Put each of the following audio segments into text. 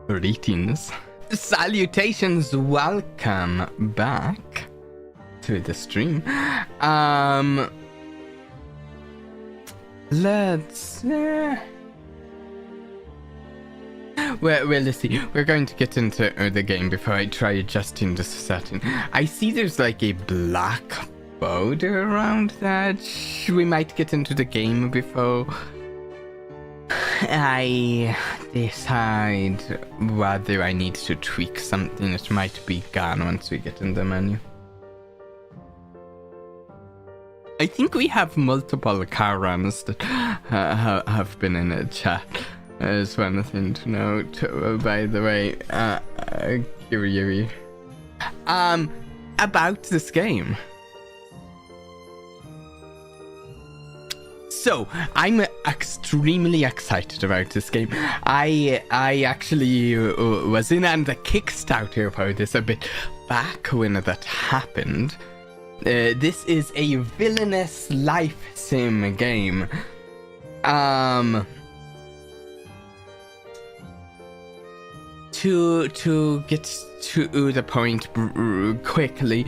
Greetings. Salutations, welcome back to the stream. Let's well, let's see. We're going to get into the game before I try adjusting the setting. I see there's like a black border around that. We might get into the game before I decide whether I need to tweak something. It might be gone once we get in the menu. I think we have multiple car runs that have been in the chat. There's one thing to note, by the way. Yuri. About this game. So, I'm extremely excited about this game. I actually was in on the Kickstarter for this a bit back when that happened. This is a Villainess life sim game. To get to the point quickly,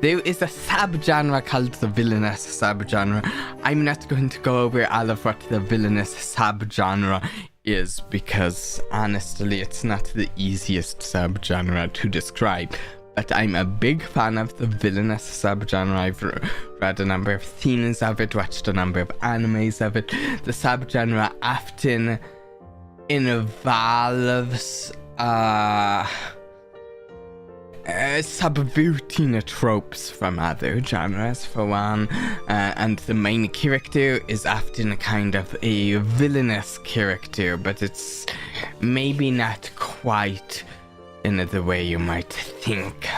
there is a subgenre called the Villainess subgenre. I'm not going to go over all of what the Villainess subgenre is because honestly it's not the easiest subgenre to describe. But I'm a big fan of the Villainous subgenre. I've read a number of scenes of it, watched a number of animes of it. The subgenre often involves subverting tropes from other genres, for one, and the main character is often kind of a villainous character, but it's maybe not quite in the way you might think.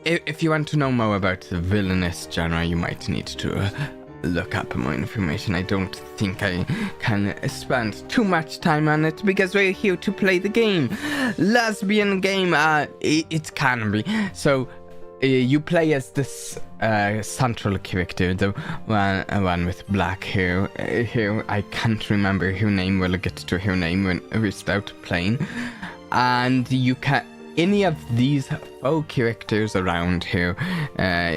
If you want to know more about the villainous genre, you might need to look up more information. I don't think I can spend too much time on it because we're here to play the game. Lesbian game, it can be. So you play as this central character, the one with black hair. Here, I can't remember her name. We'll get to her name when we start playing. And you can, any of these 4 characters around here,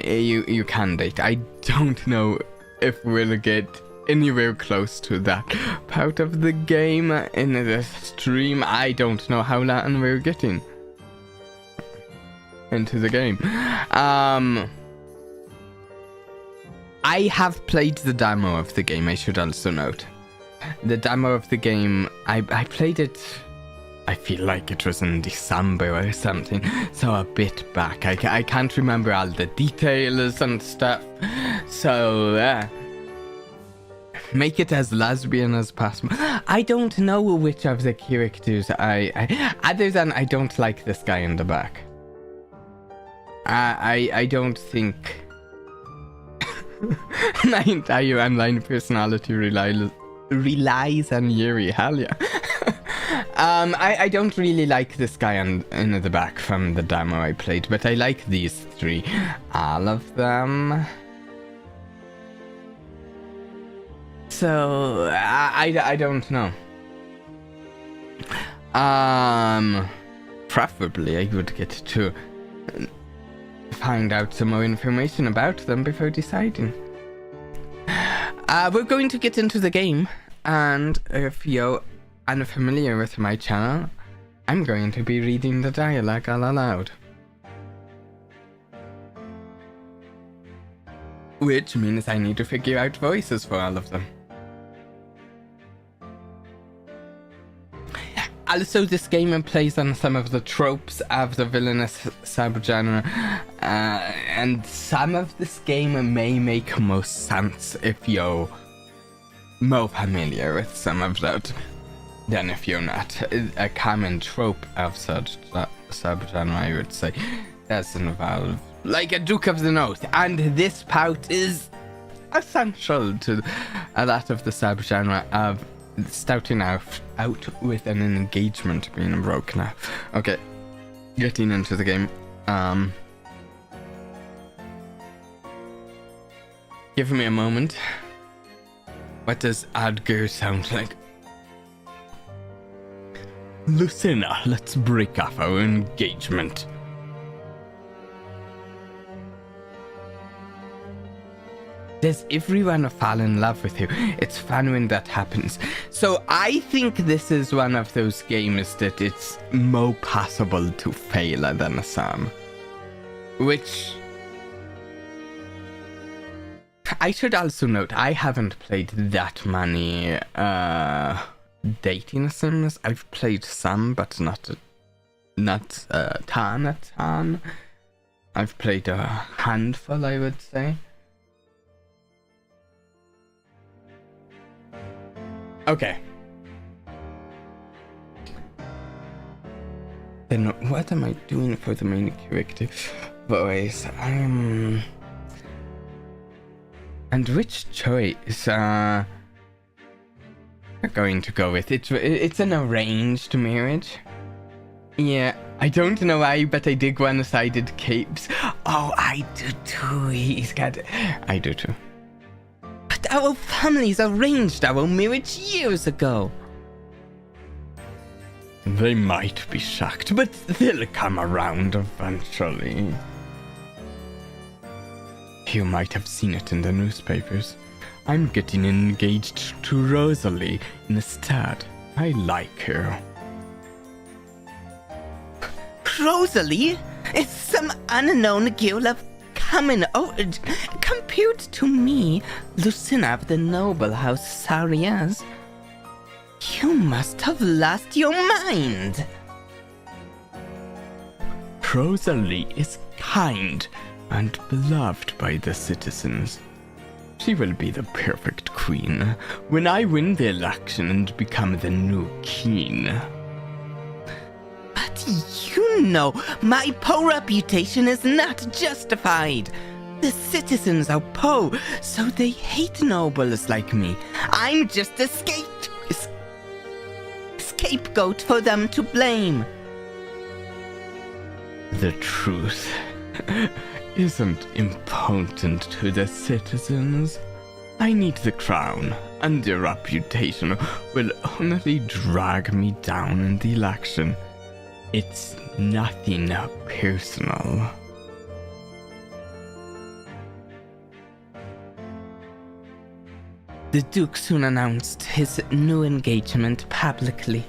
you can date. I don't know if we'll get anywhere close to that part of the game in the stream. I don't know how long we're getting into the game. I have played the demo of the game, I should also note. The demo of the game, I played it, I feel like it was in December or something, so a bit back. I can't remember all the details and stuff, so make it as lesbian as possible. I don't know which of the characters I other than I don't like this guy in the back. I don't think my entire online personality relies on Yuri. Hell yeah. I don't really like this guy in the back from the demo I played, but I like these 3. All of them. So, I don't know. Preferably I would get to find out some more information about them before deciding. We're going to get into the game, and if you're unfamiliar with my channel, I'm going to be reading the dialogue all aloud. Which means I need to figure out voices for all of them. Also, this game plays on some of the tropes of the villainous subgenre, and some of this game may make more sense if you're more familiar with some of that than if you're not. A common trope of such subgenre, I would say, does involve like a Duke of the North, and this part is essential to a lot of the subgenre of starting out with an engagement being broken up. Okay, getting into the game. Give me a moment. What does Adger sound like? Lucina, let's break off our engagement. Does everyone fall in love with you? It's fun when that happens. So I think this is one of those games that it's more possible to fail than some. Which I should also note, I haven't played that many dating sims. I've played some, but not a ton. I've played a handful, I would say. Okay. Then what am I doing for the main character voice? And which choice? I'm going to go with it. It's an arranged marriage. Yeah, I don't know why, but I dig one-sided capes. Oh, I do too. He's got... I do too. But our families arranged our marriage years ago. They might be shocked, but they'll come around eventually. You might have seen it in the newspapers. I'm getting engaged to Rosalie instead. I like her. Rosalie? It's some unknown girl of common compared to me, Lucina of the noble house Sarias. You must have lost your mind. Rosalie is kind and beloved by the citizens. She will be the perfect queen when I win the election and become the new king. But you know, my poor reputation is not justified. The citizens are poor, so they hate nobles like me. I'm just a scapegoat for them to blame. The truth isn't important to the citizens. I need the crown, and your reputation will only drag me down in the election. It's nothing personal. The Duke soon announced his new engagement publicly.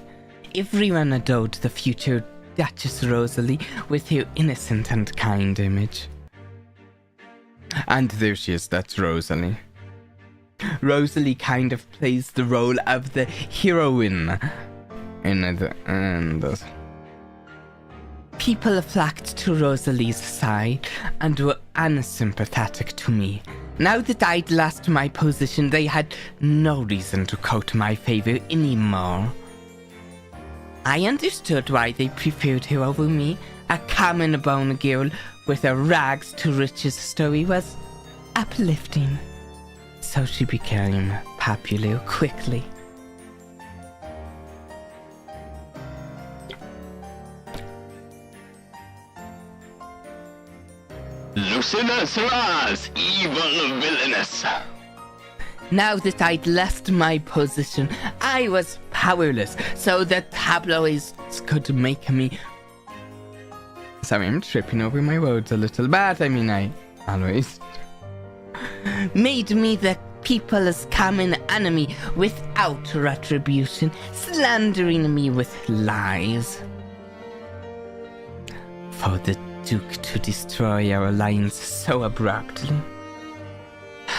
Everyone adored the future Duchess Rosalie with her innocent and kind image. And there she is, that's Rosalie. Rosalie kind of plays the role of the heroine in the People flocked to Rosalie's side and were unsympathetic to me. Now that I'd lost my position, they had no reason to court my favor anymore. I understood why they preferred her over me. A common bone girl with a rags to riches story was uplifting. So she became popular quickly. Lucina Saraz, evil villainess. Now that I'd left my position, I was powerless, so the tabloids could make me... Sorry, I'm tripping over my words a little bit. I mean, I always... made me the people's common enemy without retribution, slandering me with lies. For the Duke to destroy our alliance so abruptly.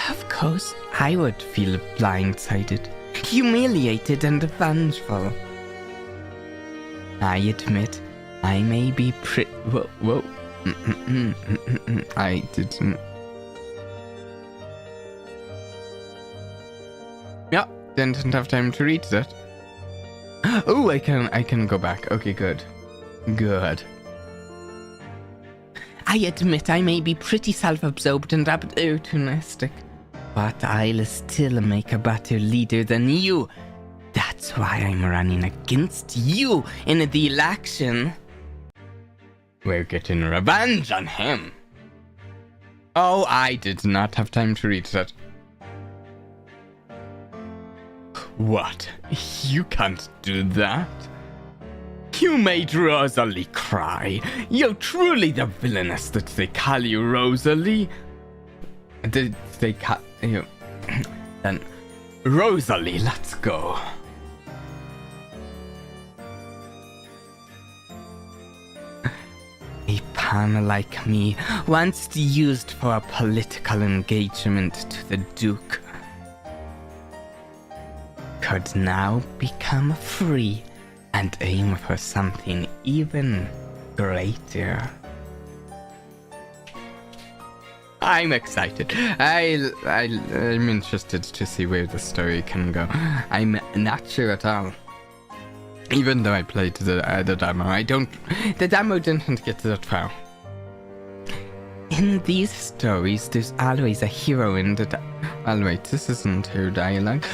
Of course, I would feel blindsided, humiliated and vengeful. I admit, I may be whoa. I didn't. Yeah, didn't have time to read that. Oh, I can go back. Okay, good. Good. I admit I may be pretty self-absorbed and opportunistic, but I'll still make a better leader than you. That's why I'm running against you in the election. We're getting revenge on him. Oh, I did not have time to read that. What? You can't do that. You made Rosalie cry. You're truly the villainess that they call you, Rosalie. Did they call you? Then, Rosalie, let's go. A pawn like me, once used for a political engagement to the Duke, could now become free and aim for something even greater. I'm excited. I'm interested to see where the story can go. I'm not sure at all. Even though I played the demo, the demo didn't get that far. In these stories, there's always a heroine that... Well, wait, this isn't her dialogue.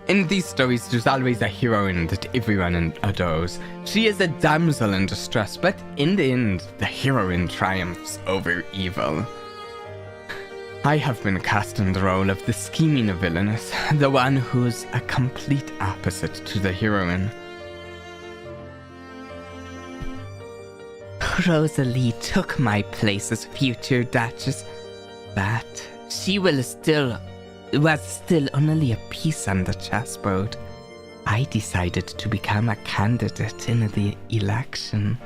In these stories, there's always a heroine that everyone adores. She is a damsel in distress, but in the end, the heroine triumphs over evil. I have been cast in the role of the scheming villainess, the one who's a complete opposite to the heroine. Rosalie took my place as future Duchess, but she was still only a piece on the chessboard. I decided to become a candidate in the election.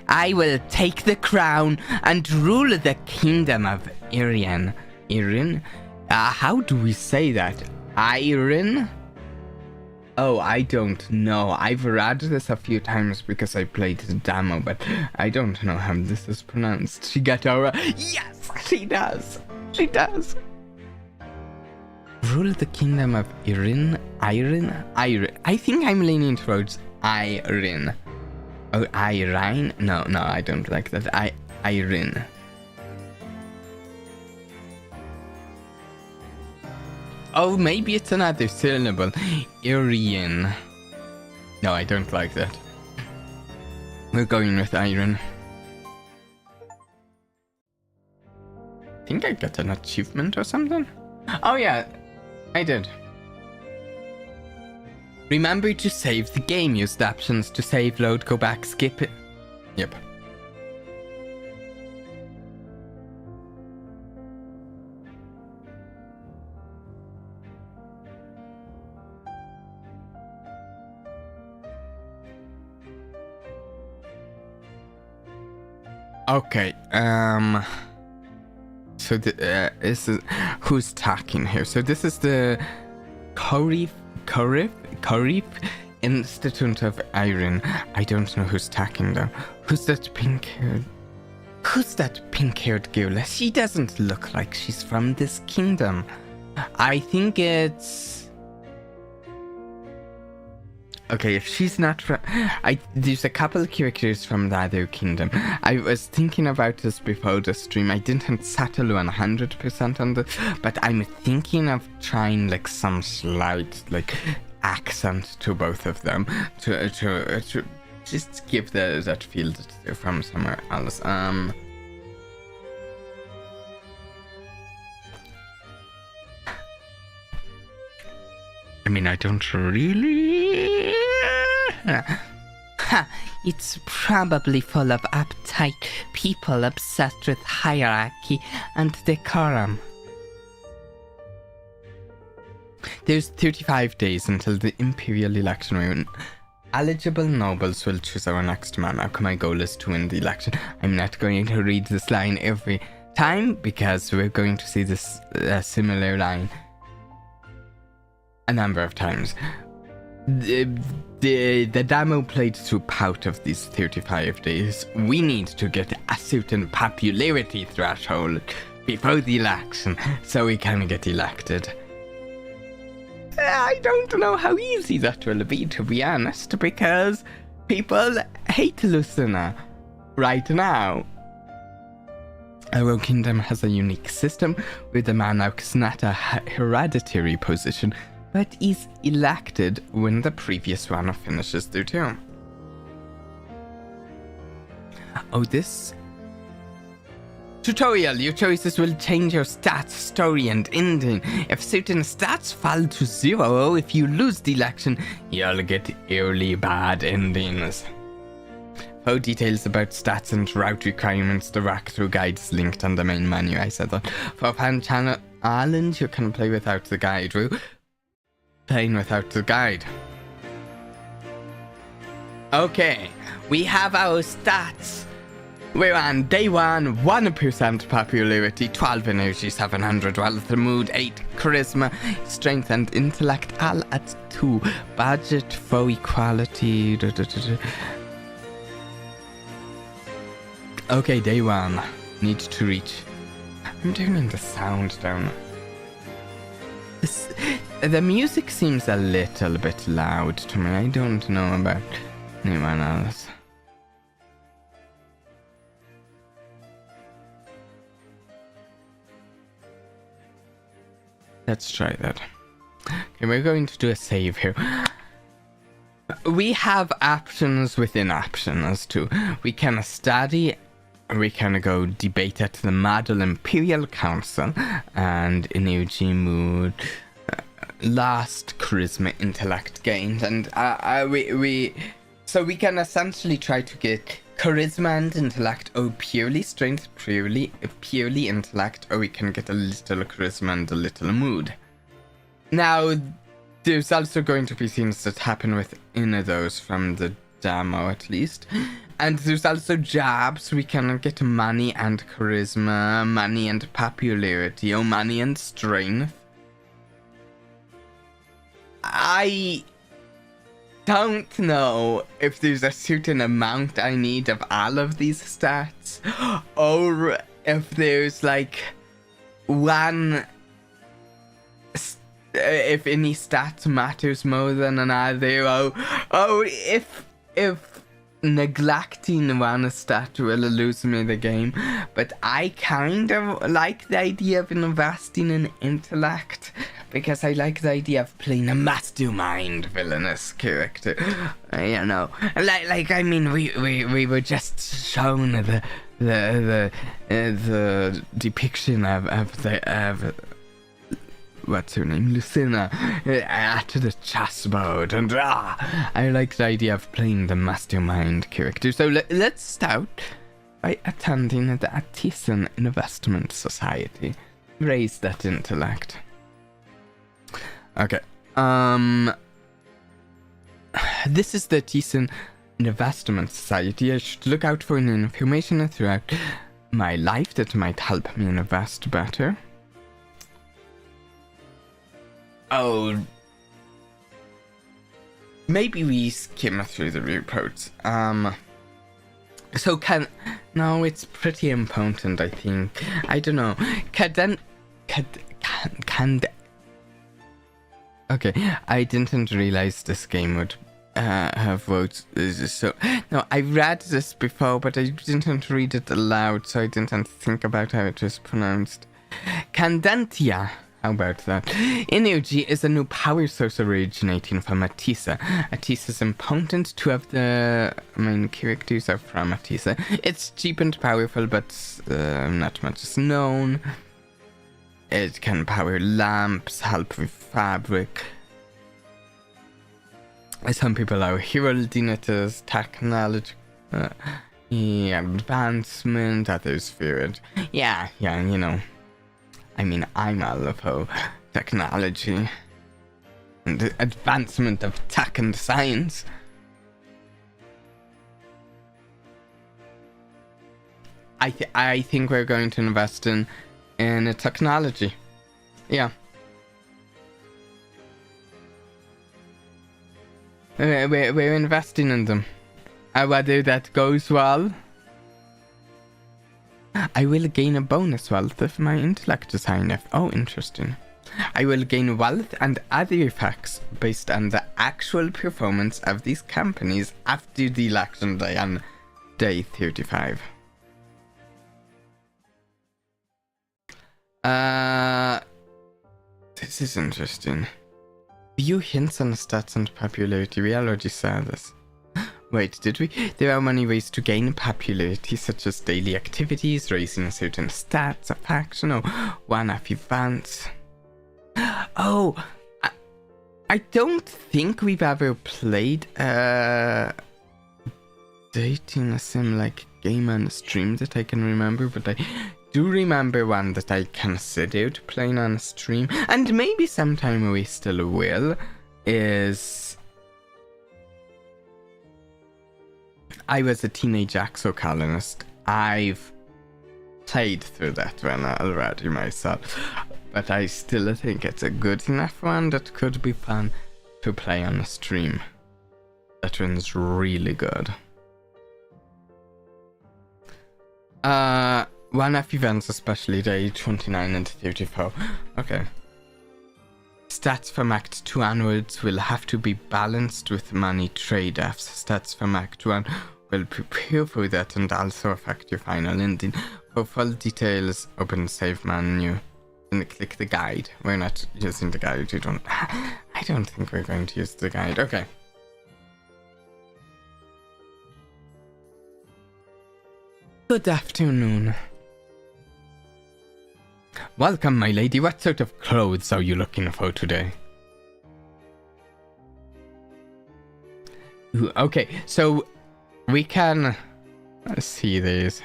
I will take the crown and rule the kingdom of Irian. Irian? How do we say that? Iron? Oh, I don't know. I've read this a few times because I played the demo, but I don't know how this is pronounced. Shigatara. Yes, she does. She does. Rule the kingdom of Irin. I think I'm leaning towards Irin. Oh, Irine? No, I don't like that. Irin. Oh, maybe it's another syllable. Irian. No, I don't like that. We're going with Iron. I think I got an achievement or something. Oh yeah, I did. Remember to save the game. Use the options to save, load, go back, skip it. Yep. Okay, so this is who's talking here. So this is the Corif Institute of Iron. I don't know who's talking though. Who's that pink-haired girl? She doesn't look like she's from this kingdom. I think it's... Okay, if she's not from... There's a couple of characters from the other kingdom. I was thinking about this before the stream. I didn't settle 100% on this, but I'm thinking of trying like some slight like accent to both of them to just give that feel that they're from somewhere else. I mean, I don't really... It's probably full of uptight people obsessed with hierarchy and decorum. There's 35 days until the imperial election when eligible nobles will choose our next monarch. My goal is to win the election. I'm not going to read this line every time because we're going to see this similar line a number of times. The demo played through part of these 35 days. We need to get a certain popularity threshold before the election so we can get elected. I don't know how easy that will be, to be honest, because people hate Lucina right now. Our kingdom has a unique system where the monarch is not a hereditary position, but is elected when the previous one finishes their term. Oh, this tutorial. Your choices will change your stats, story, and ending. If certain stats fall to 0, if you lose the election, you'll get early bad endings. For details about stats and route requirements, the walkthrough guide is linked on the main menu. I said that. For fan channel Ireland, you can play without the guide. Playing without the guide. Okay, we have our stats. We're on day 1, 1% popularity, 12 energy, 700 wealth, mood, 8 charisma, strength and intellect, all at 2. Budget for equality. Okay, day 1. Need to reach. I'm turning the sound down. The music seems a little bit loud to me. I don't know about anyone else. Let's try that. Okay, we're going to do a save here. We have options within options too. We can study, we can go debate at the Mado Imperial Council, and energy, mood, last charisma, intellect gained, and so we can essentially try to get charisma and intellect, or purely strength, purely intellect, or we can get a little charisma and a little mood. Now, there's also going to be things that happen within those from the demo, at least. And there's also jobs. We can get money and charisma, money and popularity, or money and strength. I don't know if there's a certain amount I need of all of these stats, or if there's like one, if any stats matters more than another, or if neglecting one stat will lose me the game. But I kind of like the idea of investing in intellect, because I like the idea of playing a mastermind villainous character. You know, like I mean, we were just shown the depiction of what's her name, Lucina, at the chessboard, and I like the idea of playing the mastermind character. So let's start by attending the Artisan Investment Society. Raise that intellect. Okay. This is the Artisan Investment Society. I should look out for any information throughout my life that might help me invest better. Oh, maybe we skim through the reports. So no, it's pretty important, I think. I don't know. Okay, I didn't realize this game would have votes. So no, I read this before, but I didn't read it aloud, so I didn't think about how it was pronounced. Candentia. How about that? Energy is a new power source originating from Atisa. Atisa is important. Two of the main characters are from Atisa. It's cheap and powerful, but not much is known. It can power lamps, help with fabric. Some people are heralding it as technology, advancement, others fear it. Yeah, you know. I mean, I'm all for technology and the advancement of tech and science. I think we're going to invest in technology. Yeah. We're investing in them. Whether that goes well, I will gain a bonus wealth if my intellect is high enough. Oh, interesting. I will gain wealth and other effects based on the actual performance of these companies after the election day on day 35. This is interesting. View hints on stats and popularity. We already saw this. Wait, did we? There are many ways to gain popularity, such as daily activities, raising certain stats, a faction, or one-off events. Oh, I don't think we've ever played a dating sim like game on stream that I can remember, but I do remember one that I considered playing on stream, and maybe sometime we still will, is... I was a teenage exocolonist. I've played through that one already myself, but I still think it's a good enough one that could be fun to play on a stream. That one's really good. One-off events, especially day 29 and 34. Okay. Stats from Act 2 onwards will have to be balanced with money trade-offs. Stats from Act 1 will prepare for that and also affect your final ending. For full details, open save menu and click the guide. We're not using the guide. I don't think we're going to use the guide. Okay. Good afternoon. Welcome, my lady. What sort of clothes are you looking for today? Ooh, okay, so we can see these.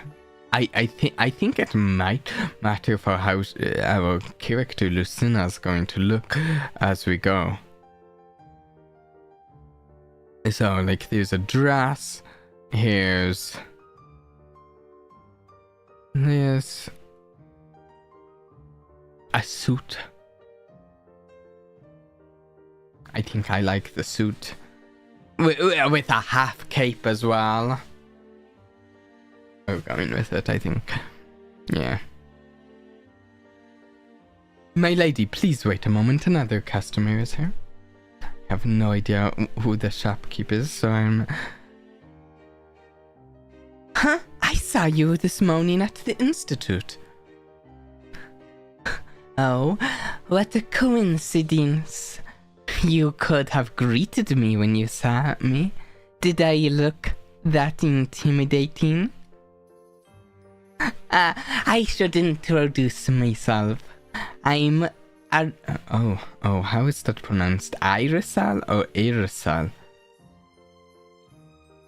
I think it might matter for how our character Lucina is going to look as we go. So, like, there's a dress. There's a suit. I think I like the suit with a half cape as well. We're going with it, I think. Yeah. My lady, please wait a moment. Another customer is here. I have no idea who the shopkeep is, so I'm... Huh? I saw you this morning at the Institute. Oh, what a coincidence. You could have greeted me when you saw me. Did I look that intimidating? I should introduce myself. I'm... how is that pronounced? Irisal or Irisal?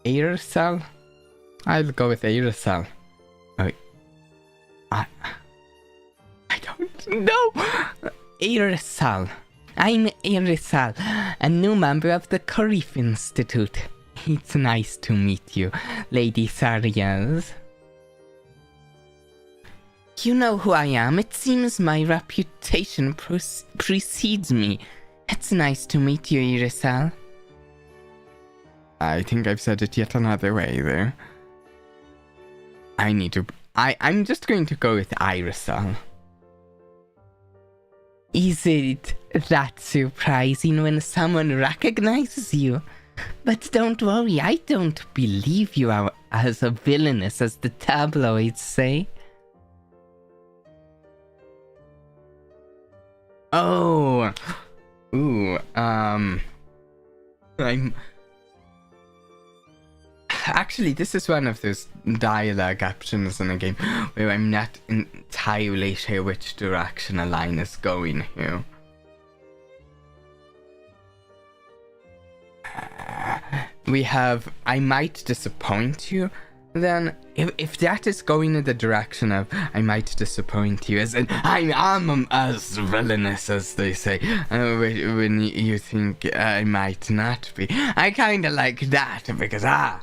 Irisal? I'll go with Irisal. Oh, I don't know. Irisal. I'm Irisal, a new member of the Karif Institute. It's nice to meet you, Lady Sarias. You know who I am. It seems my reputation precedes me. It's nice to meet you, Irisal. I think I've said it yet another way there. I'm just going to go with Irisal. Is it that surprising when someone recognizes you? But don't worry, I don't believe you are as a villainess as the tabloids say. Oh, Actually, this is one of those dialogue options in a game where I'm not entirely sure which direction a line is going here. We have, I might disappoint you. Then, if that is going in the direction of I might disappoint you, as in I am as villainous as they say, when you think I might not be, I kind of like that because I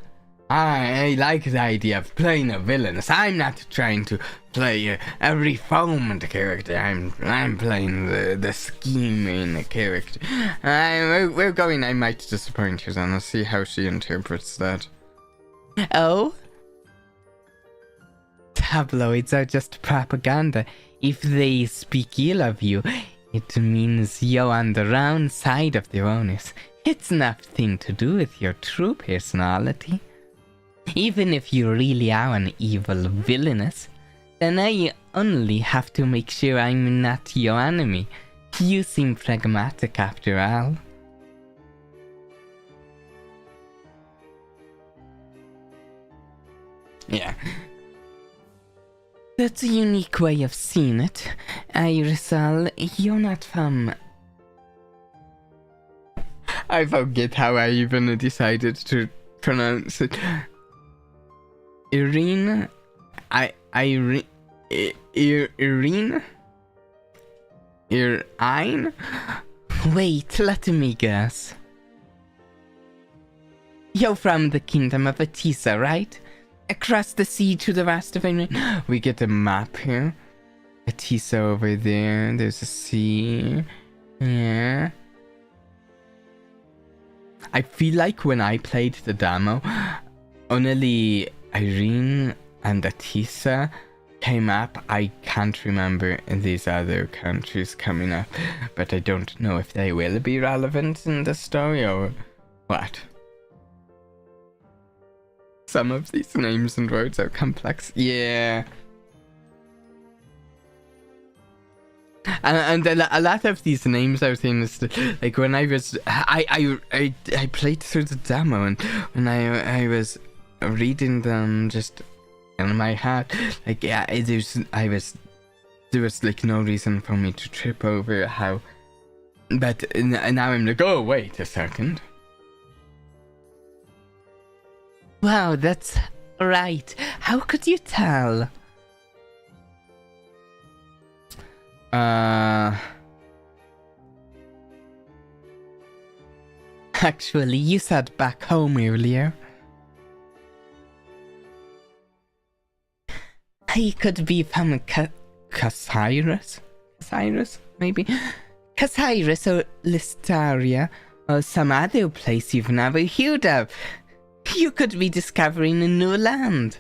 like the idea of playing a villainous. I'm not trying to play a reformed character. I'm playing the scheming character. We're going. I might disappoint you. Then let's see how she interprets that. Oh. Tabloids are just propaganda. If they speak ill of you, it means you're on the wrong side of the onus. It's nothing to do with your true personality. Even if you really are an evil villainess, then I only have to make sure I'm not your enemy. You seem pragmatic after all. Yeah. That's a unique way of seeing it. Irisal, you're not from... I forget how I even decided to pronounce it. Irene? Irene? Irine? Wait, let me guess. You're from the kingdom of Atisa, right? Across the sea to the rest of England. We get a map here. Atisa over there. There's a sea. Yeah. I feel like when I played the demo, only Irene and Atisa came up. I can't remember these other countries coming up, but I don't know if they will be relevant in the story or what. Some of these names and words are complex. Yeah. And a lot of these names are things that, like when I was I played through the demo, and when I was reading them just in my head, like yeah, there was like no reason for me to trip over how, but now I'm like, oh wait a second. Wow, that's Right, how could you tell? Actually, you said back home earlier. He could be from Cyrus, maybe? Cyrus or Listaria, or some other place you've never heard of. You could be discovering a new land.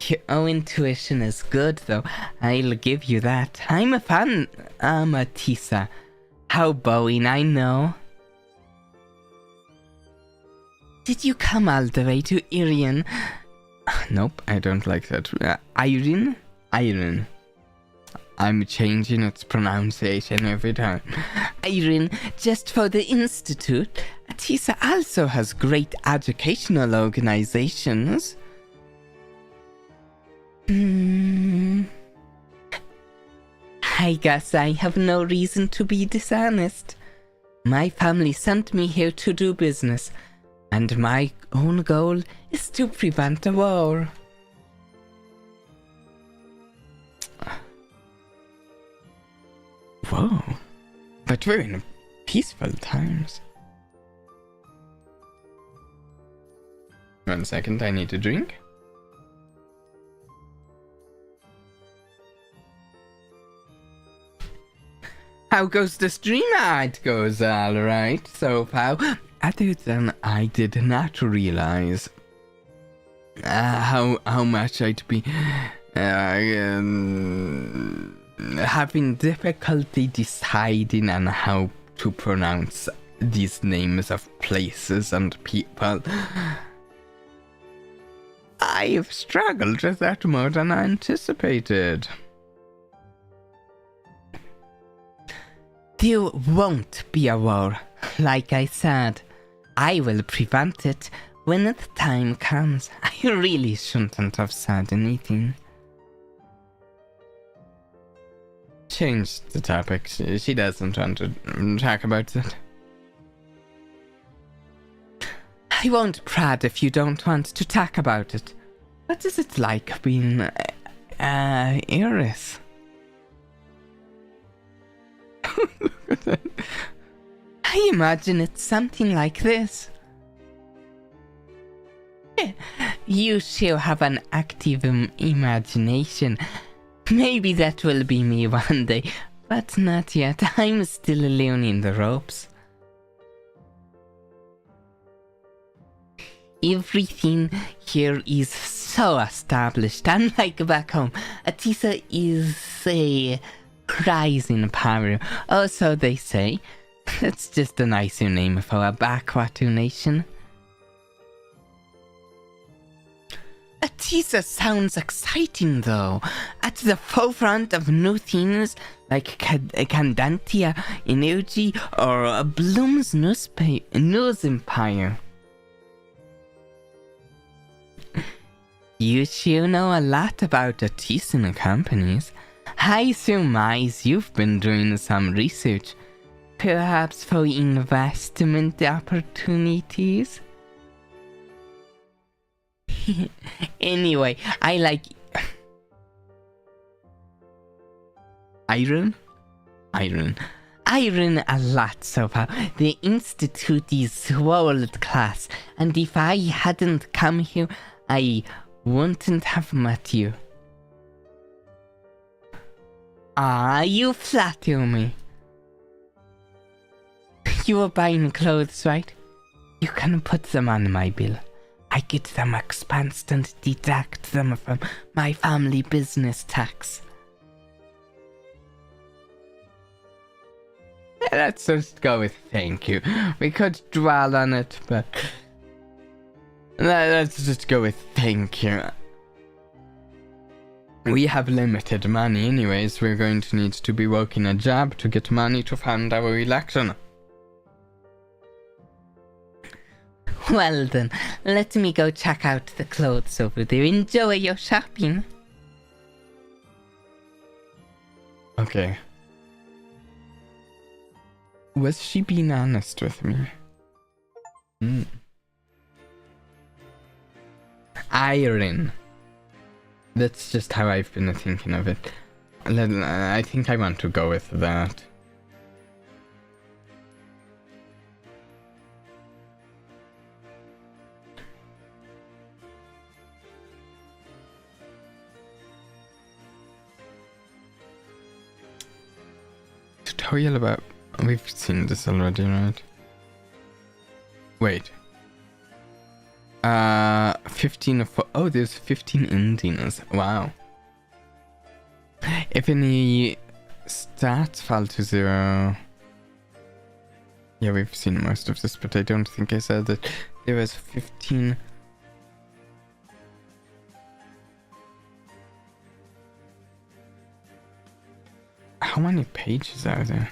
Your own intuition is good, though. I'll give you that. I'm a fan, Amatisa. How bowing, I know. Did you come all the way to Irian? Nope, I don't like that. Iron? Iron. I'm changing its pronunciation every time. Iron, just for the Institute. Atisa also has great educational organizations. I guess I have no reason to be dishonest. My family sent me here to do business, and my own goal is to prevent a war. Whoa, but we're in peaceful times. 1 second, I need a drink. How goes the stream? It goes alright so far. Other than I did not realize how much I'd be having difficulty deciding on how to pronounce these names of places and people. I've struggled with that more than I anticipated. There won't be a war, like I said. I will prevent it when the time comes. I really shouldn't have said anything. Change the topic. She doesn't want to talk about it. I won't prod if you don't want to talk about it. What is it like being Iris? I imagine it's something like this. You sure have an active imagination. Maybe that will be me one day, but not yet. I'm still learning the ropes. Everything here is so established, unlike back home. Atisa is a rising power, or so they say. That's just a nicer name for a backwater nation. Atisa sounds exciting though, at the forefront of new things like Candantia, Energy, or Bloom's news empire. You sure know a lot about Atisan companies. I surmise you've been doing some research, perhaps for investment opportunities? Anyway, I like Iron a lot so far. The Institute is world class, and if I hadn't come here, I wouldn't have met you. Ah, you flatter me. You were buying clothes, right? You can put them on my bill. I get them expensed and deduct them from my family business tax. Let's just go with thank you. We could dwell on it, but let's just go with thank you. We have limited money anyways. We're going to need to be working a job to get money to fund our election. Well then, let me go check out the clothes over there. Enjoy your shopping. Okay. Was she being honest with me? iron. That's just how I've been thinking of it. I think I want to go with that. Tutorial about... We've seen this already, right? Wait. 15 of... Oh, there's 15 Indians. Wow. If any stats fall to 0... Yeah, we've seen most of this, but I don't think I said that there was 15... How many pages are there?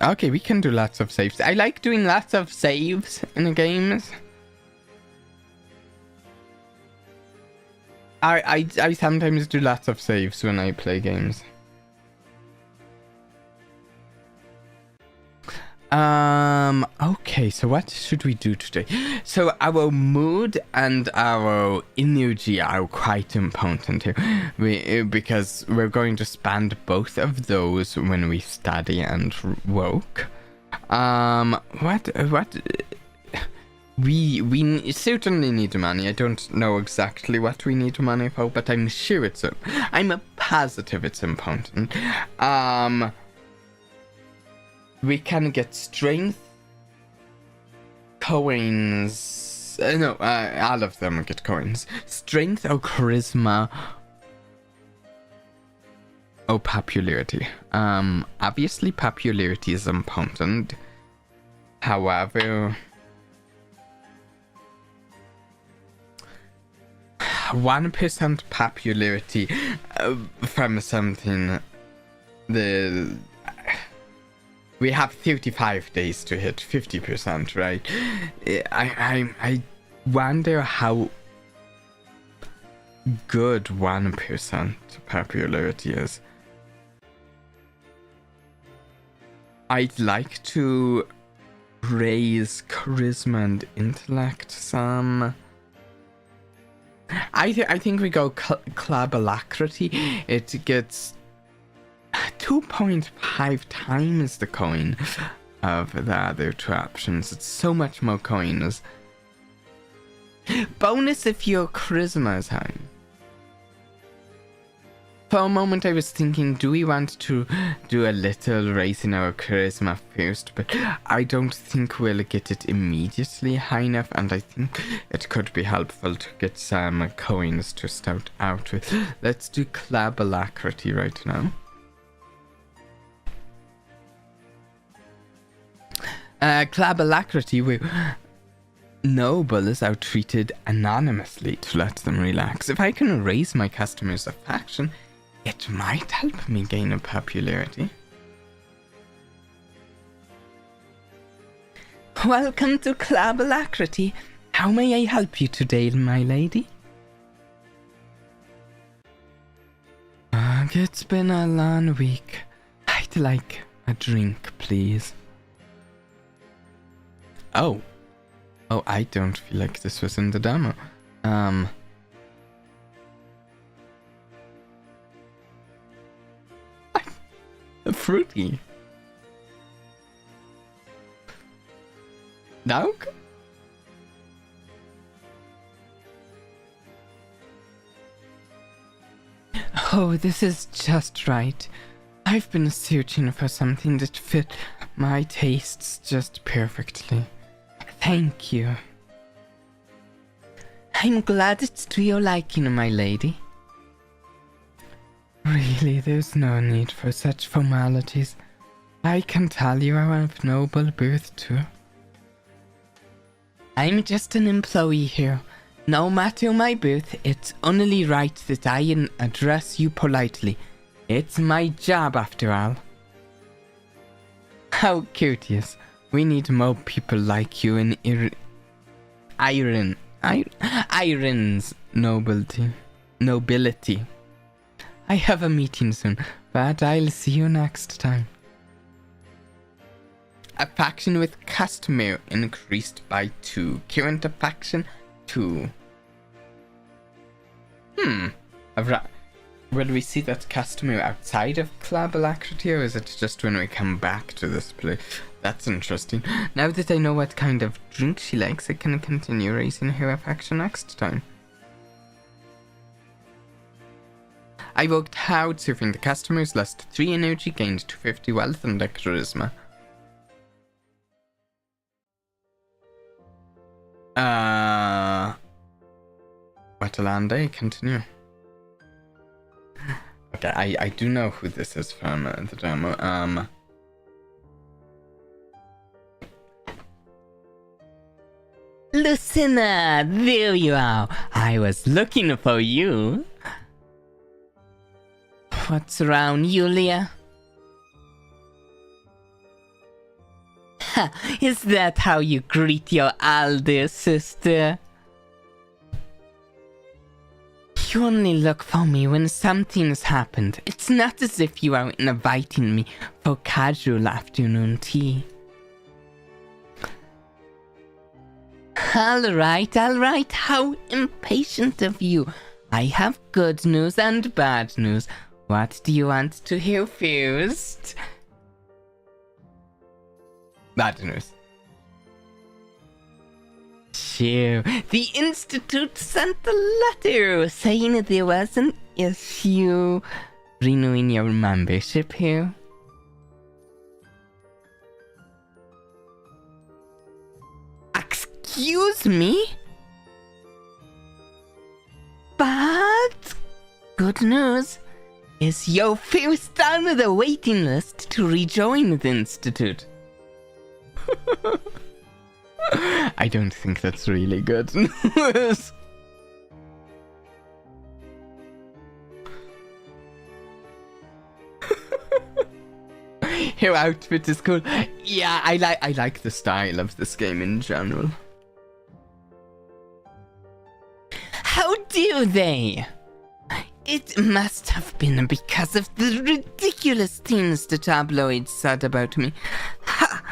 Okay, we can do lots of saves. I like doing lots of saves in the games. I sometimes do lots of saves when I play games. Okay, so what should we do today? So our mood and our energy are quite important here. Because we're going to spend both of those when we study and work. We certainly need money. I don't know exactly what we need money for, but I'm sure I'm positive it's important. We can get strength, coins. No, all of them get coins. Strength or charisma. Oh, popularity. Obviously popularity is important. However, 1% popularity from something. We have 35 days to hit 50%, right? I wonder how good 1% popularity is. I'd like to raise charisma and intellect some. I think we go club alacrity. It gets 2.5 times the coin of the other two options. It's so much more coins. Bonus if your charisma is high. For a moment I was thinking, do we want to do a little raise in our charisma first? But I don't think we'll get it immediately high enough, and I think it could be helpful to get some coins to start out with. Let's do club alacrity right now. Club alacrity, where nobles are treated anonymously to let them relax. If I can raise my customers' affection, it might help me gain a popularity. Welcome to Club Alacrity. How may I help you today, my lady? It's been a long week. I'd like a drink, please. Oh, I don't feel like this was in the demo. Fruity. Dog? Oh, this is just right. I've been searching for something that fit my tastes just perfectly. Thank you. I'm glad it's to your liking, my lady. Really, there's no need for such formalities. I can tell you are of noble birth too. I'm just an employee here. No matter my birth, it's only right that I address you politely. It's my job after all. How courteous. We need more people like you in Iron's nobility. I have a meeting soon, but I'll see you next time. Affection with customer increased by 2. Current affection 2. Will we see that customer outside of Club Alacrity, or is it just when we come back to this place? That's interesting. Now that I know what kind of drink she likes, I can continue raising her affection next time. I worked hard serving the customers, lost 3 energy, gained 250 wealth and a charisma. Watalande, continue. Okay, I do know who this is from the demo. Lucina, there you are. I was looking for you. What's wrong, Yulia? Ha, is that how you greet your elder sister? You only look for me when something's happened. It's not as if you are inviting me for casual afternoon tea. Alright, how impatient of you. I have good news and bad news. What do you want to hear first? Bad news. Sure. The Institute sent a letter saying there was an issue renewing your membership here. Excuse me? But good news is you're first on the waiting list to rejoin the Institute. I don't think that's really good news. Her outfit is cool. Yeah, I like the style of this game in general. How do they? It must have been because of the ridiculous things the tabloids said about me. Ha!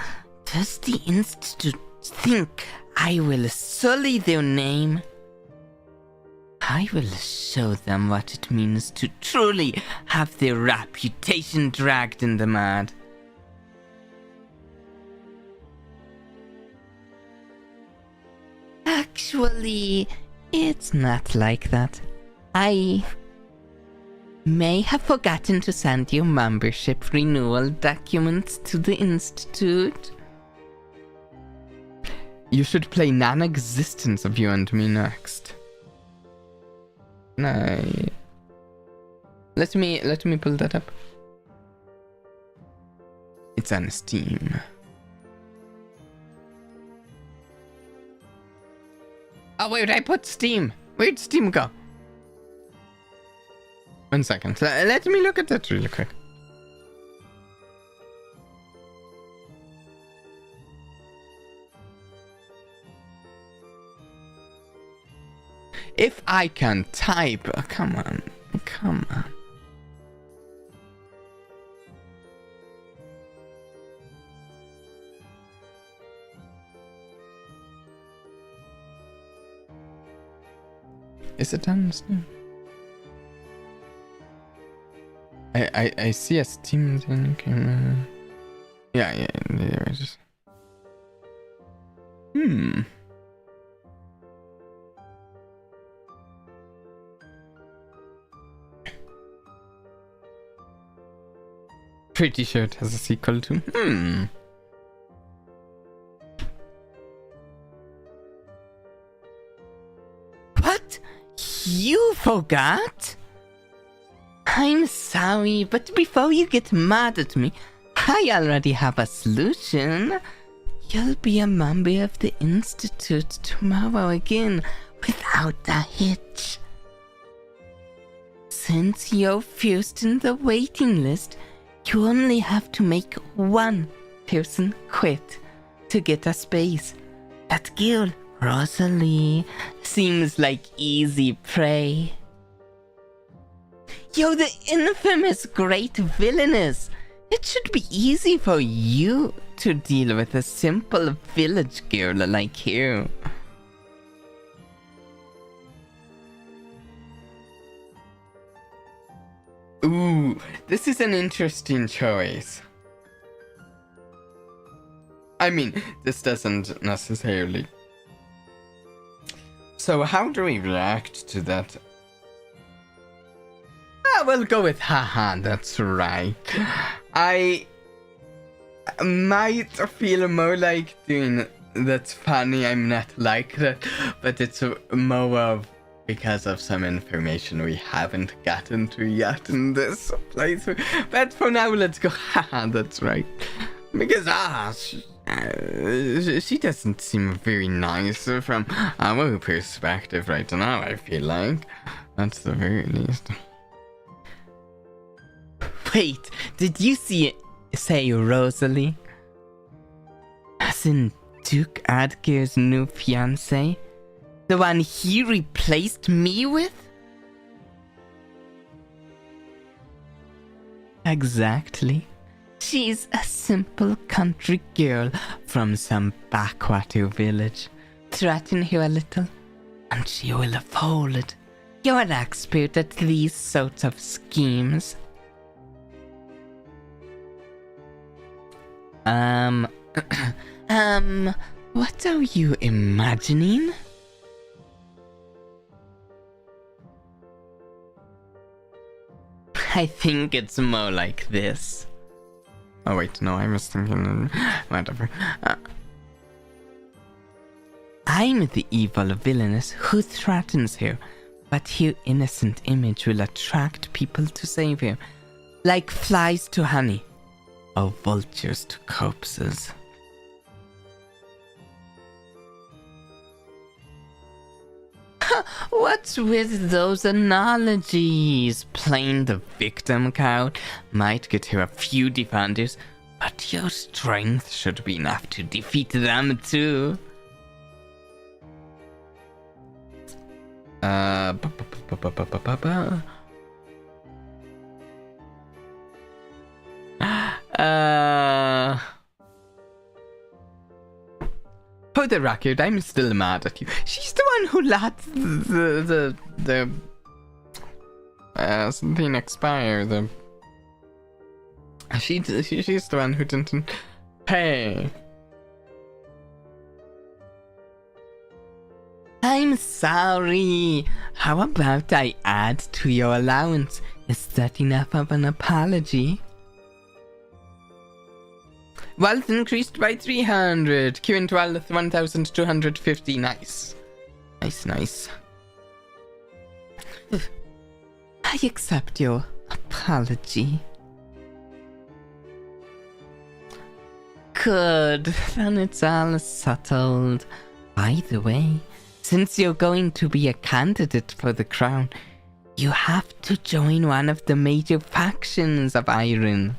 Does the Institute think I will sully their name? I will show them what it means to truly have their reputation dragged in the mud. Actually, it's not like that. I may have forgotten to send your membership renewal documents to the Institute. You should play Non-Existence of You and Me next. No. Let me pull that up. It's on Steam. Oh, where did I put Steam? Where'd Steam go? 1 second. Let me look at that really quick. If I can type... Oh, come on. Come on. Is it on Steam? I see a Steam thing. Yeah, there it is. Pretty sure it has a sequel to. What? You forgot? I'm sorry, but before you get mad at me, I already have a solution. You'll be a member of the Institute tomorrow again, without a hitch. Since you're first in the waiting list, you only have to make one person quit to get a space. That girl, Rosalie, seems like easy prey. You're the infamous great Villainess. It should be easy for you to deal with a simple village girl like you. Ooh, this is an interesting choice. I mean, this doesn't necessarily. So how do we react to that? We'll go with haha, that's right. I might feel more like doing that's funny, I'm not like that, but it's more of because of some information we haven't gotten to yet in this playthrough. But for now, let's go haha, that's right. Because she doesn't seem very nice from our perspective right now, I feel like. That's the very least. Wait, did you say Rosalie? As in Duke Adger's new fiancée? The one he replaced me with? Exactly. She's a simple country girl from some backwater village. Threaten her a little, and she will fold. You're an expert at these sorts of schemes. What are you imagining? I think it's more like this. Oh wait, no, I was thinking, whatever. I'm the evil Villainess who threatens her, but her innocent image will attract people to save her, like flies to honey, or vultures to corpses. What's with those analogies? Playing the victim card might get her a few defenders, but your strength should be enough to defeat them too. For the record, I'm still mad at you. She's the one who let the something expire. She's the one who didn't pay. I'm sorry. How about I add to your allowance? Is that enough of an apology? Wealth increased by 300. Current wealth 1,250. Nice. Nice. I accept your apology. Good. Then it's all settled. By the way, since you're going to be a candidate for the crown, you have to join one of the major factions of Iron.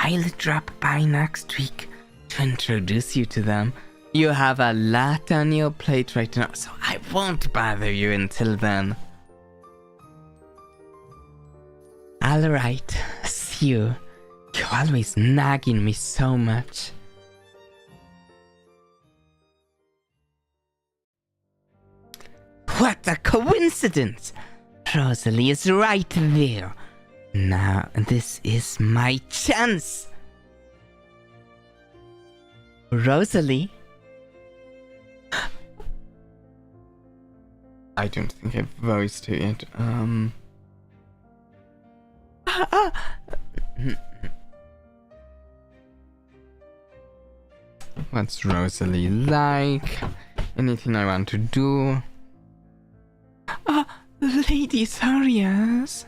I'll drop by next week to introduce you to them. You have a lot on your plate right now, so I won't bother you until then. Alright, see you. You're always nagging me so much. What a coincidence! Rosalie is right there. Now, this is my chance. Rosalie? I don't think I've voiced her yet. What's Rosalie like? Anything I want to do? Lady Sarias.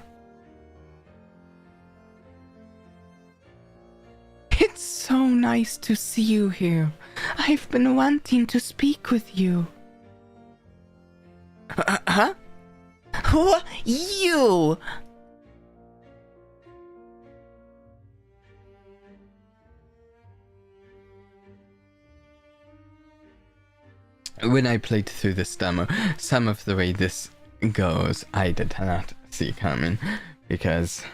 It's so nice to see you here. I've been wanting to speak with you. Huh? Who? You! When I played through this demo, some of the way this goes, I did not see coming, because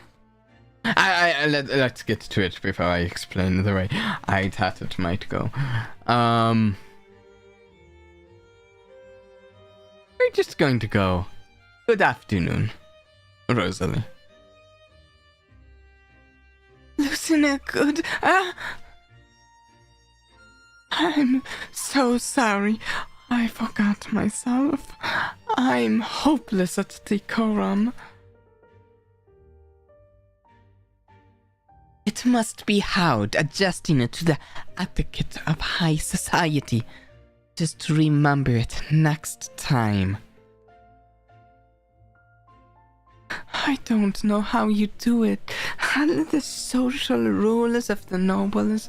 let's get to it before I explain the way I thought it might go. We're just going to go, good afternoon. Rosalie. Lucina, good. I'm so sorry. I forgot myself. I'm hopeless at decorum. It must be hard adjusting it to the etiquette of high society. Just remember it next time. I don't know how you do it. All the social rules of the nobles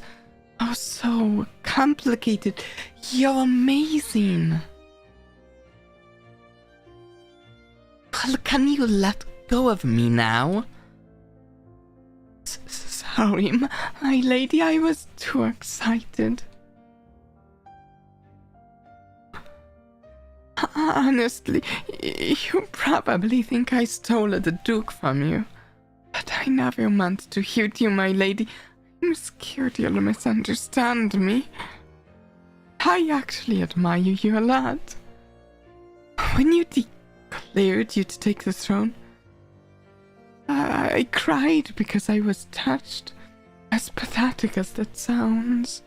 are so complicated. You're amazing. Well, can you let go of me now? Sorry, my lady, I was too excited. Honestly, you probably think I stole the Duke from you. But I never meant to hurt you, my lady. I'm scared you'll misunderstand me. I actually admire you a lot. When you declared you'd take the throne, I cried because I was touched, as pathetic as that sounds.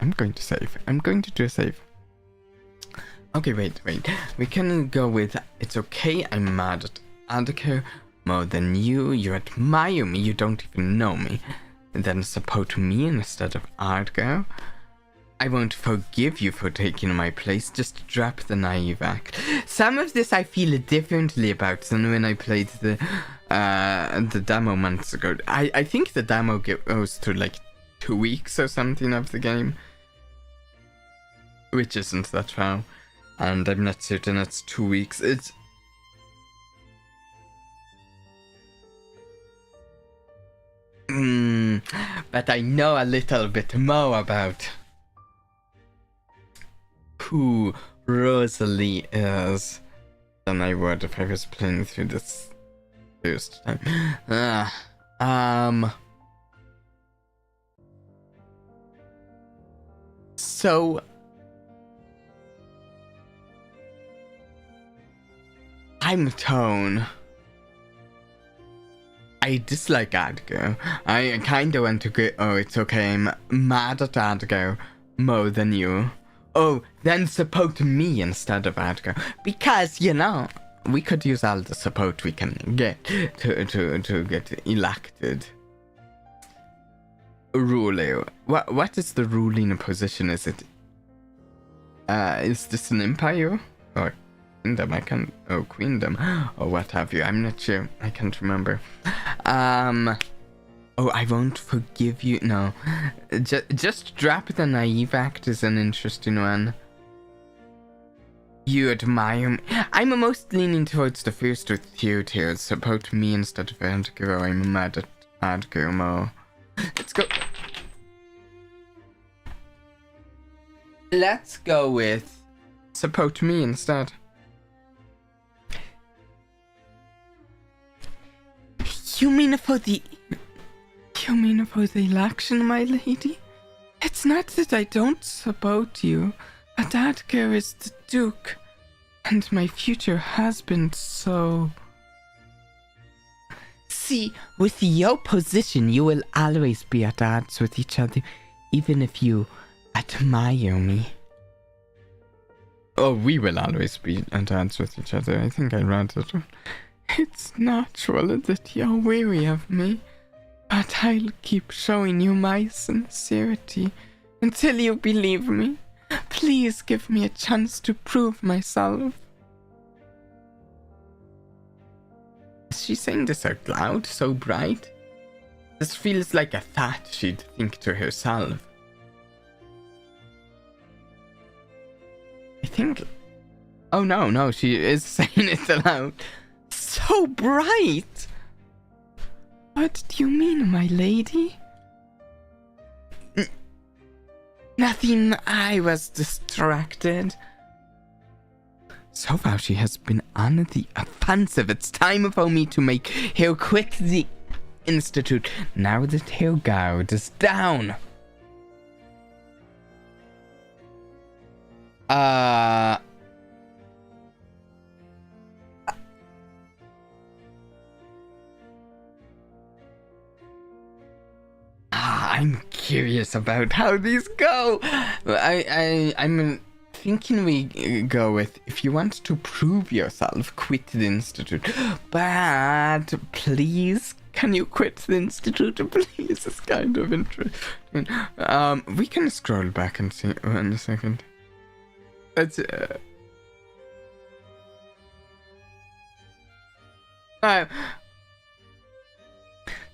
I'm going to save. I'm going to do a save. Okay, wait. We can go with, it's okay, I'm mad at Adiko more than you. You admire me, you don't even know me. And then support me instead of Adgo. I won't forgive you for taking my place, just drop the naive act. Some of this I feel differently about than when I played the demo months ago. I think the demo goes through like 2 weeks or something of the game. Which isn't that far. And I'm not certain it's 2 weeks. It's... but I know a little bit more about who Rosalie is than I would if I was playing through this first time. So I'm Tone. I dislike Adgo. I kinda want to go, oh, it's okay, I'm mad at Adgo more than you. Oh, then support me instead of Adgo. Because, you know, we could use all the support we can get to get elected. Ruler. What is the ruling position? Is it... is this an empire? Or kingdom? I can't... Oh, queendom. Or what have you. I'm not sure. I can't remember. Oh, I won't forgive you. No. Just drop the naive act is an interesting one. You admire me. I'm most leaning towards the first or third here. Support me instead of Adgo. I'm mad at Adgo more. Let's go. Let's go with support me instead. You mean for the election, my lady? It's not that I don't support you, but Adgo is the Duke, and my future husband, so... See, with your position, you will always be at odds with each other, even if you admire me. Oh, we will always be at odds with each other. I think I read it. It's natural that you're weary of me, but I'll keep showing you my sincerity until you believe me. Please give me a chance to prove myself. Is she saying this out loud, so bright? This feels like a thought she'd think to herself. I think... Oh no, she is saying it aloud. So bright! What do you mean, my lady? Nothing, I was distracted. So far she has been on the offensive. It's time for me to make her quit the institute. Now that her guard is down. I'm curious about how these go. I'm thinking we go with, if you want to prove yourself, quit the Institute. But please, can you quit the Institute? Please, it's kind of interesting. We can scroll back and see in a second. Let's.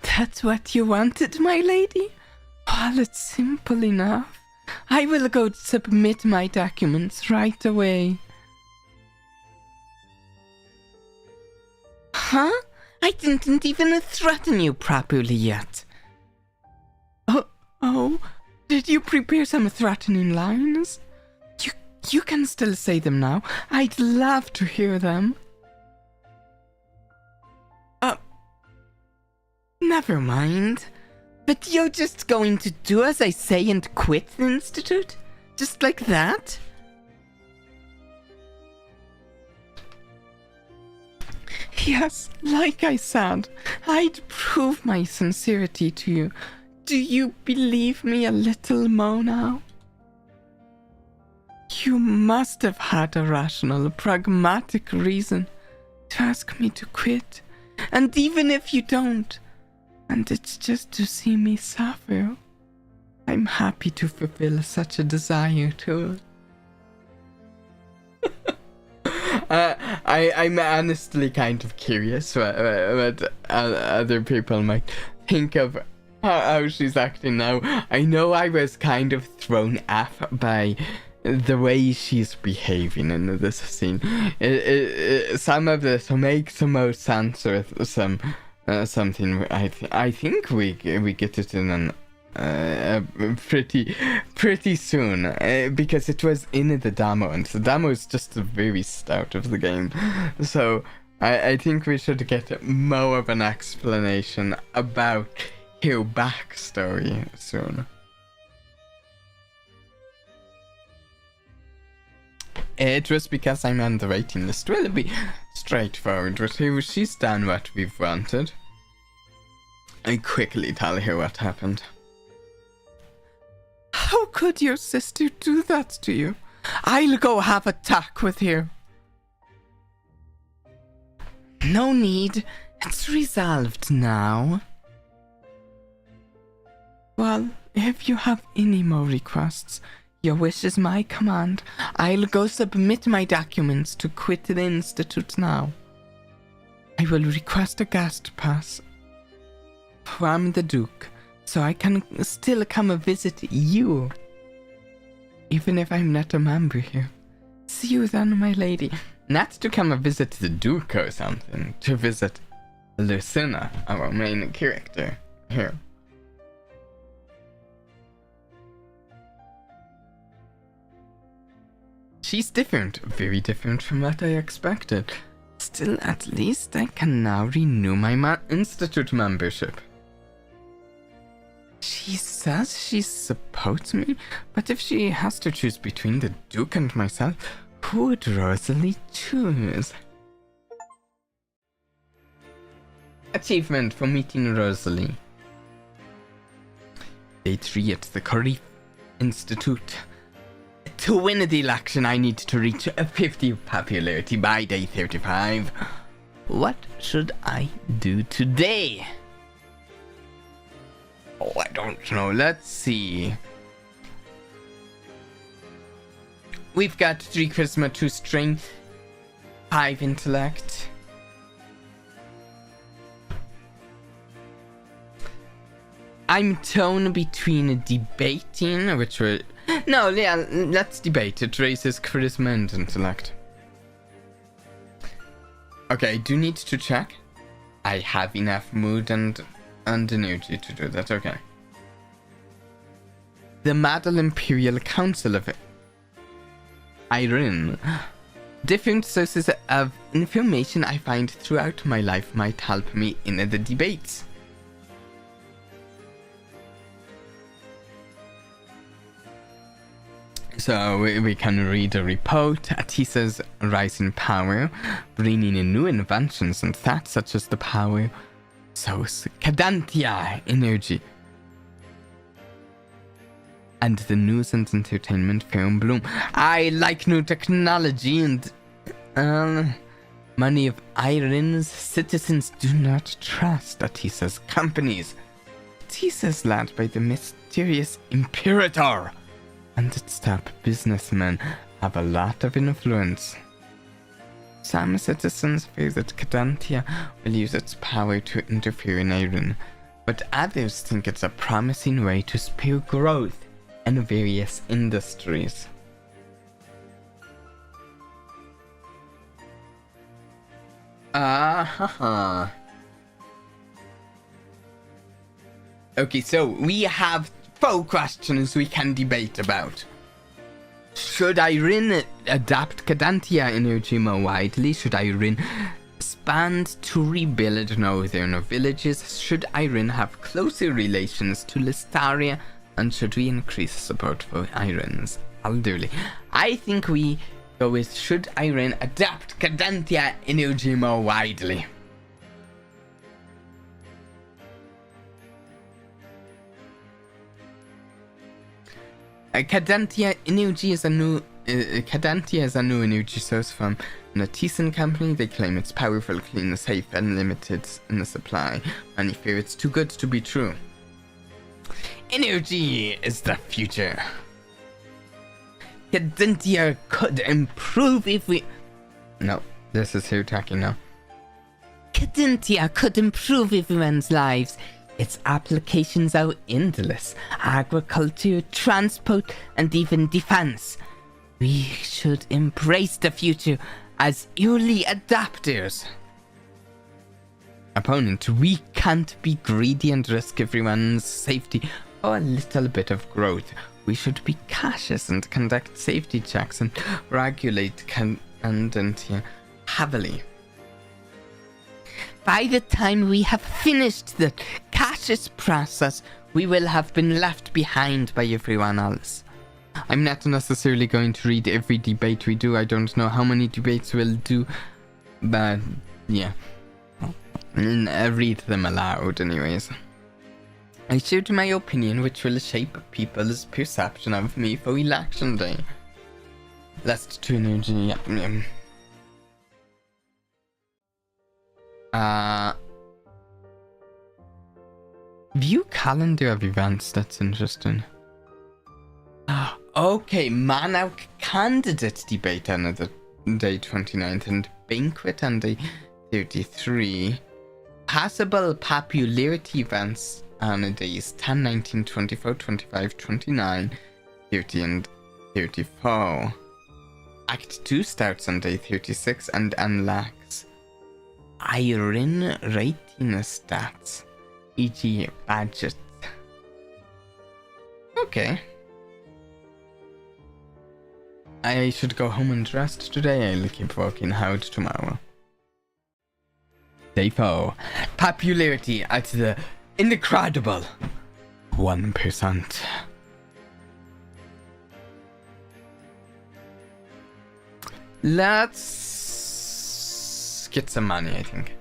That's what you wanted, my lady? Well, it's simple enough. I will go submit my documents right away. Huh? I didn't even threaten you properly yet. Oh, did you prepare some threatening lines? You can still say them now. I'd love to hear them. Never mind. But you're just going to do as I say and quit the Institute? Just like that? Yes, like I said, I'd prove my sincerity to you. Do you believe me a little more now? You must have had a rational, pragmatic reason to ask me to quit. And even if you don't, and it's just to see me suffer, I'm happy to fulfill such a desire too. I'm honestly kind of curious what other people might think of how she's acting now. I know I was kind of thrown off by the way she's behaving in this scene. Some of this makes the most sense with something I think we get it in an pretty soon, because it was in the demo, and the demo is just the very start of the game. So I think we should get more of an explanation about her backstory soon. It was because I'm on the waiting list. Will be straightforward with her. She's done what we've wanted. I quickly tell her what happened. How could your sister do that to you? I'll go have a talk with her. No need. It's resolved now. Well, if you have any more requests, your wish is my command. I'll go submit my documents to quit the Institute now. I will request a guest pass from the Duke, so I can still come visit you, even if I'm not a member here. See you then, my lady. Not to come visit the Duke or something, to visit Lucina, our main character here. She's different, very different from what I expected. Still, at least I can now renew my Institute membership. She says she supports me, but if she has to choose between the Duke and myself, who would Rosalie choose? Achievement for meeting Rosalie. Day 3 at the Curry Institute. To win the election, I need to reach 50 popularity by day 35. What should I do today? Oh, I don't know. Let's see. We've got 3 charisma, 2 strength, 5 intellect. I'm torn between debating, which were... No, yeah, let's debate. It raises charisma and intellect. Okay, I do need to check. I have enough mood and energy to do that, okay. The Mado Imperial Council of Iran. Different sources of information I find throughout my life might help me in the debates. So we can read a report. Atisa's rising power, bringing in new inventions and thoughts such as the power source Cadantia energy. and the news and entertainment firm Bloom. I like new technology and many of Ireland's citizens do not trust Atisa's companies. Atisa is led by the mysterious Imperator, and its top businessmen have a lot of influence. Some citizens fear that Cadantia will use its power to interfere in Ireland, but others think it's a promising way to spur growth in various industries. Okay, so we have 4 questions we can debate about. Should Ireland adapt Cadantia energy more widely? Should Ireland expand to rebuild northern villages? Should Ireland have closer relations to Listaria? And should we increase support for Ireland's elderly? I think we go with, should Ireland adapt Cadantia energy more widely? Cadantia energy is a new energy source from an artisan company. They claim it's powerful, clean, safe, and limited in the supply. Many fear it's too good to be true. Energy is the future. Cadantia could improve if we... No, this is who talking now. Cadantia could improve everyone's lives. Its applications are endless. Agriculture, transport, and even defense. We should embrace the future as early adapters. Opponent, we can't be greedy and risk everyone's safety for a little bit of growth. We should be cautious and conduct safety checks and regulate Cadantia heavily. By the time we have finished the cautious process, we will have been left behind by everyone else. I'm not necessarily going to read every debate we do. I don't know how many debates we'll do, but yeah. I read them aloud anyways. I shared my opinion, which will shape people's perception of me for election day. Last 2 energy, yeah. View calendar of events, that's interesting. Okay, Mado candidate debate on the day 29th and banquet on day 33. Possible popularity events on the days 10, 19, 24, 25, 29, 30 and 34. Act 2 starts on day 36 and unlocks Iron rating stats, e.g. budget. Okay. I should go home and rest today. I'll keep working hard tomorrow. Day 4. Popularity at the incredible 1%. Let's get some money, I think.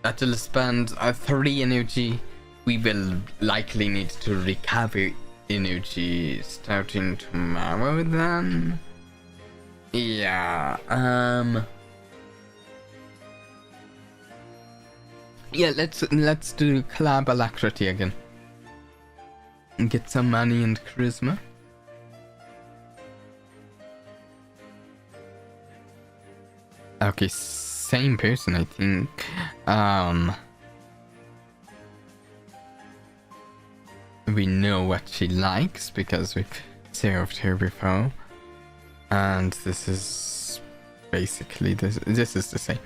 That will spend 3 energy. We will likely need to recover energy starting tomorrow then. Yeah, yeah, let's do collab alacrity again. And get some money and charisma. Okay, same person, I think. We know what she likes because we've served her before. And this is basically this is the same.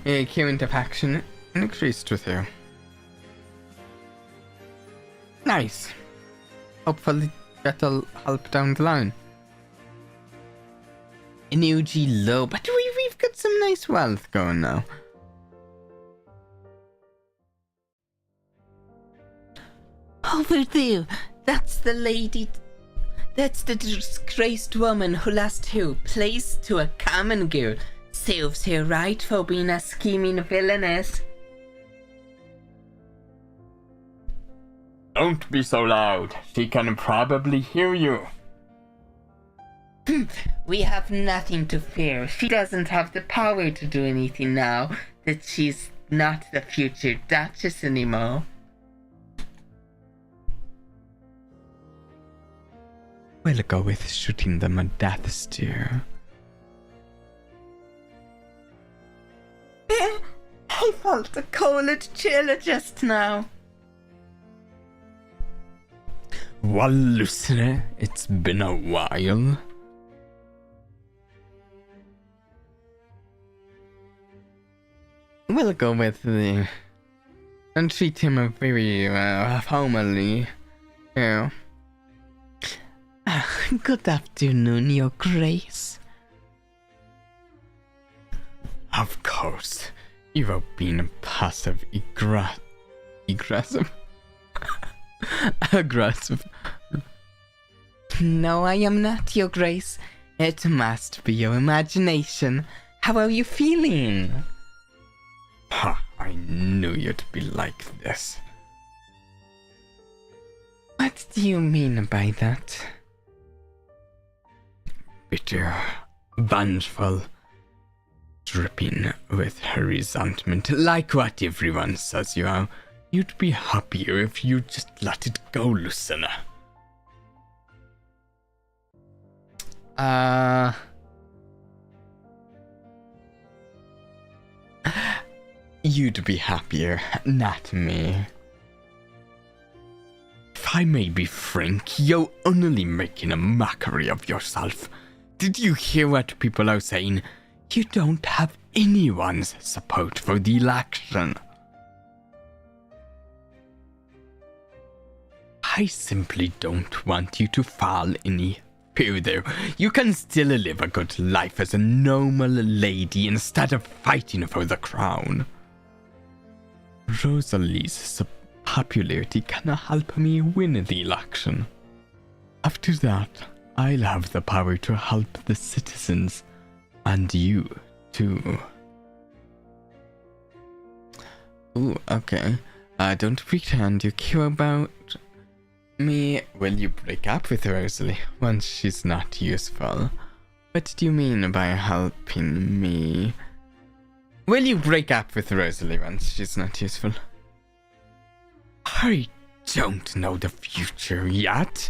Current of action increased with her. Nice. Hopefully that'll help down the line. Energy low, but we've got some nice wealth going now. Over there, that's the lady. That's the disgraced woman who lost her place to a common girl. Serves her right for being a scheming villainess. Don't be so loud. She can probably hear you. We have nothing to fear. She doesn't have the power to do anything now that she's not the future Duchess anymore. We'll go with shooting them a death steer. I felt a cold chill just now. Well, Lucy, it's been a while. We'll go with the... and treat him a very formally. Yeah. Good afternoon, Your Grace. Of course. You have been passive aggressive. Aggressive. No, I am not, Your Grace. It must be your imagination. How are you feeling? Ha, I knew you'd be like this. What do you mean by that? Bitter, vengeful, dripping with her resentment, like what everyone says you are. You'd be happier if you just let it go, Lucina. You'd be happier, not me. If I may be frank, you're only making a mockery of yourself. Did you hear what people are saying? You don't have anyone's support for the election. I simply don't want you to fall any further. You can still live a good life as a normal lady instead of fighting for the crown. Rosalie's popularity can help me win the election. After that, I'll have the power to help the citizens, and you too. Ooh, okay. Don't pretend you care about me. Will you break up with Rosalie once she's not useful? What do you mean by helping me? Will you break up with Rosalie once she's not useful? I don't know the future yet.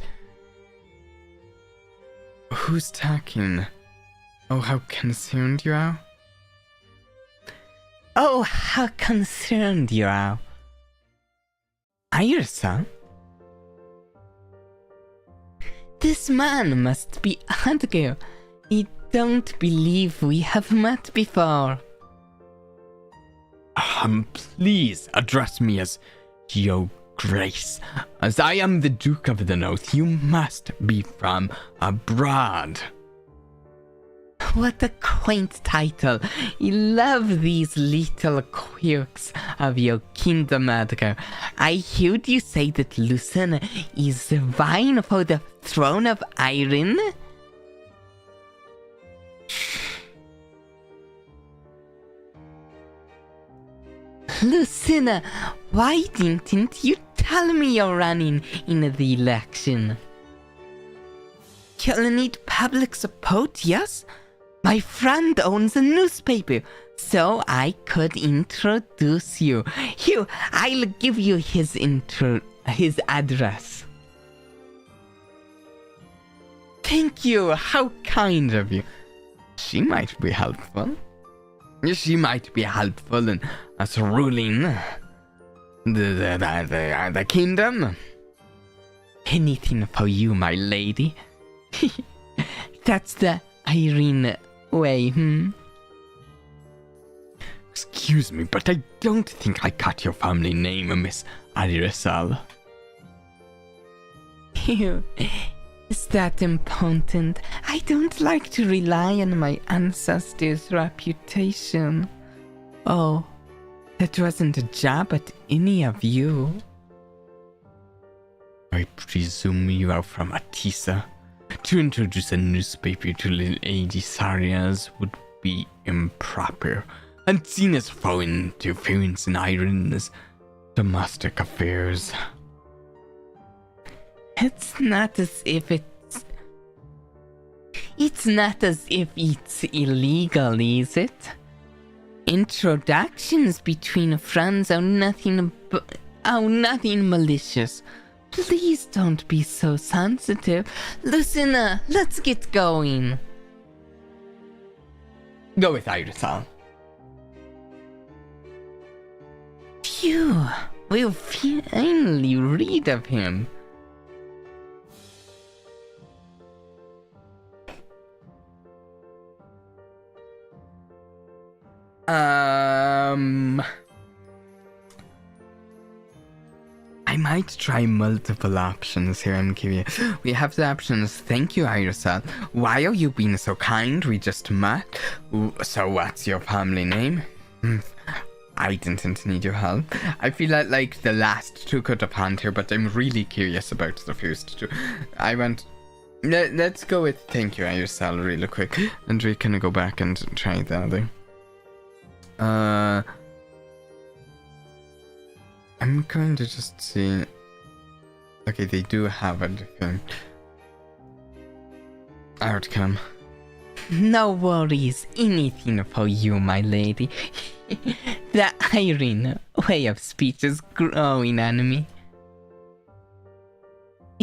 Who's talking? Oh, how concerned you are? Oh, how concerned you are. Irsa? This man must be Adger. I don't believe we have met before. Please address me as Your Grace. As I am the Duke of the North, you must be from abroad. What a quaint title. I love these little quirks of your kingdom, Adger. I heard you say that Lucina is vying for the throne of Iron. Lucina, why didn't you tell me you're running in the election? You'll need public support, yes? My friend owns a newspaper, so I could introduce you. Here, I'll give you his address. Thank you, how kind of you. She might be helpful. She might be helpful in us ruling the kingdom. Anything for you, my lady. That's the Irene way, Excuse me, but I don't think I caught your family name, Miss Irisal. Is that important? I don't like to rely on my ancestors' reputation. Oh, that wasn't a jab at any of you. I presume you are from Atisa. To introduce a newspaper to Lady Sarias would be improper and seen as foreign interference in Ireland's domestic affairs. It's not as if it's not as if it's illegal, is it? Introductions between friends are nothing malicious. Please don't be so sensitive. Lucina, let's get going. Go with Irisal. Phew, we'll finally read of him. I might try multiple options here, I'm curious. We have the options. Thank you, Irisal. Why are you being so kind? We just met. So what's your family name? I didn't need your help. I feel like the last two could have hand here, but I'm really curious about the first two. Let's go with thank you, Irisal, really quick. And we can go back and try the other. I'm going to just see. Okay, they do have a different outcome. No worries, anything for you, my lady. The iron way of speech is growing on me.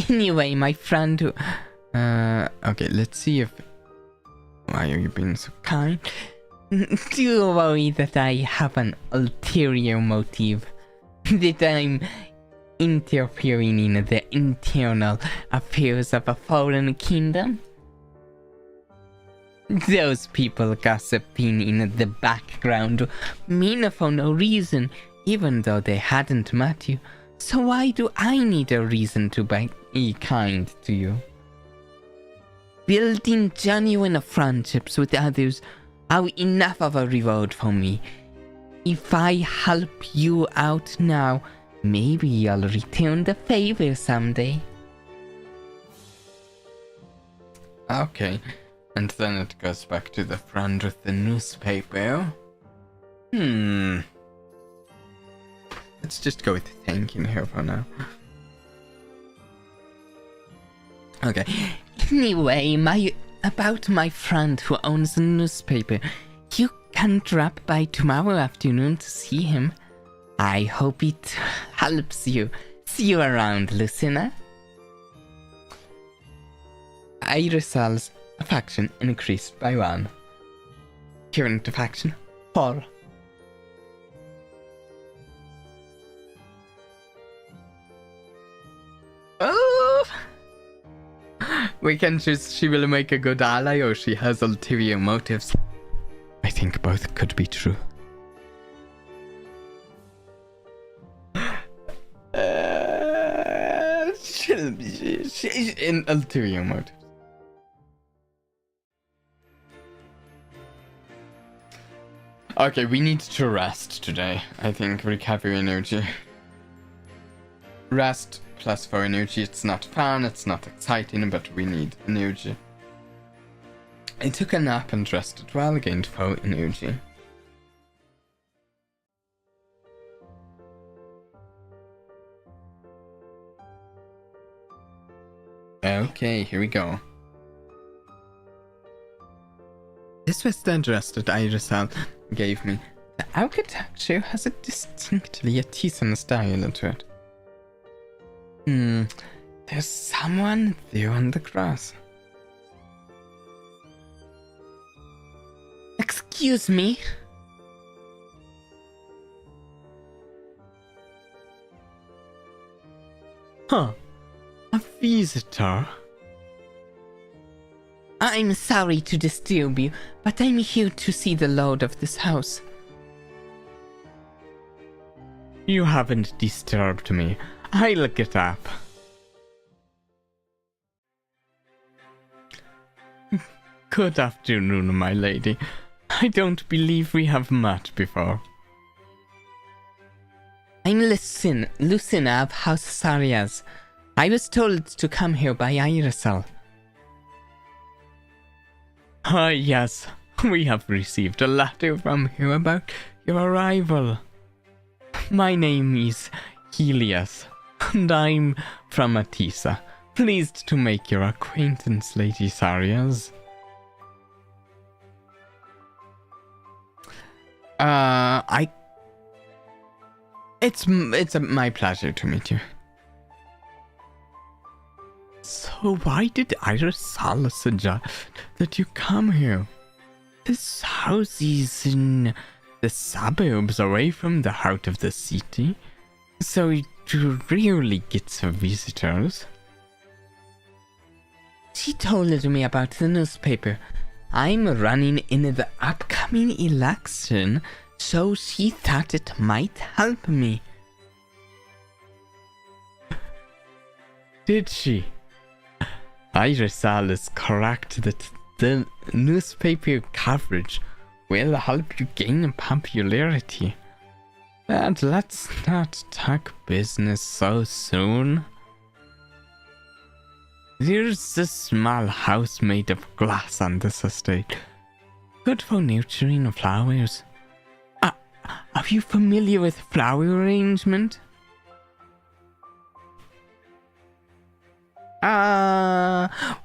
Anyway, my friend who... Okay, let's see if... Why are you being so kind? Do worry that I have an ulterior motive. That I'm interfering in the internal affairs of a foreign kingdom. Those people gossiping in the background mean for no reason, even though they hadn't met you. So why do I need a reason to be kind to you? Building genuine friendships with others are enough of a reward for me. If I help you out now, maybe you'll return the favor someday. Okay. And then it goes back to the friend with the newspaper. Let's just go with thanking her for now. Okay. Anyway, about my friend who owns a newspaper. You can drop by tomorrow afternoon to see him. I hope it helps you. See you around, Lucina. Irisal's affection increased by 1. Current affection 4. Oh! We can choose she will make a good ally or she has ulterior motives. I think both could be true. She's in ulterior motives. Okay, we need to rest today. I think recover energy. Rest plus 4 energy. It's not fun, it's not exciting, but we need energy. I took a nap and rested well, gained 4 energy. Okay, here we go. This was the address that Irisal gave me. The architecture has a distinctly artisan style to it. There's someone there on the grass. Excuse me? Huh. A visitor? I'm sorry to disturb you, but I'm here to see the lord of this house. You haven't disturbed me. I'll get up. Good afternoon, my lady. I don't believe we have met before. I'm Lucina of House Sarias. I was told to come here by Irisal. Ah, yes. We have received a letter from her about your arrival. My name is Helios, and I'm from Atisa. Pleased to make your acquaintance, Lady Sarias. It's my pleasure to meet you. So why did Rosalie suggest that you come here? This house is in the suburbs away from the heart of the city, so it rarely gets visitors. She told me about the newspaper. I'm running in the upcoming election, so she thought it might help me. Did she? Rosalie is correct that the newspaper coverage will help you gain popularity. But let's not talk business so soon. There's a small house made of glass on this estate. Good for nurturing flowers. Are you familiar with flower arrangement?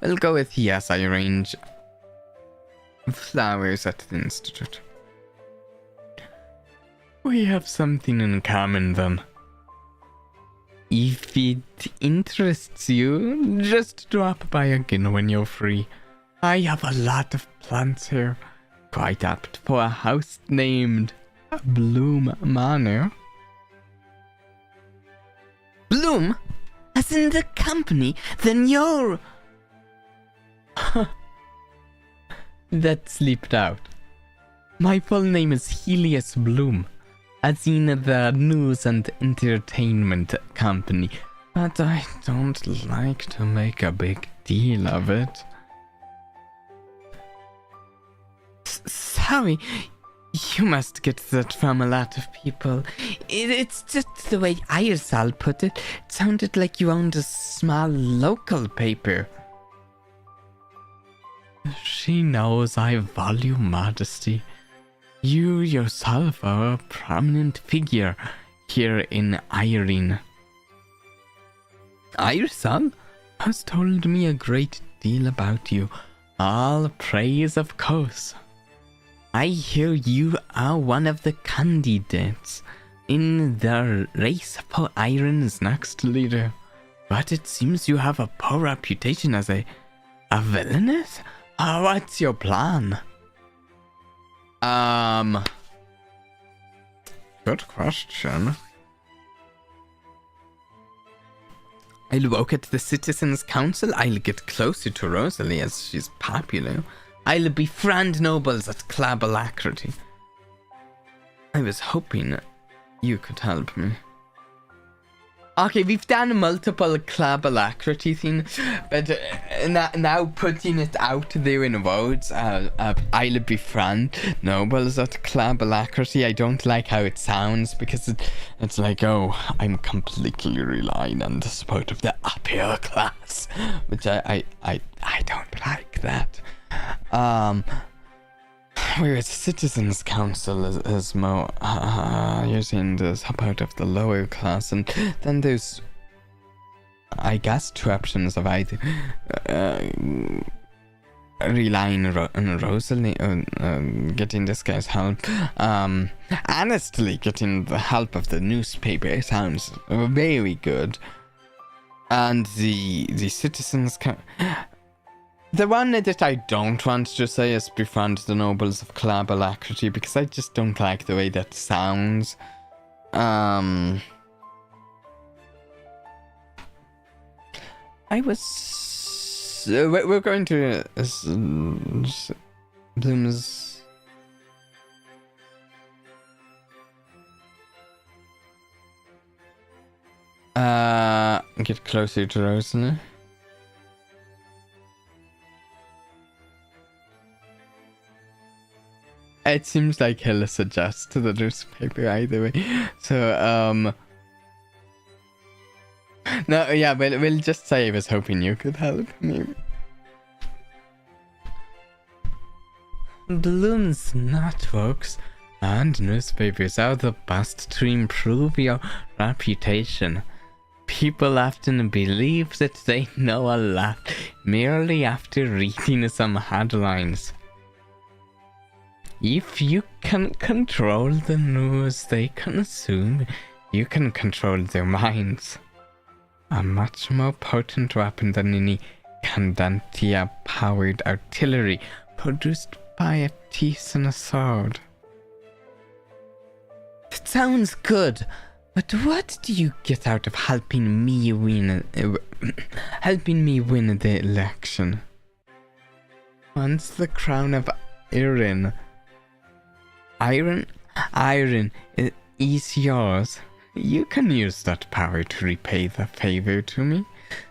We'll go with yes, I arrange flowers at the institute. We have something in common then. If it interests you, just drop by again when you're free. I have a lot of plants here, quite apt for a house named Bloom Manor. Bloom? As in the company? Then you're... That slipped out. My full name is Helios Bloom, as in the news and entertainment company, but I don't like to make a big deal of it. Sorry, you must get that from a lot of people. It's just the way Rosalie put it. It sounded like you owned a small local paper. She knows I value modesty. You yourself are a prominent figure here in Irene. Rosalie has told me a great deal about you. All praise, of course. I hear you are one of the candidates in the race for Irene's next leader. But it seems you have a poor reputation as a villainess? What's your plan? Good question. I'll work at the Citizens' Council. I'll get closer to Rosalie as she's popular. I'll befriend nobles at Club Alacrity. I was hoping you could help me. Okay, we've done multiple Club Alacrity things, but now putting it out there in words, I'll befriend nobles at Club Alacrity. I don't like how it sounds because it's like, oh, I'm completely relying on the support of the upper class, which I don't like that. Whereas Citizens Council is more using the support of the lower class, and then there's, I guess, two options of either relying on Rosalie or getting this guy's help. Honestly, getting the help of the newspaper sounds very good, and the Citizens The one that I don't want to say is befriend the nobles of Club Alacrity, because I just don't like the way that sounds. I was... we're going to... Bloom's... get closer to Rosalie. It seems like he'll suggest to the newspaper either way. So, no, yeah, we'll just say I was hoping you could help me. Bloom's networks and newspapers are the best to improve your reputation. People often believe that they know a lot merely after reading some headlines. If you can control the news they consume, you can control their minds. A much more potent weapon than any Candantia-powered artillery produced by a teeth and a sword. That sounds good, but what do you get out of helping me win the election? Once the crown of Iron is yours, you can use that power to repay the favor to me,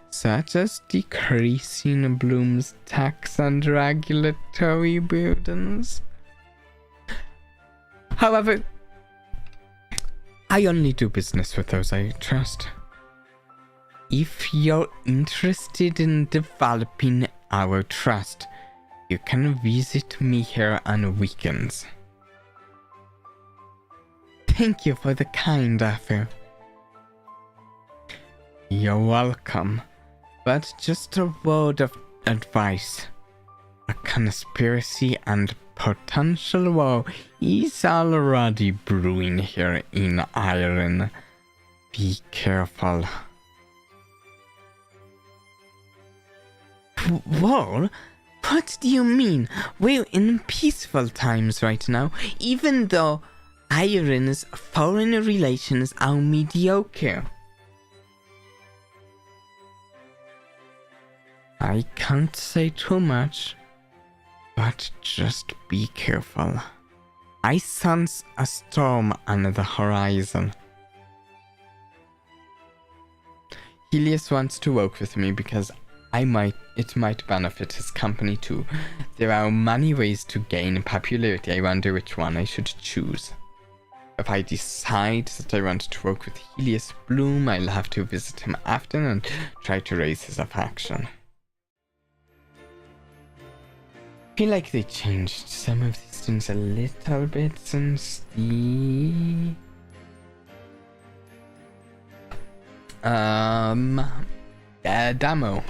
such as decreasing Bloom's tax and regulatory burdens. However, I only do business with those I trust. If you're interested in developing our trust, you can visit me here on weekends. Thank you for the kind offer. You're welcome, but just a word of advice. A conspiracy and potential war is already brewing here in Iron. Be careful. War? What do you mean? We're in peaceful times right now, even though Iron's foreign relations are mediocre. I can't say too much, but just be careful. I sense a storm on the horizon. Helios wants to work with me because it might benefit his company too. There are many ways to gain popularity. I wonder which one I should choose. If I decide that I want to work with Helios Bloom, I'll have to visit him often and try to raise his affection. I feel like they changed some of these things a little bit since the demo.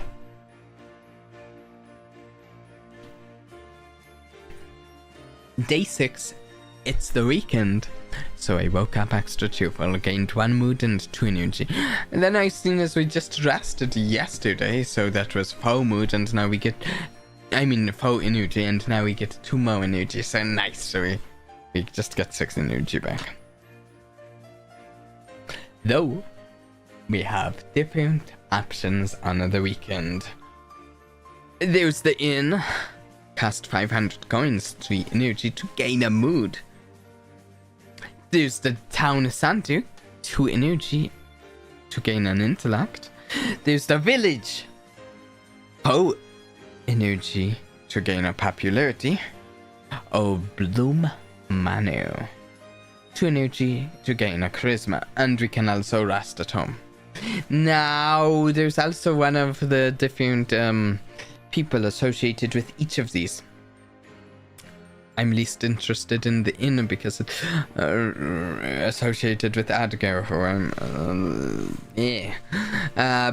Day 6, it's the weekend. So I woke up extra cheerful, gained 1 mood and 2 energy. And then I seen as we just rested yesterday, so that was 4 mood, and now we get 4 energy, and now we get 2 more energy, so nice. So we just get 6 energy back. Though, we have different options on the weekend. There's the inn. Cost 500 coins, 3 energy to gain a mood. There's the town center, 2 energy to gain an intellect. There's the village, 4 energy to gain a popularity. Oh, Bloom Mano, 2 energy to gain a charisma, and we can also rest at home. Now, there's also one of the different people associated with each of these. I'm least interested in the inn because it's associated with Adgar, who I'm...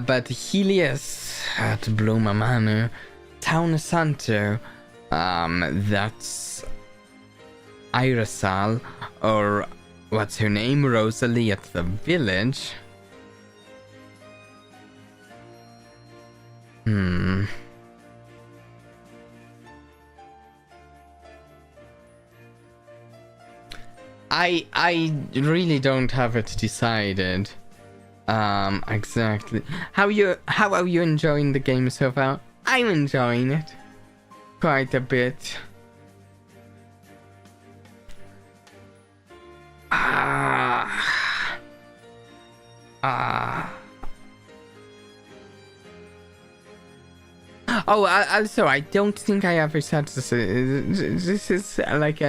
but Helios at Bluma Manor, Town Center, that's Irisal, or what's her name, Rosalie at the village. I really don't have it decided. Exactly. How are you enjoying the game so far? I'm enjoying it quite a bit. Oh, also, I don't think I ever said this. This is like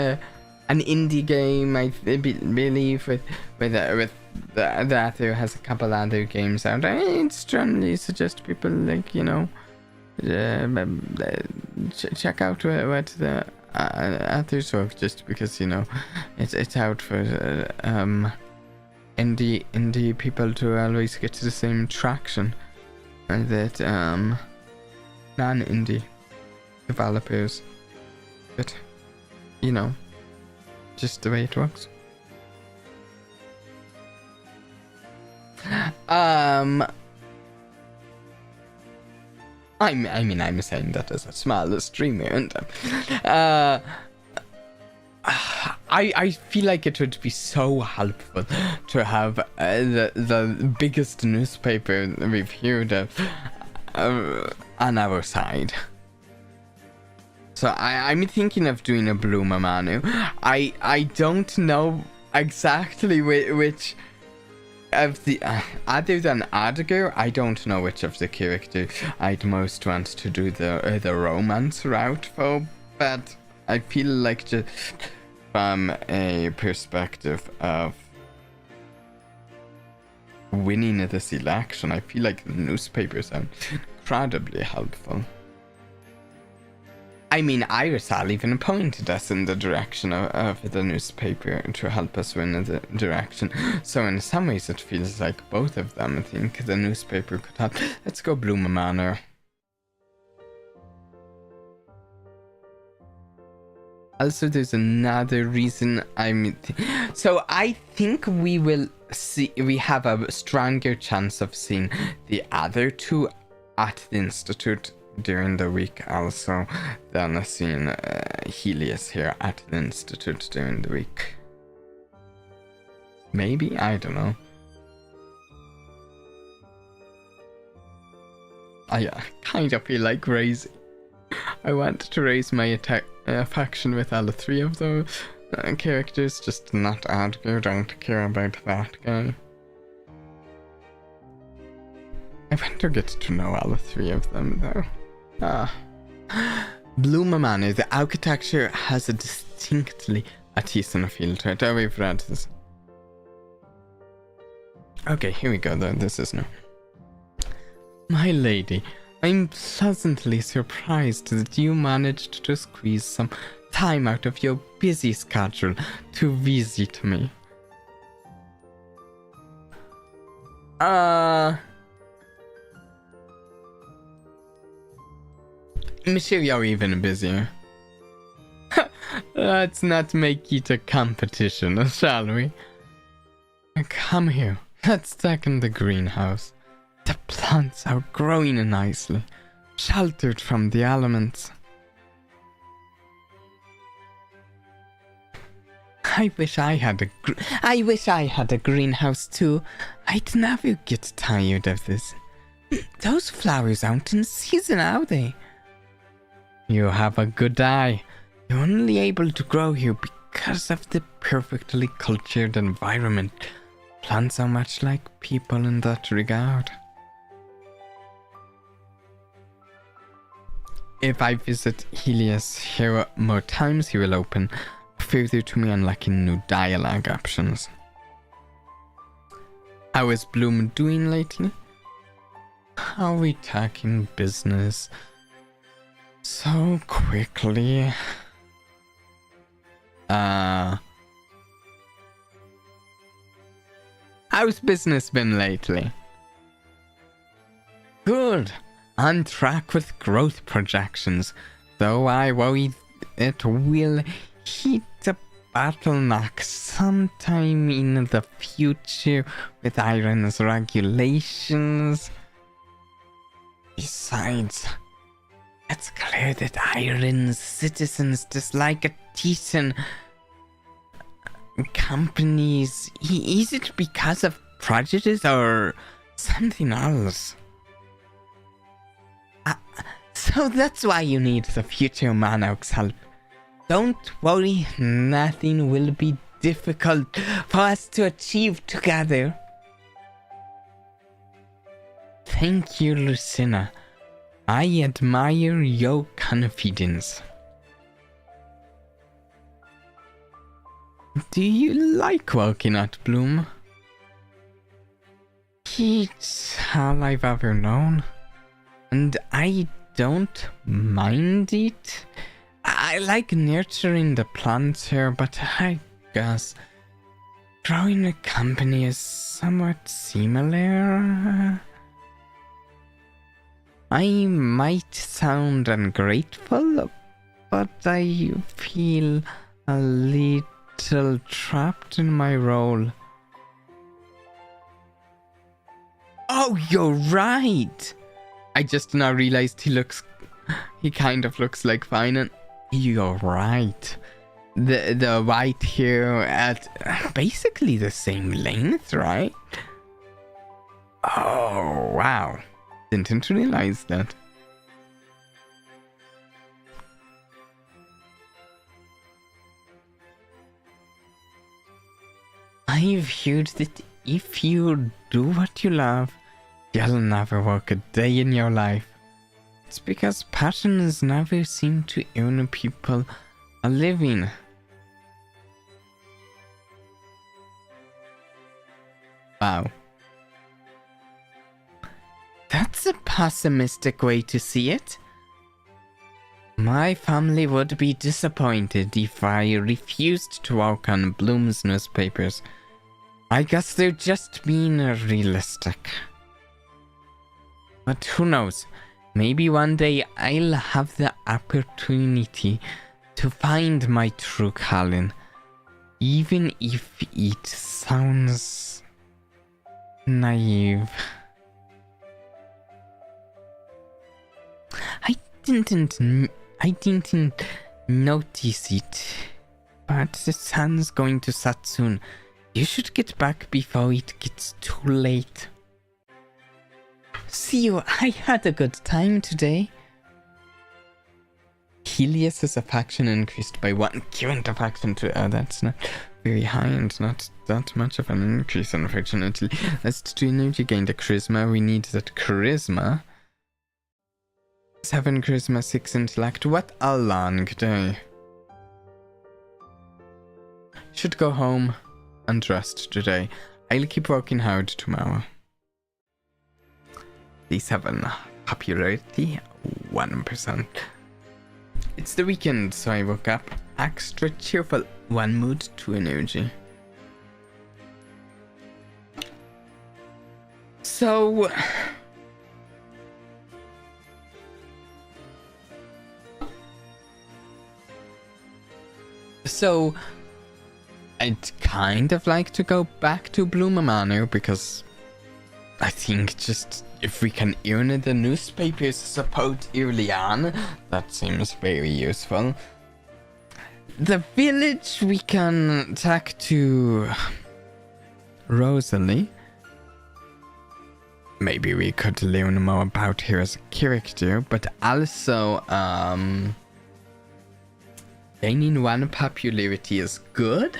an indie game, I believe, with that there has a couple other games out. I strongly suggest people, like, you know, check out what the others work, just because, you know, it's out for indie people to always get to the same traction that non-indie developers. But you know, just the way it works. I mean, I'm saying that as a small streamer, and I feel like it would be so helpful to have the biggest newspaper reviewed on our side. So I'm thinking of doing a Bloomer Manu. I don't know exactly which of the other than Adgar, I don't know which of the characters I'd most want to do the romance route for, but I feel like just from a perspective of winning this election, I feel like the newspapers are incredibly helpful. I mean, Rosalie even pointed us in the direction of the newspaper to help us win the direction. So in some ways it feels like both of them think the newspaper could help. Let's go Bloomer Manor. Also, there's another reason so I think we have a stronger chance of seeing the other two at the Institute during the week also than seeing Helios here at the Institute during the week. Maybe? I don't know. I kind of feel like raising. I want to raise my affection with all three of those characters, just not Adgar. Don't care about that guy. I want to get to know all three of them though. Bloomer Manor, the architecture has a distinctly artisanal feel to it. Oh, we've read this. Okay, here we go though. This is new. My lady, I'm pleasantly surprised that you managed to squeeze some time out of your busy schedule to visit me. I'm sure you're even busier. Let's not make it a competition, shall we? Come here, let's check in the greenhouse. The plants are growing nicely, sheltered from the elements. I wish I had a greenhouse too. I'd never get tired of this. Those flowers aren't in season, are they? You have a good eye. You're only able to grow here because of the perfectly cultured environment. Plants are much like people in that regard. If I visit Helios here more times, he will open further to me, unlocking new dialogue options. How is Bloom doing lately? How are we talking business so quickly? How's business been lately? Good. On track with growth projections, though I worry it will hit a bottleneck sometime in the future with Iron's regulations. Besides, it's clear that Iron's citizens dislike a Titan companies. Is it because of prejudice or something else? So that's why you need the future Monarch's help. Don't worry, nothing will be difficult for us to achieve together. Thank you, Lucina. I admire your confidence. Do you like working at Bloom? It's all I've ever known, and I don't mind it. I like nurturing the plants here, but I guess Growing a company is somewhat similar. I might sound ungrateful, but I feel a little trapped in my role. Oh, you're right! I just now realized he kind of looks like Finan. You're right. The white hair at basically the same length, right? Oh, wow. Didn't realize that. I've heard that if you do what you love, you'll never work a day in your life. It's because passions never seem to earn people a living. Wow. That's a pessimistic way to see it. My family would be disappointed if I refused to work on Bloom's newspapers. I guess they're just being realistic. But who knows? Maybe one day I'll have the opportunity to find my true calling, even if it sounds naive. I didn't notice it, but the sun's going to set soon. You should get back before it gets too late. See you. I had a good time today. Helios's affection increased by 1 current affection to... that's not very high and not that much of an increase, unfortunately. Let's do energy gain the charisma. We need that charisma. 7 charisma, 6 intellect. What a long day. Should go home and rest today. I'll keep working hard tomorrow. D7 popularity 1%. It's the weekend, so I woke up extra cheerful. 1 mood, 2 energy. So I'd kind of like to go back to Bloom Manor because I think just if we can earn the newspaper's support early on, that seems very useful. The village we can talk to Rosalie. Maybe we could learn more about her as a character, but also gaining 1 popularity is good.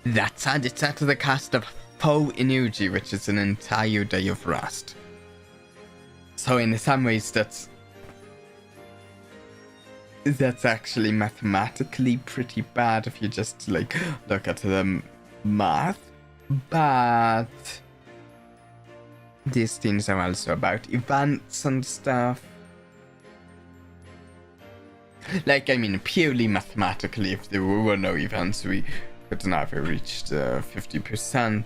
That said, it's at the cost of 4 energy, which is an entire day of rest. So in some ways that's actually mathematically pretty bad if you just like look at the math. But these things are also about events and stuff. Like, I mean, purely mathematically, if there were no events, we could never reach the 50%.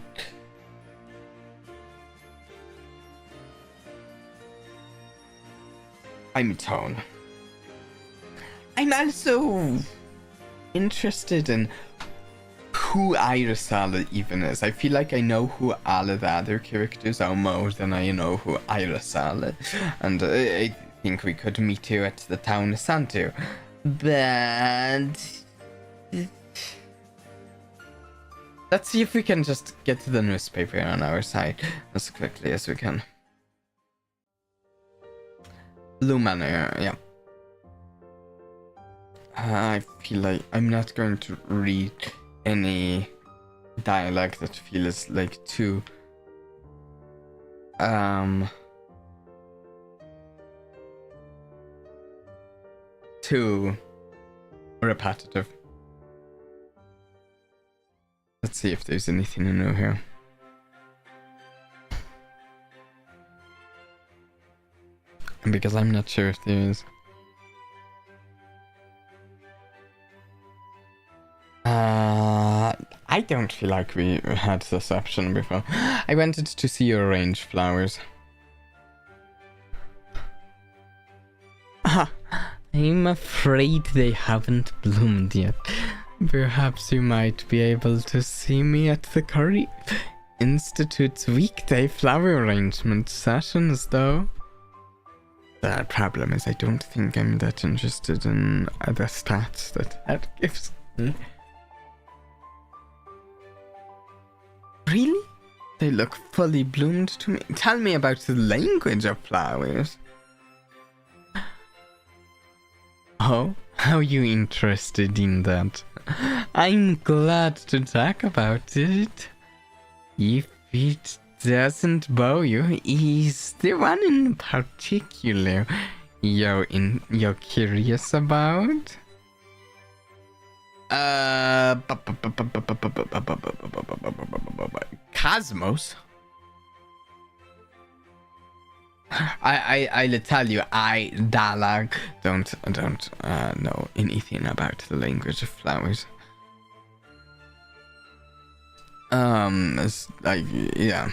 I'm torn. I'm also interested in who Rosalie even is. I feel like I know who all of the other characters are more than I know who Rosalie. And I think we could meet her at the town center. But let's see if we can just get the newspaper on our side as quickly as we can. Blue Manor, yeah. I feel like I'm not going to read any dialogue that feels like too repetitive. Let's see if there's anything new here. Because I'm not sure if there is. I I don't feel like we had this option before. I wanted to see you arrange flowers. I'm afraid they haven't bloomed yet. Perhaps you might be able to see me at the Curry Institute's weekday flower arrangement sessions, though. The problem is I don't think I'm that interested in other stats that gives me. Really? They look fully bloomed to me. Tell me about the language of flowers. Oh, how you interested in that? I'm glad to talk about it. If it doesn't bore you, is there one in particular you're curious about? Cosmos? I'll tell you, Dalag, don't know anything about the language of flowers. It's like, yeah.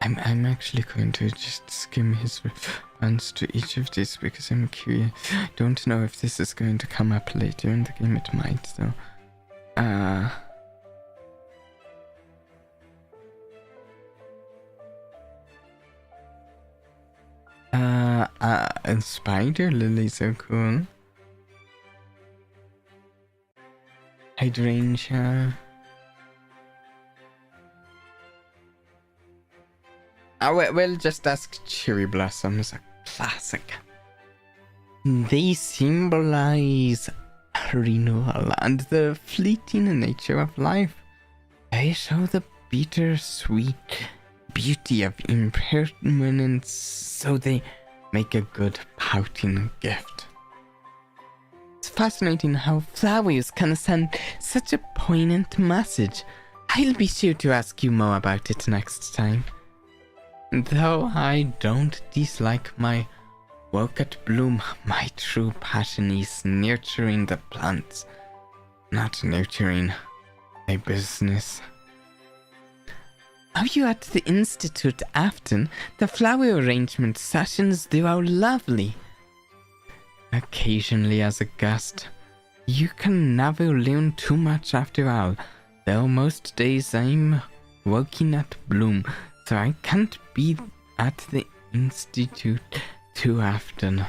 I'm actually going to just skim his response to each of these because I'm curious. Don't know if this is going to come up later in the game. It might, though. And spider lilies are cool. Hydrangea. We'll just ask cherry blossoms, a classic. They symbolize renewal and the fleeting nature of life. They show the bittersweet beauty of impermanence, so they make a good pouting gift. It's fascinating how flowers can send such a poignant message. I'll be sure to ask you more about it next time. Though I don't dislike my work at Bloom, my true passion is nurturing the plants, not nurturing my business. Are you at the Institute often? The flower arrangement sessions, they are lovely. Occasionally as a guest. You can never learn too much after all, though most days I'm working at Bloom, so I can't be at the Institute too often.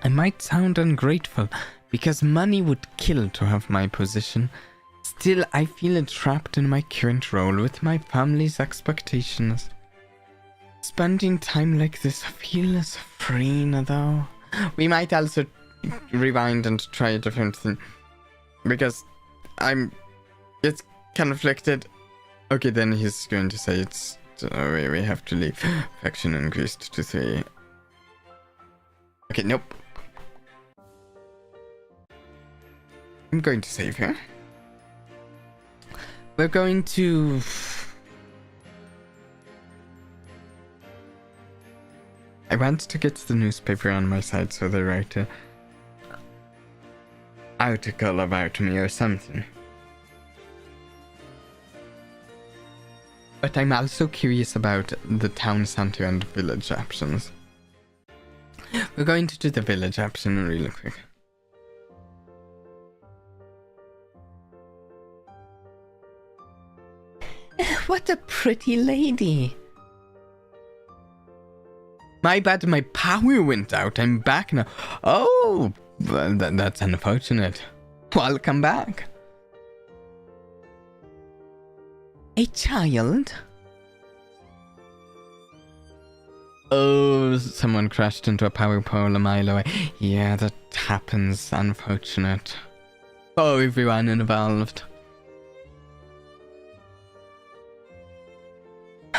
I might sound ungrateful, because money would kill to have my position. Still, I feel trapped in my current role with my family's expectations. Spending time like this feels freeing, though. We might also rewind and try a different thing, because it's conflicted. Okay, then he's going to say it's... we have to leave. Faction increased to 3. Okay, nope. I'm going to save here. We're going to... I want to get the newspaper on my side so they write an article about me or something. But I'm also curious about the town center and village options. We're going to do the village option really quick. What a pretty lady. My bad, my power went out. I'm back now. Oh, well, that's unfortunate. Welcome back. A child? Oh, someone crashed into a power pole a mile away. Yeah, that happens. Unfortunate. Oh, everyone involved.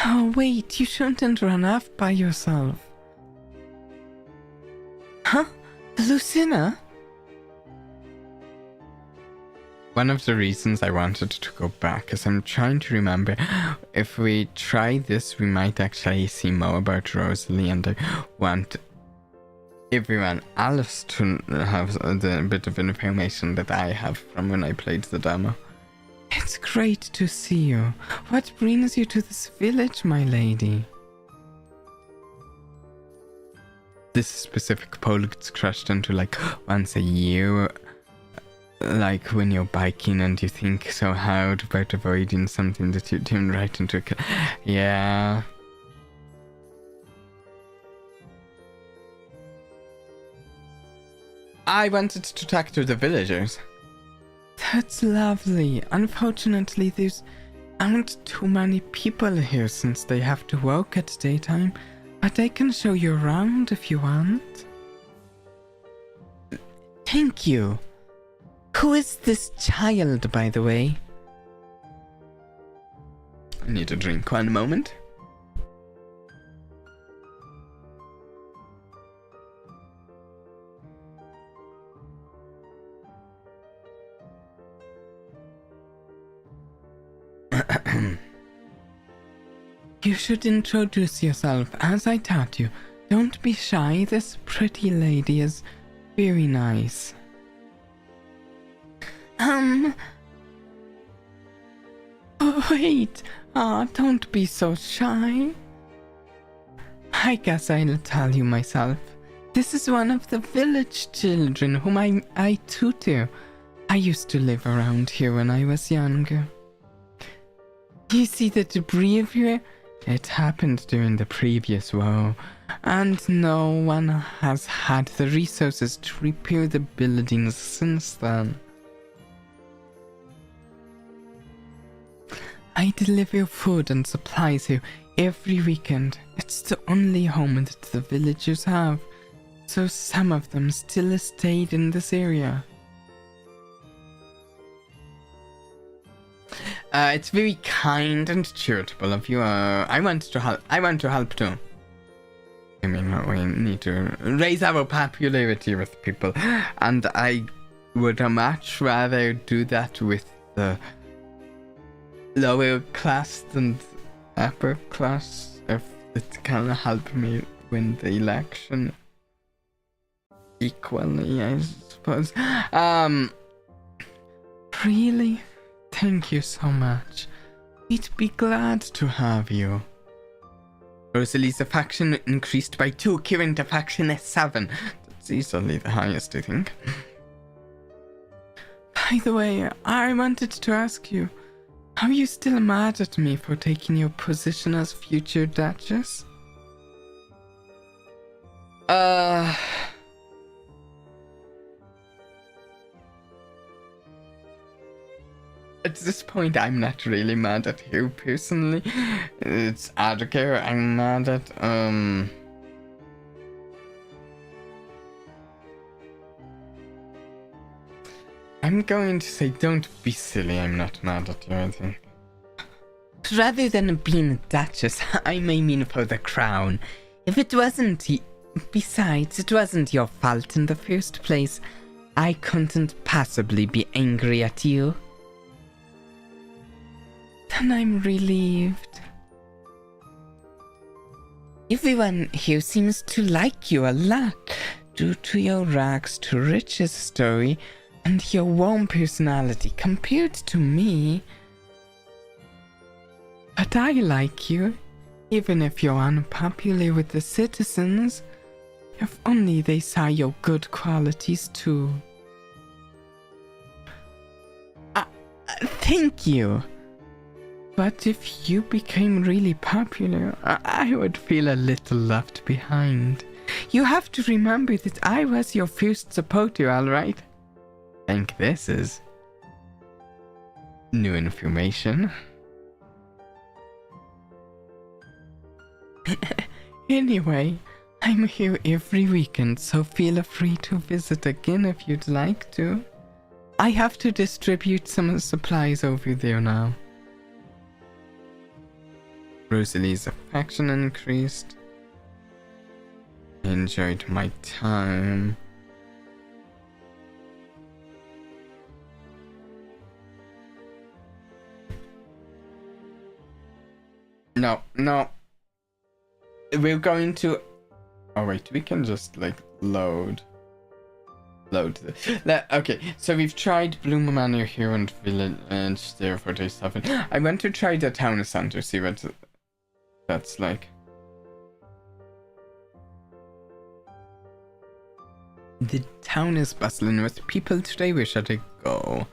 Oh, wait, you shouldn't run off by yourself. Huh? Lucina? One of the reasons I wanted to go back is I'm trying to remember if we try this, we might actually see more about Rosalie, and I want everyone else to have the bit of information that I have from when I played the demo. It's great to see you. What brings you to this village, my lady? This specific pole gets crushed into like once a year, like when you're biking and you think so hard about avoiding something that you turn right into a... Yeah. I wanted to talk to the villagers. That's lovely. Unfortunately, there aren't too many people here since they have to work at daytime, but I can show you around if you want. Thank you. Who is this child, by the way? I need a drink 1 moment. You should introduce yourself as I taught you. Don't be shy, this pretty lady is very nice. Oh, wait. Don't be so shy. I guess I'll tell you myself. This is one of the village children whom I tutor. I used to live around here when I was younger. You see the debris everywhere? It happened during the previous war, and no one has had the resources to repair the buildings since then. I deliver food and supplies here every weekend. It's the only home that the villagers have, so some of them still stayed in this area. It's very kind and charitable of you. I want to help too. I mean, we need to raise our popularity with people, and I would much rather do that with the lower class than upper class, if it can help me win the election equally, I suppose. Really? Thank you so much. We'd be glad to have you. Rosalie's faction increased by 2, current faction is 7. That's easily the highest, I think. By the way, I wanted to ask you, are you still mad at me for taking your position as future Duchess? At this point, I'm not really mad at you personally. It's Adgar I'm mad at. I'm going to say don't be silly, I'm not mad at you, I think. Rather than being a Duchess, I may mean for the crown. If it wasn't... Besides, it wasn't your fault in the first place. I couldn't possibly be angry at you. Then I'm relieved. Everyone here seems to like you a lot, due to your rags to riches story and your warm personality compared to me. But I like you, even if you're unpopular with the citizens. If only they saw your good qualities too. Thank you. But if you became really popular, I would feel a little left behind. You have to remember that I was your first supporter, alright? I think this is new information. Anyway, I'm here every weekend, so feel free to visit again if you'd like to. I have to distribute some supplies over there now. Rosalie's affection increased. I enjoyed my time. No. We're going to... Oh wait, we can just like load. Okay, so we've tried Bloom Manor here and Village there for day 7. I want to try the town center, see what that's like. The town is bustling with people today. Where should I go?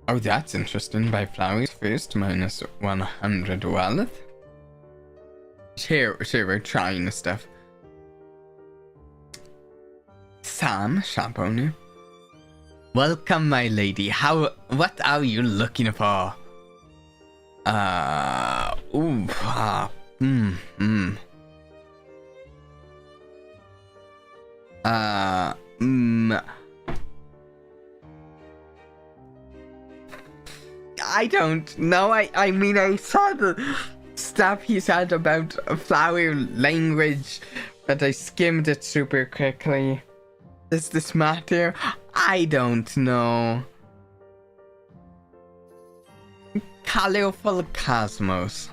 Oh, that's interesting. Buy flowers first, minus 100 wealth. Sure, we're trying stuff. Sam, shop owner. Welcome, my lady. What are you looking for? I don't know. I mean, I saw the stuff he said about flower language, but I skimmed it super quickly. Does this matter? I don't know. Colorful cosmos.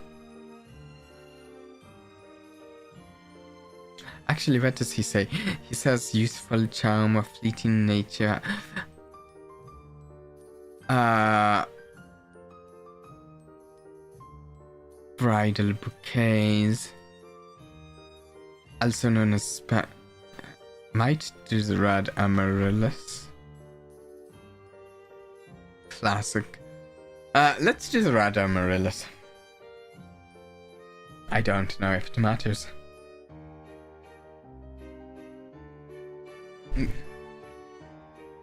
Actually, what does he say? He says youthful charm of fleeting nature. Bridal bouquets. Also known as might do the red amaryllis. Classic. Let's do the red amaryllis. I don't know if it matters.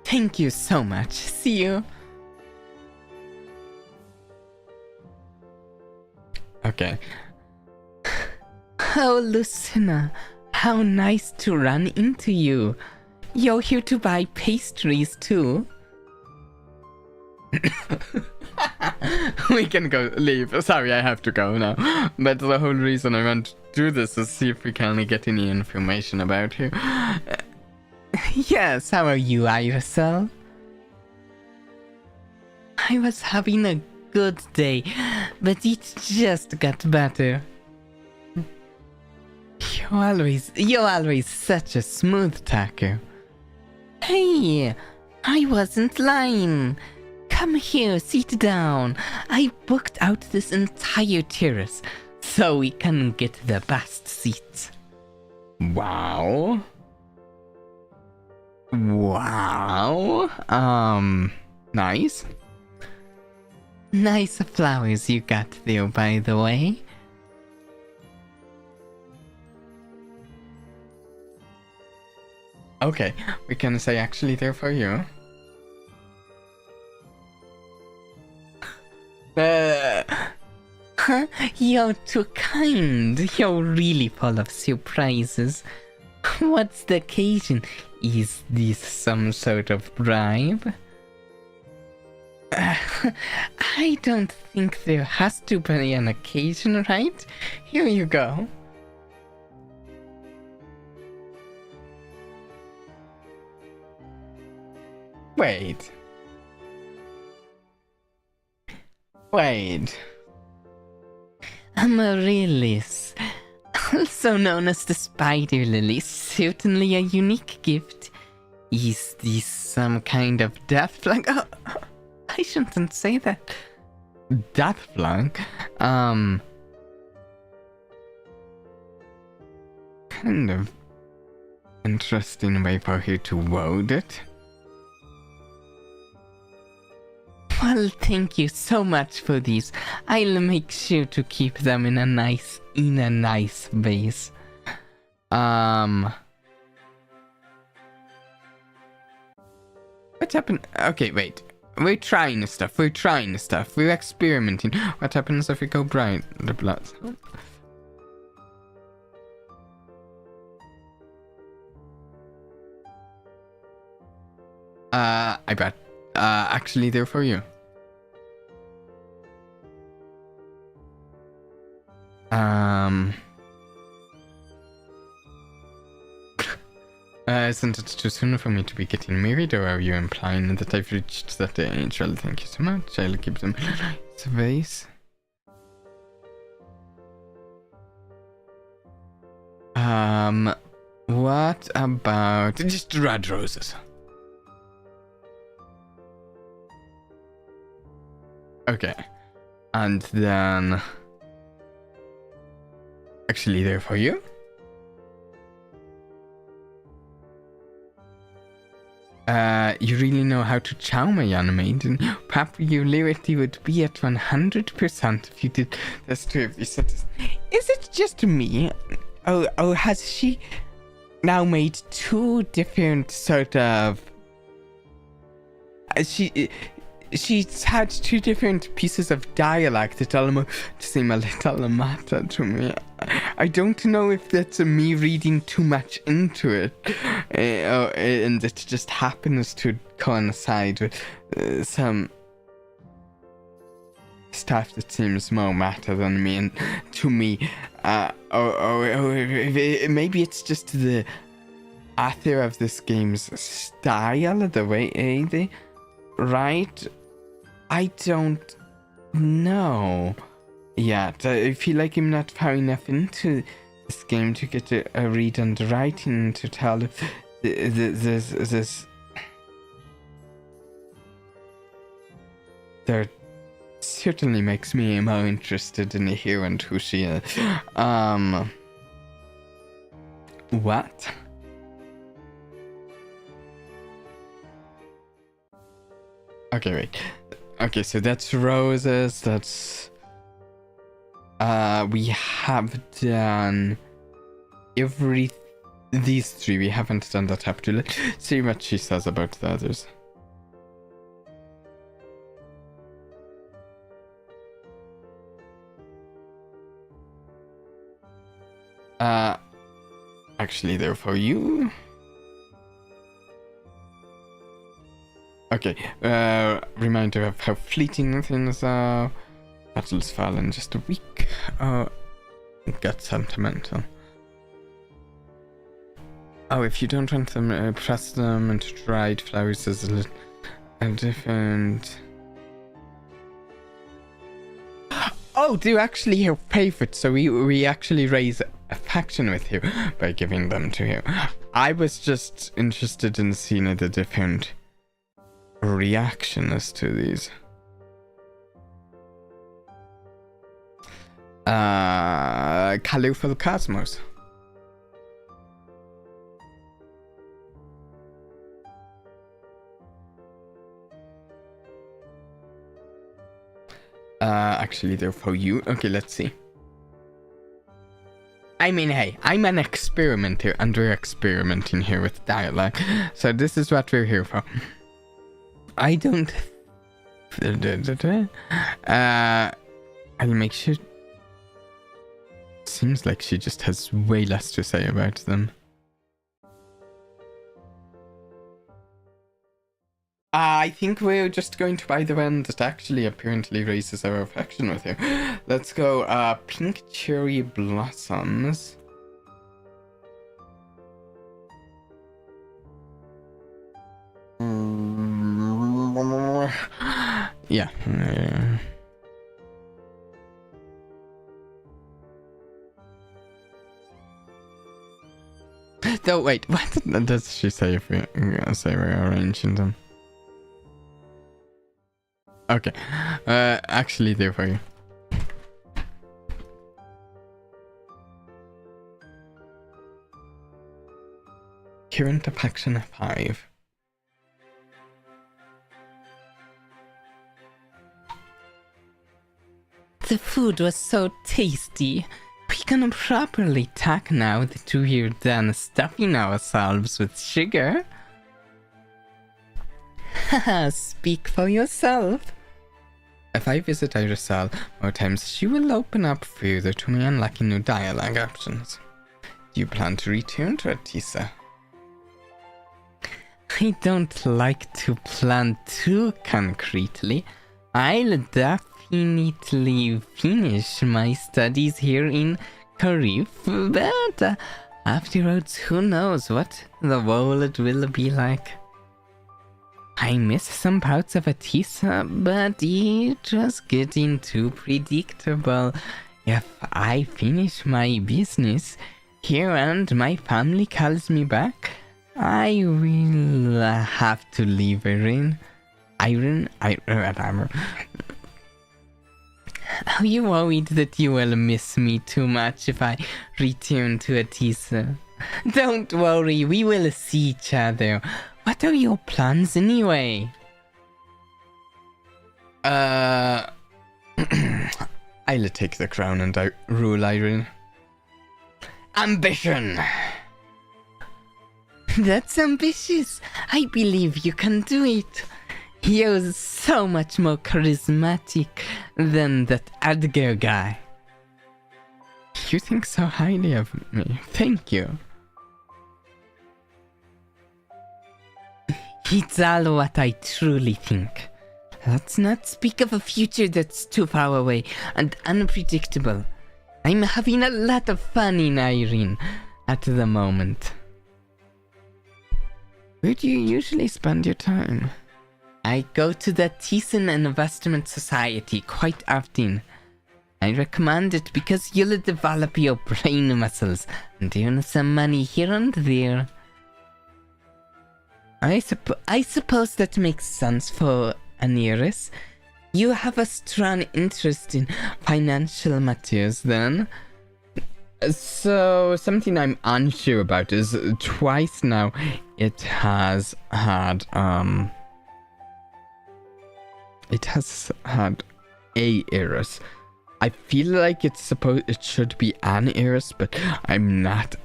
Thank you so much. See you. Okay. Oh, Lucina, how nice to run into you. You're here to buy pastries too. We can go leave. Sorry, I have to go now. But the whole reason I want to do this is see if we can get any information about you. Yes, how are you, Irisel? I was having a good day, but it just got better. You're always such a smooth talker. Hey, I wasn't lying. Come here, sit down. I booked out this entire terrace so we can get the best seats. Wow. Nice. Nice flowers you got there, by the way. Okay, we can say actually they're for you. Huh? You're too kind. You're really full of surprises. What's the occasion? Is this some sort of bribe? I don't think there has to be an occasion, right? Here you go. Wait. Amaryllis, also known as the spider lily, certainly a unique gift. Is this some kind of death flag? Oh, I shouldn't say that. Death flag? Kind of interesting way for you to word it. Well, thank you so much for these. I'll make sure to keep them in a nice vase. What happened? Okay, wait. We're trying stuff. We're experimenting. What happens if we go bright? The blood. I bet. Actually, they're for you. Isn't it too soon for me to be getting married, or are you implying that I've reached that age? Well, thank you so much. I'll keep them in a vase. What about just red roses? Okay. And then actually there for you. You really know how to chow my young maiden. Popularity would be at 100% if you did this to every citizen. Is it just me? Oh, has she now made two different sort of... She's had two different pieces of dialect that almost seem a little matter to me. I don't know if that's me reading too much into it, and it just happens to coincide with some stuff that seems more matter than me and to me. Maybe it's just the author of this game's style, the way they write. I don't know yet. I feel like I'm not far enough into this game to get a read on the writing to tell this. That certainly makes me more interested in hearing who she is. What? Okay, wait. Okay, so that's roses, that's... we have done these three, we haven't done that up to. Let's see what she says about the others. Actually, they're for you. Okay, reminder of how fleeting things are. Battles fall in just a week. It got sentimental. Oh, if you don't want them, press them into dried flowers as a different... Oh, they're actually your favorite, so we actually raise affection with you by giving them to you. I was just interested in seeing the different reactions to these. Colorful Cosmos. Actually, they're for you. Okay, let's see. I mean, hey, I'm an experimenter, and we're experimenting here with dialogue. So this is what we're here for. I don't... I'll make sure... Seems like she just has way less to say about them. I think we're just going to buy the one that actually apparently raises our affection with you. Let's go, Pink Cherry Blossoms. Yeah. No, wait, what does she say if we say we're arranging them? Okay, actually there for you. Current affection 5. The food was so tasty. We can properly talk now that we're done stuffing ourselves with sugar. Haha, speak for yourself. If I visit Rosalie more times, she will open up further to me, unlocking new dialogue options. Do you plan to return to Atisa? I don't like to plan too concretely. I'll definitely finish my studies here in Karif, but afterwards, who knows what the world will be like. I miss some parts of Atisa, but it was getting too predictable. If I finish my business, here and my family calls me back, I will have to leave Irene. Are you worried that you will miss me too much if I return to Atisa? Don't worry, we will see each other. What are your plans anyway? I'll take the crown and rule Irene. Ambition! That's ambitious. I believe you can do it. You're so much more charismatic than that Edgar guy. You think so highly of me. Thank you. It's all what I truly think. Let's not speak of a future that's too far away and unpredictable. I'm having a lot of fun in Irene at the moment. Where do you usually spend your time? I go to the Thyssen Investment Society quite often. I recommend it because you'll develop your brain muscles and earn some money here and there. I suppose that makes sense for an heiress. You have a strong interest in financial matters then. So, something I'm unsure about is twice now it has had a heiress. I feel like it should be an heiress, but I'm not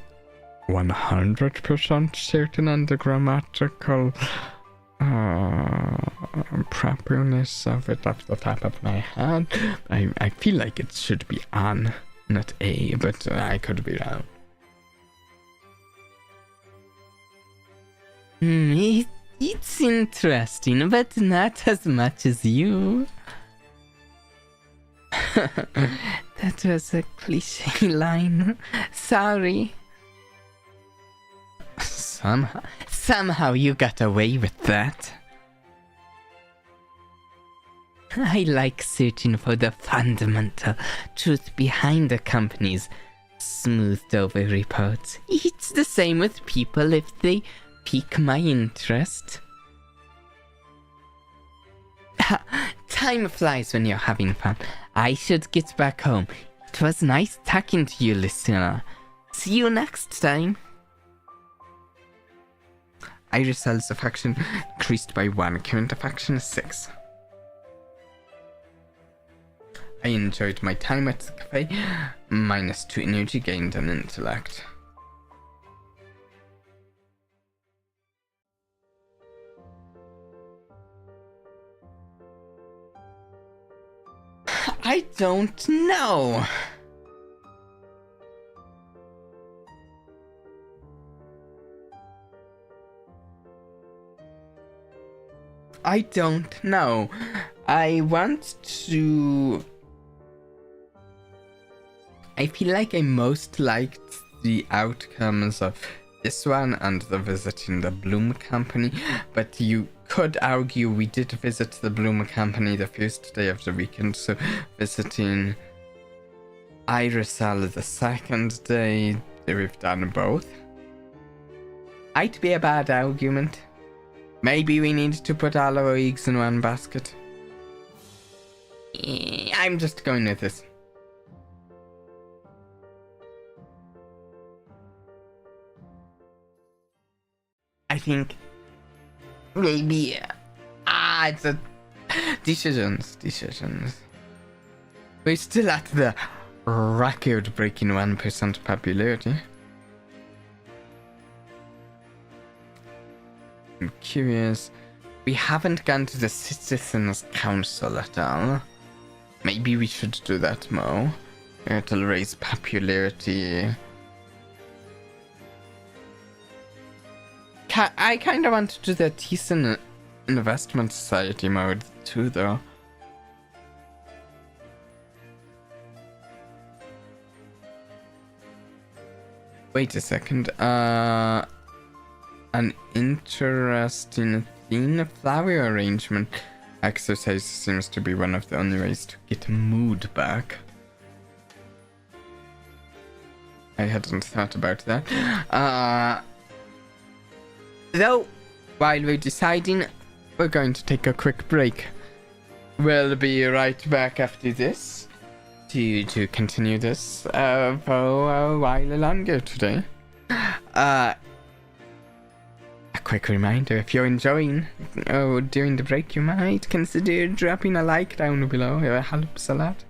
100% certain on the grammatical properness of it off the top of my head. I feel like it should be an, not a, but I could be wrong. It's interesting, but not as much as you. That was a cliche line. Sorry. Somehow you got away with that. I like searching for the fundamental truth behind a company's smoothed over reports. It's the same with people if they pique my interest. Time flies when you're having fun. I should get back home. It was nice talking to you, listener. See you next time. Irisal's affection increased by 1. Current affection is 6. I enjoyed my time at the cafe. -2 energy gained and intellect. I don't know. I don't know. I want to... I feel like I most liked the outcomes of this one and the visiting the Bloom Company, but you could argue we did visit the Bloom Company the first day of the weekend, so visiting Irisal the second day, we've done both. I'd be a bad argument. Maybe we need to put all our eggs in one basket. I'm just going with this. I think maybe it's a decisions. We're still at the record-breaking 1% popularity. I'm curious. We haven't gone to the Citizens Council at all. Maybe we should do that more. It'll raise popularity. I kind of want to do the Thyssen Investment Society mode too, though. Wait a second. An interesting theme. Flower arrangement exercise seems to be one of the only ways to get mood back. I hadn't thought about that. Though, while we're deciding, we're going to take a quick break. We'll be right back after this to continue this for a while longer today. A quick reminder, if you're enjoying during the break, you might consider dropping a like down below. It helps a lot.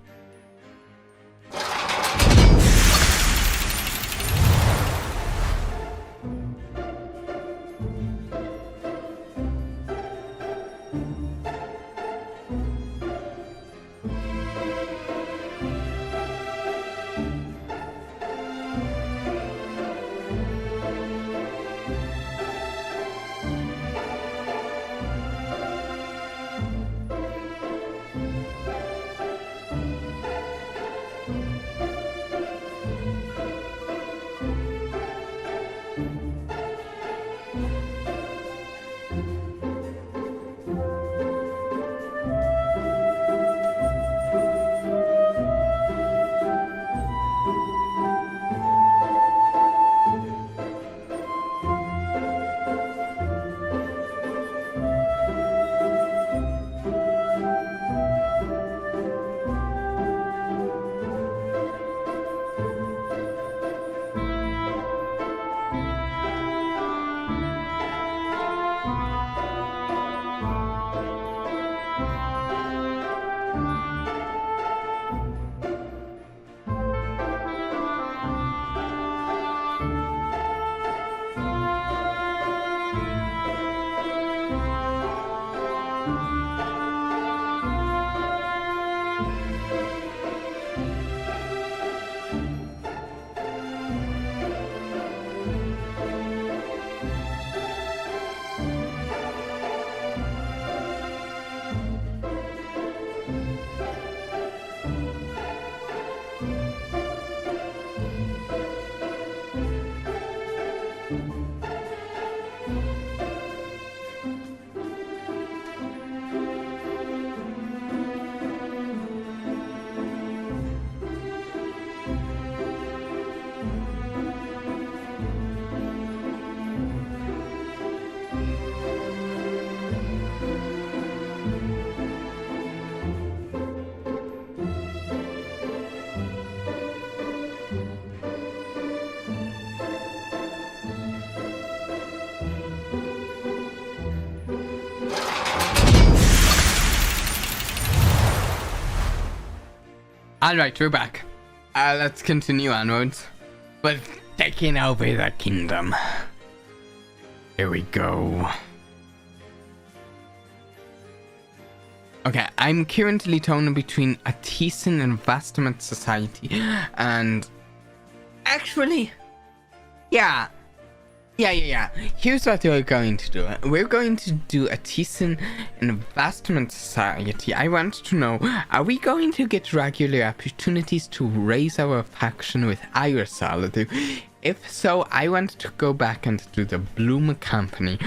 Alright, we're back. Let's continue onwards with taking over the kingdom. Here we go. Okay, I'm currently torn between a decent investment society and... Actually, yeah. Here's what we're going to do. We're going to do a decent investment society. I want to know, are we going to get regular opportunities to raise our faction with Rosalie? If so, I want to go back and do the Bloom Company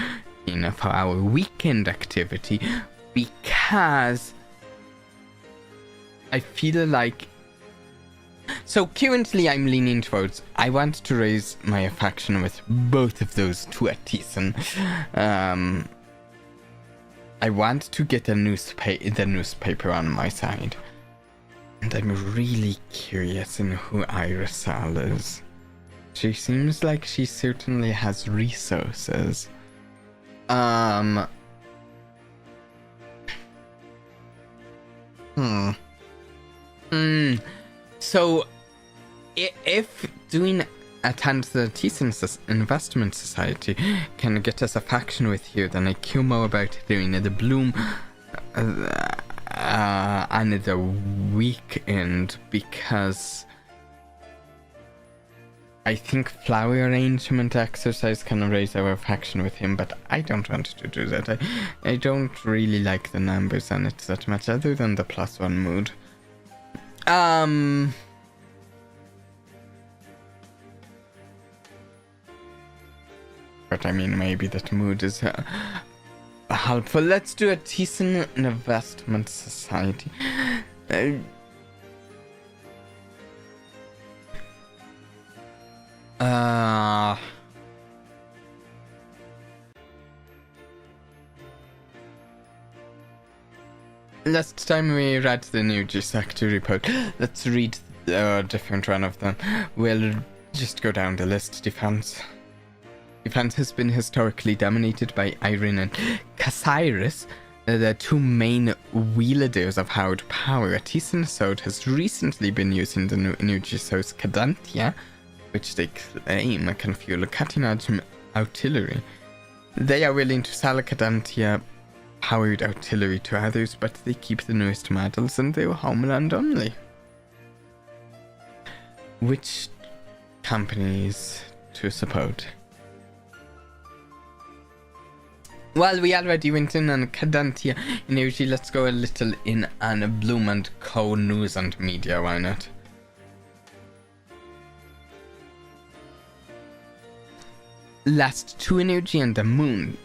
for our weekend activity, because I feel like... So currently I'm leaning towards, I want to raise my affection with both of those two artisans. I want to get the newspaper on my side. And I'm really curious in who Rosalie is. She seems like she certainly has resources. So, if doing a decent investment society can get us a faction with you, then I care more about doing the Bloom on the weekend, because I think flower arrangement exercise can raise our faction with him, but I don't want to do that. I don't really like the numbers on it that much, other than the +1 mood. But I mean, maybe that mood is helpful. Let's do a decent investment society. Uh... Last time we read the new G-Sector report, let's read a different one of them. We'll just go down the list. Defense has been historically dominated by Irene and Casiris, the two main wielders of hard power. Thyssen Sword has recently been using the new G-Source Cadantia, which they claim can fuel cutting-edge artillery. They are willing to sell Cadantia powered artillery to others, but they keep the newest models in their homeland only. Which companies to support? Well, we already went in on Cadantia energy. Let's go a little in on Bloom & Co. news and media, why not? Last 2 energy and the mood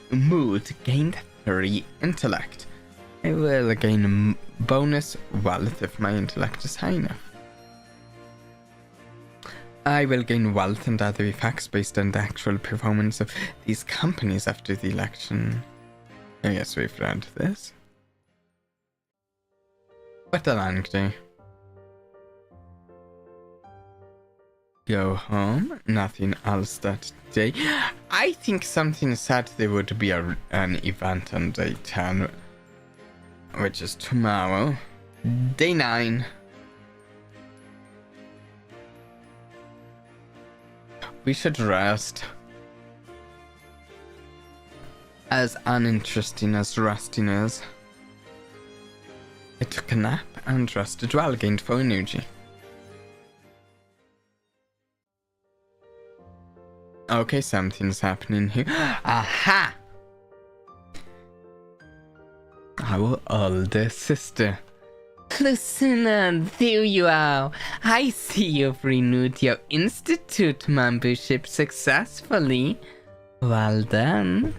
gained 3 intellect. I will gain bonus wealth if my intellect is high enough. I will gain wealth and other effects based on the actual performance of these companies after the election. I guess we've read this. What a long day. Go home. Nothing else that day. I think something said there would be an event on day 10, which is tomorrow. Day 9. We should rest. As uninteresting as resting is. I took a nap and rested well, gained 4 energy. Okay, something's happening here. Aha! Our older sister. Lucina, there you are. I see you've renewed your Institute membership successfully. Well done.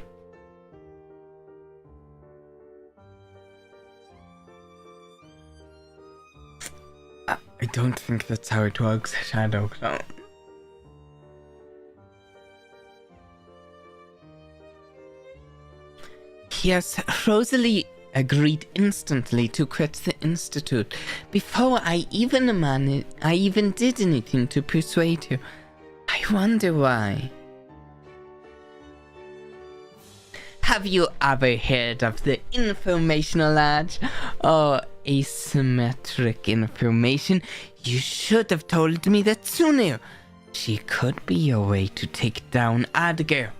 I don't think that's how it works, Shadow Clone. Yes, Rosalie agreed instantly to quit the Institute before I even did anything to persuade her. I wonder why. Have you ever heard of the informational age or asymmetric information? You should have told me that sooner. She could be your way to take down Adgar.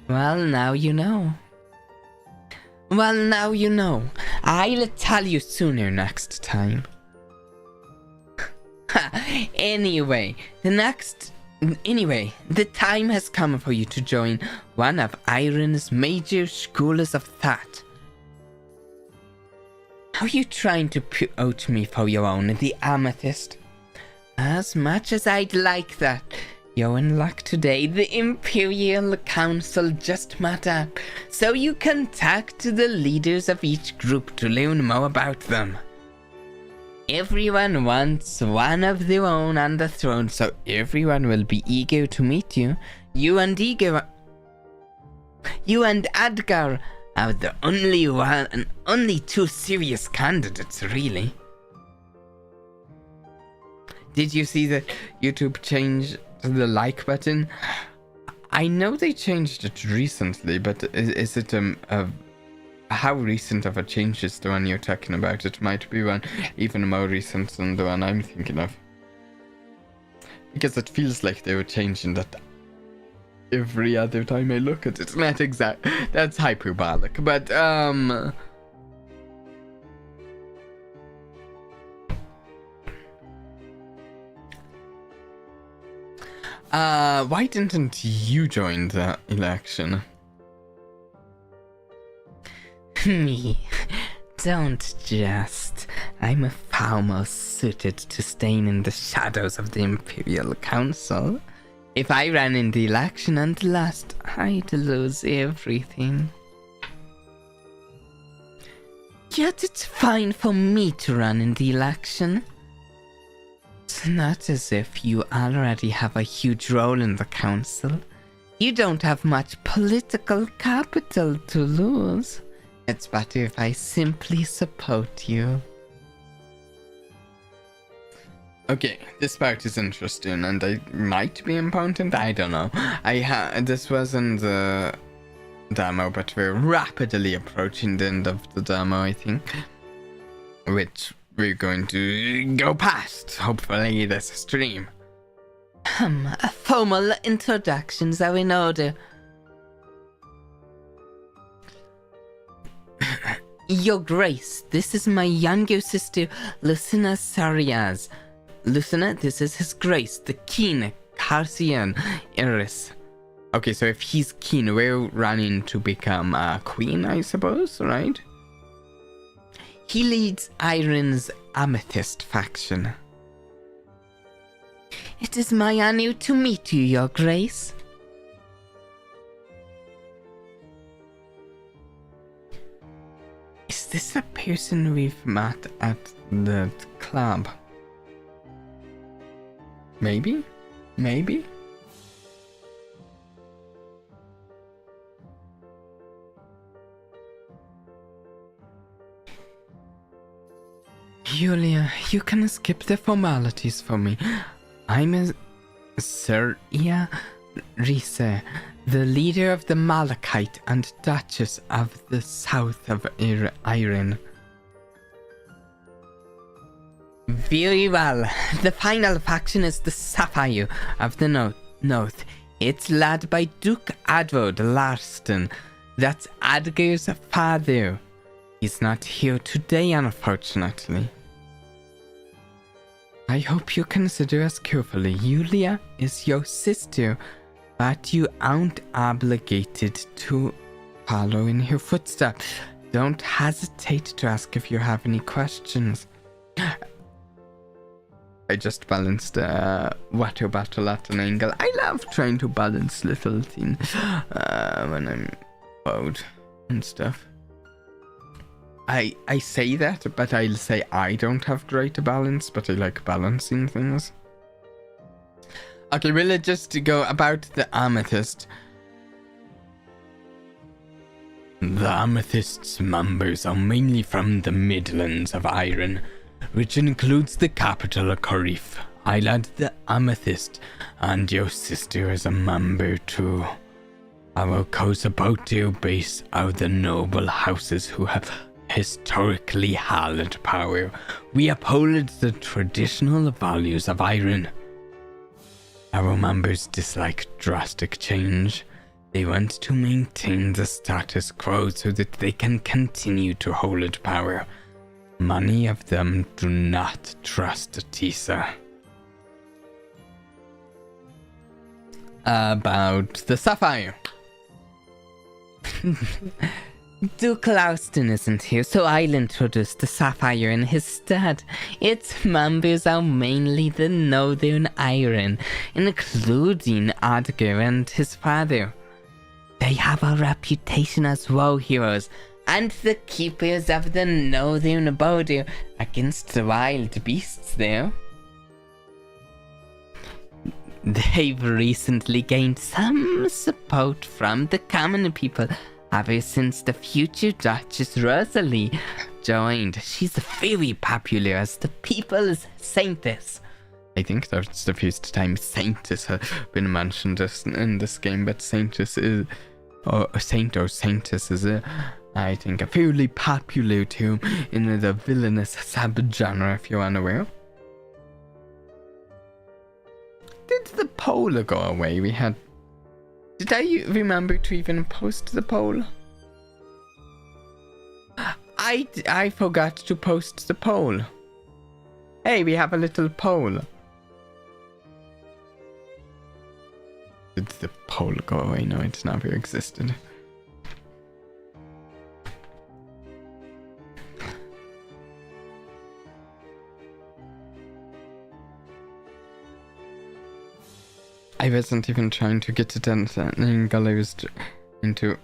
Well, now you know. I'll tell you sooner next time. Anyway, the time has come for you to join one of Iron's major schools of thought. Are you trying to promote me for your own, the Amethyst? As much as I'd like that, you're in luck today. The Imperial Council just met up, so you can talk to the leaders of each group to learn more about them. Everyone wants one of their own on the throne, so everyone will be eager to meet you. You and Adgar are the only 2 serious candidates, really. Did you see that YouTube changed the like button? I know they changed it recently, but is it how recent of a change is the one you're talking about? It might be one even more recent than the one I'm thinking of. Because it feels like they were changing that every other time I look at it. Not exact. That's hyperbolic, but why didn't you join the election? Me? Don't jest. I'm far more suited to staying in the shadows of the Imperial Council. If I ran in the election and lost, I'd lose everything. Yet it's fine for me to run in the election. It's not as if you already have a huge role in the council. You don't have much political capital to lose. It's better if I simply support you. Okay, this part is interesting and it might be important, I don't know. This wasn't the demo, but we're rapidly approaching the end of the demo, I think. Which we're going to go past, hopefully, this stream. Formal introductions are in order. Your Grace, this is my younger sister, Lucina Sarias. Lucina, this is His Grace, the Keen Carcian Iris. Okay, so if he's keen, we're running to become a queen, I suppose, right? He leads Iron's Amethyst faction. It is my honor to meet you, Your Grace. Is this a person we've met at the club? Maybe? Maybe? Julia, you can skip the formalities for me. I'm a Sir Rise, the leader of the Malachite and Duchess of the South of Iron. Very well. The final faction is the Sapphire of the North. It's led by Duke Advod Larston. That's Adgar's father. He's not here today, unfortunately. I hope you consider us carefully. Julia is your sister, but you aren't obligated to follow in her footsteps. Don't hesitate to ask if you have any questions. I just balanced water bottle at an angle. I love trying to balance little things when I'm bored and stuff. I say that, but I'll say I don't have great balance, but I like balancing things. Okay, we'll just go about the amethyst. The amethyst's members are mainly from the Midlands of Iron, which includes the capital of Corif. I led the amethyst, and your sister is a member too. Our Kosabotu base are the noble houses who have historically held power. We uphold the traditional values of Iron. Our members dislike drastic change. They want to maintain the status quo so that they can continue to hold power. Many of them do not trust Tisa. About the Sapphire. Duke Lauston isn't here, so I'll introduce the Sapphire in his stead. Its members are mainly the Northern Iron, including Adgar and his father. They have a reputation as war heroes and the keepers of the northern border against the wild beasts there. They've recently gained some support from the common people ever since the future Duchess Rosalie joined. She's very popular as the people's saintess. I think that's the first time saintess has been mentioned in this game, but saintess is, or saint or saintess is, I think, a fairly popular term in the villainous subgenre, if you're unaware. Did the poll go away? Did I remember to even post the poll? I forgot to post the poll. Hey, we have a little poll. Did the poll go away? No, it's never existed. I wasn't even trying to get it done. I was into.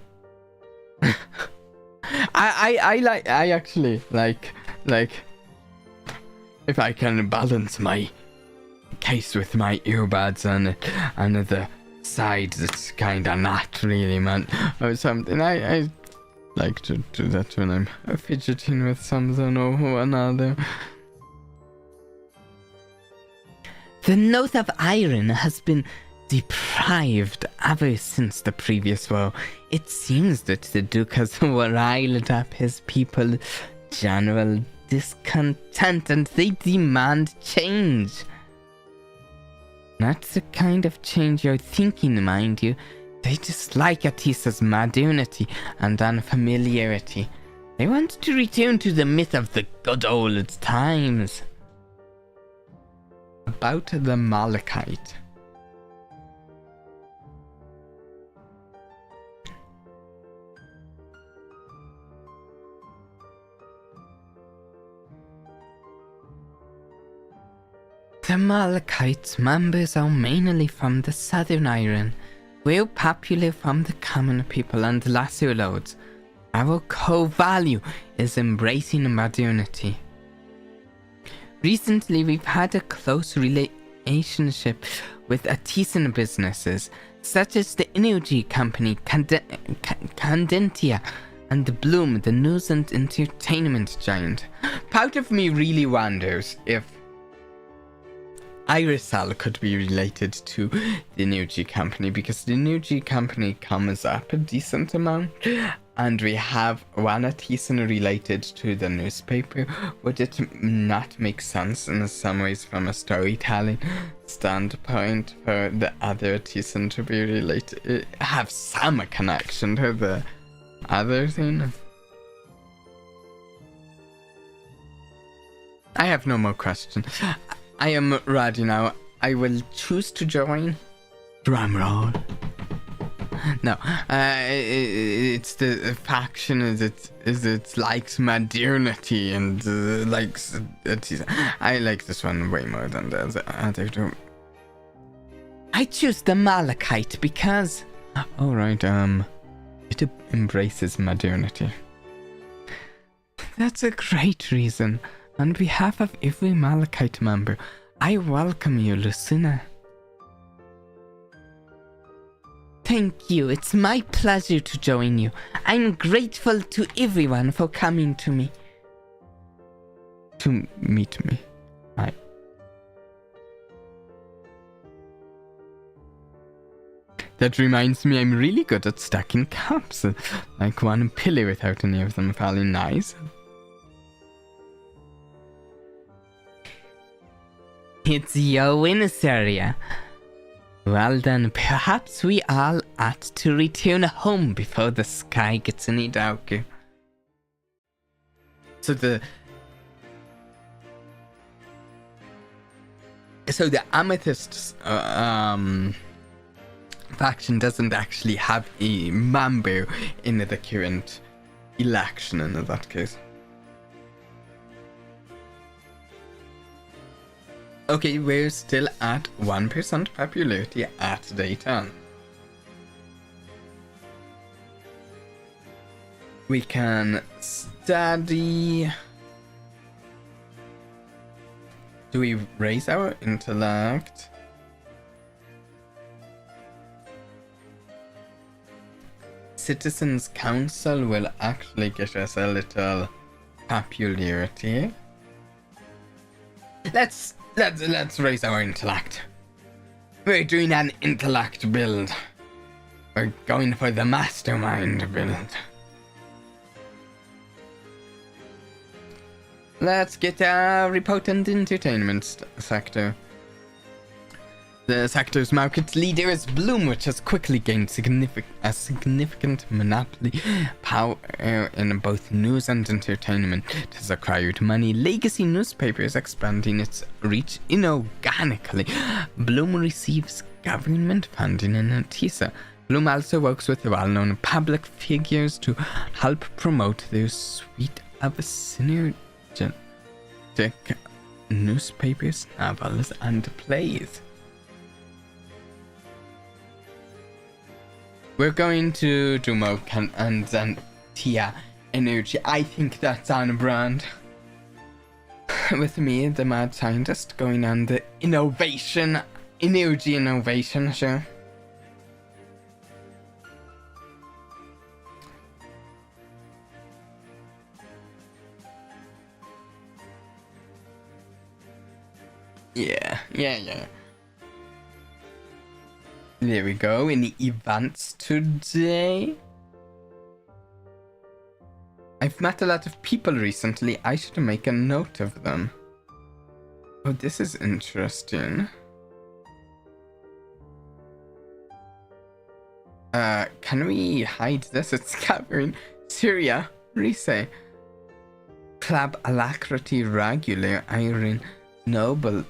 I actually like if I can balance my case with my earbuds on it, and the sides it's kinda not really meant or something. I like to do that when I'm fidgeting with something or another. The North of Iron has been deprived ever since the previous war. It seems that the Duke has riled up his people, general discontent, and they demand change. Not the kind of change you're thinking, mind you. They dislike Atisa's modernity and unfamiliarity. They want to return to the myth of the good old times. About the Malachite. The Malachite members are mainly from the Southern Iron. We're popular from the common people and lesser lords. Our core value is embracing modernity. Recently, we've had a close relationship with Atisan businesses, such as the energy company Candentia and Bloom, the news and entertainment giant. Part of me really wonders if Irisal could be related to the energy company, because the energy company comes up a decent amount, and we have one Atisan related to the newspaper. Would it not make sense in some ways from a storytelling standpoint for the other Atisan to be related, have some connection to the other thing? I have no more questions. I am ready now. I will choose to join. Drumroll. No, it's the faction is it likes modernity and likes I like this one way more than the other two. I choose the Malachite because... Alright, it embraces modernity. That's a great reason. On behalf of every Malachite member, I welcome you, Lucina. Thank you. It's my pleasure to join you. I'm grateful to everyone for coming to me. To meet me. That reminds me, I'm really good at stacking cups. Like one pillar without any of them falling nice. It's your win, Saria. Well then, perhaps we all ought to return home before the sky gets any darker. So the Amethyst faction doesn't actually have a member in the current election in that case. Okay, we're still at 1% popularity at day 10. We can study. Do we raise our intellect? Citizens Council will actually get us a little popularity. Let's raise our intellect. We're doing an intellect build. We're going for the mastermind build. Let's get a repotent entertainment sector. The sector's market leader is Bloom, which has quickly gained a significant monopoly power in both news and entertainment. It has acquired many legacy newspapers, expanding its reach inorganically. Bloom receives government funding in Atisa. Bloom also works with well-known public figures to help promote their suite of synergistic newspapers, novels, and plays. We're going to do more and then Tia energy. I think that's on brand. with me, the mad scientist, going on the energy innovation show. Yeah. There we go. Any events today? I've met a lot of people recently. I should make a note of them. Oh, this is interesting. Can we hide this? It's covering Syria, Rise. Club Alacrity Regular Iron Nobility.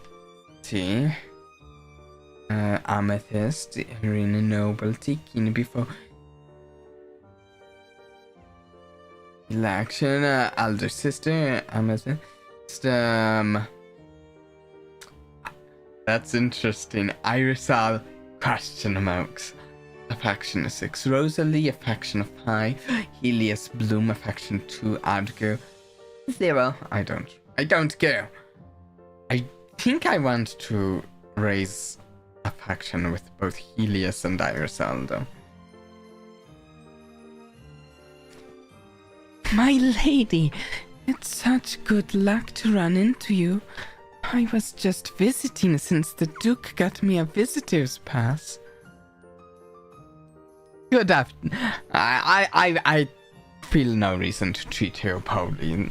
Amethyst Iron Nobility. Keen before election. Elder Sister Amethyst. That's interesting. Irisal question marks. Affection 6. Rosalie, affection 5. Helios Bloom, affection 2. Adgo 0. I don't care. I think I want to raise affection with both Helios and Irisal though. My lady, it's such good luck to run into you. I was just visiting since the Duke got me a visitor's pass. Good afternoon. I feel no reason to treat her poorly.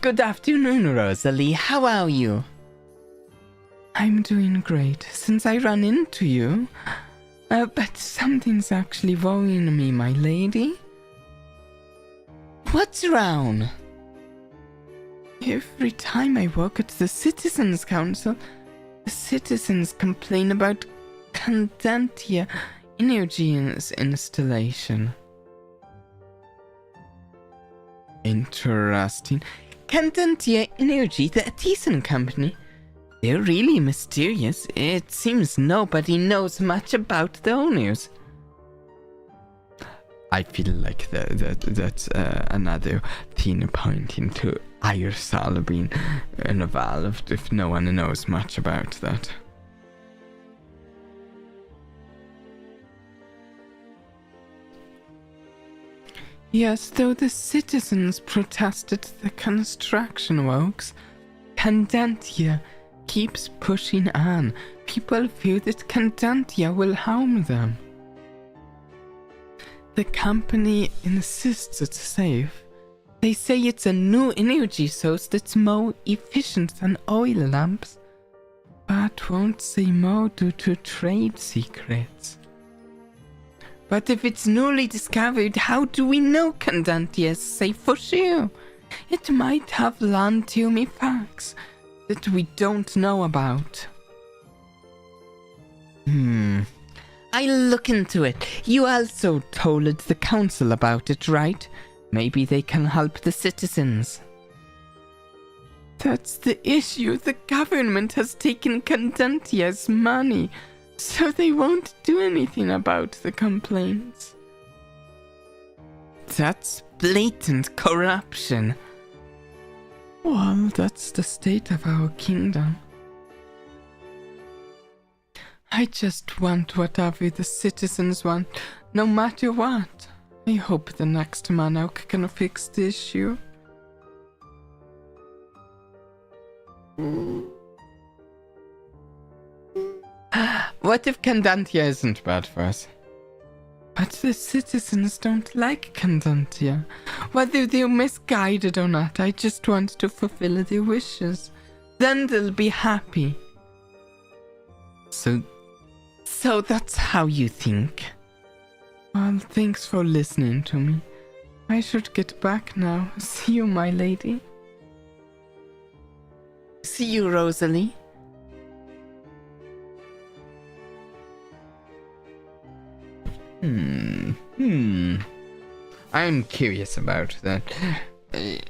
Good afternoon, Rosalie. How are you? I'm doing great since I ran into you. But something's actually worrying me, my lady. What's wrong? Every time I work at the Citizens Council, the citizens complain about Candantia energy installation. Interesting. Candantia Energy, the artisan company. They're really mysterious. It seems nobody knows much about the owners. I feel like that's another thing pointing to Irisal being involved if no one knows much about that. Yes, though the citizens protested the construction works, Candantia keeps pushing on. People fear that Candantia will harm them. The company insists it's safe. They say it's a new energy source that's more efficient than oil lamps, but won't say more due to trade secrets. But if it's newly discovered, how do we know Candantia is safe for sure? It might have learned to me facts that we don't know about. I'll look into it. You also told the council about it, right? Maybe they can help the citizens. That's the issue. The government has taken Candantia's money, so they won't do anything about the complaints. That's blatant corruption. Well, that's the state of our kingdom. I just want whatever the citizens want, no matter what. I hope the next monarch can fix the issue. What if Candantia isn't bad for us? But the citizens don't like Candantia. Whether they're misguided or not, I just want to fulfill their wishes. Then they'll be happy. So that's how you think? Well, thanks for listening to me. I should get back now. See you, my lady. See you, Rosalie. I'm curious about that. It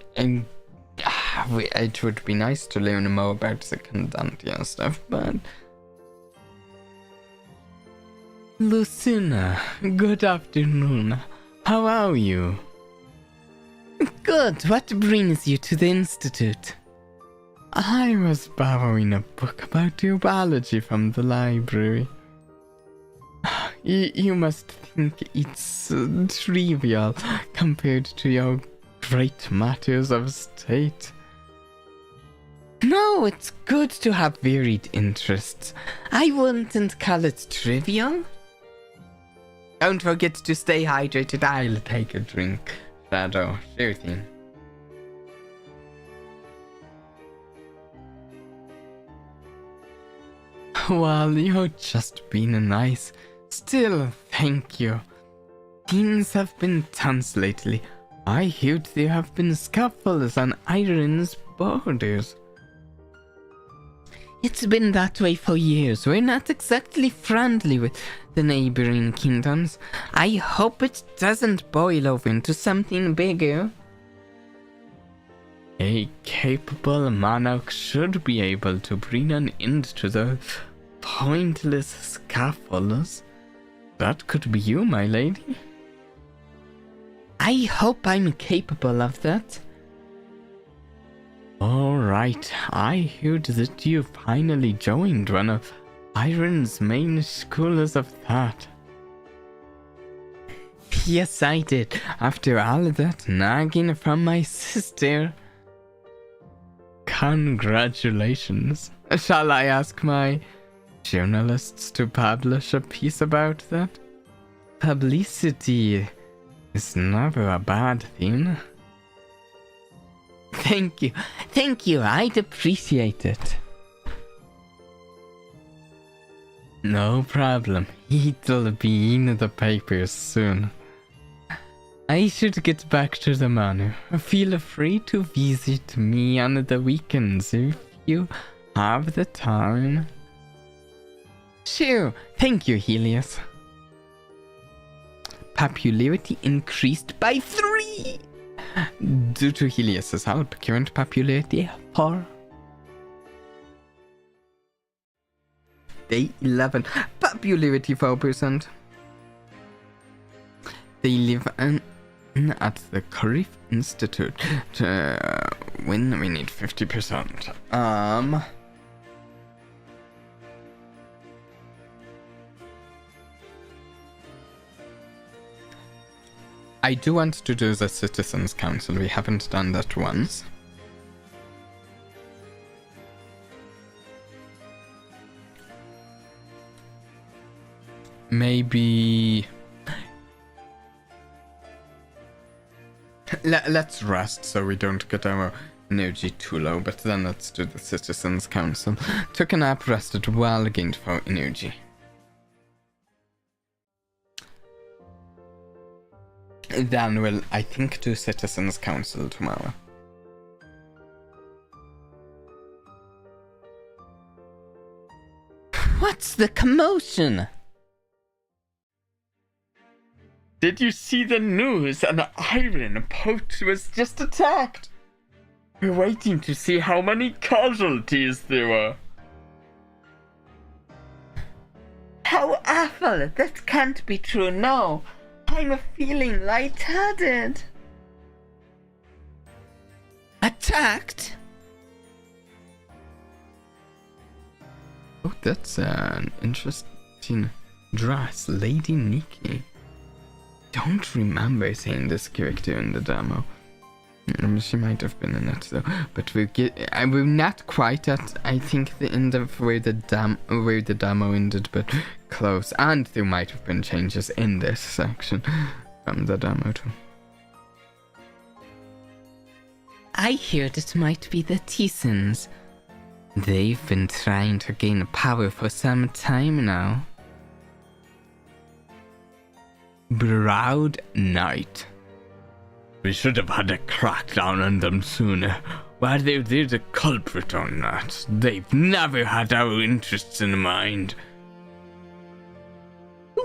would be nice to learn more about the Candantia stuff, but... Lucina, good afternoon. How are you? Good. What brings you to the Institute? I was borrowing a book about biology from the library. You must think it's trivial compared to your great matters of state. No, it's good to have varied interests. I wouldn't call it trivial. Don't forget to stay hydrated. I'll take a drink. Shadow, sure thing. Well, you're just being nice. Still, thank you. Things have been tense lately. I heard there have been scuffles on Iron's borders. It's been that way for years. We're not exactly friendly with the neighboring kingdoms. I hope it doesn't boil over into something bigger. A capable monarch should be able to bring an end to the pointless scuffles. That could be you, my lady. I hope I'm capable of that. Alright, I heard that you finally joined one of Iron's main schools of thought. Yes, I did. After all that nagging from my sister. Congratulations. Shall I ask my journalists to publish a piece about that? Publicity is never a bad thing. Thank you, I'd appreciate it. No problem, it'll be in the papers soon. I should get back to the manor. Feel free to visit me on the weekends if you have the time. Sure, thank you, Helios. Popularity increased by 3! Due to Helios' help, current popularity 4. Day 11, popularity 4%. They live at the Karif Institute. To win, we need 50%. I do want to do the Citizens Council. We haven't done that once. Maybe... Let's rest so we don't get our energy too low, but then let's do the Citizens Council. Took a nap, rested well, gained 4 energy. Then we'll, I think, do Citizens Council tomorrow. What's the commotion? Did you see the news? An iron poach was just attacked. We're waiting to see how many casualties there were. How awful! That can't be true, no. I'm feeling lightheaded. Attacked? Oh, that's an interesting dress. Lady Nikki. Don't remember seeing this character in the demo. She might have been in it though, but we're not quite at, I think, the end of where the demo ended, but close. And there might have been changes in this section from the demo too. I heard it might be the Teasons. They've been trying to gain power for some time now. Proud Knight. We should have had a crackdown on them sooner. Whether they're the culprit or not, they've never had our interests in mind.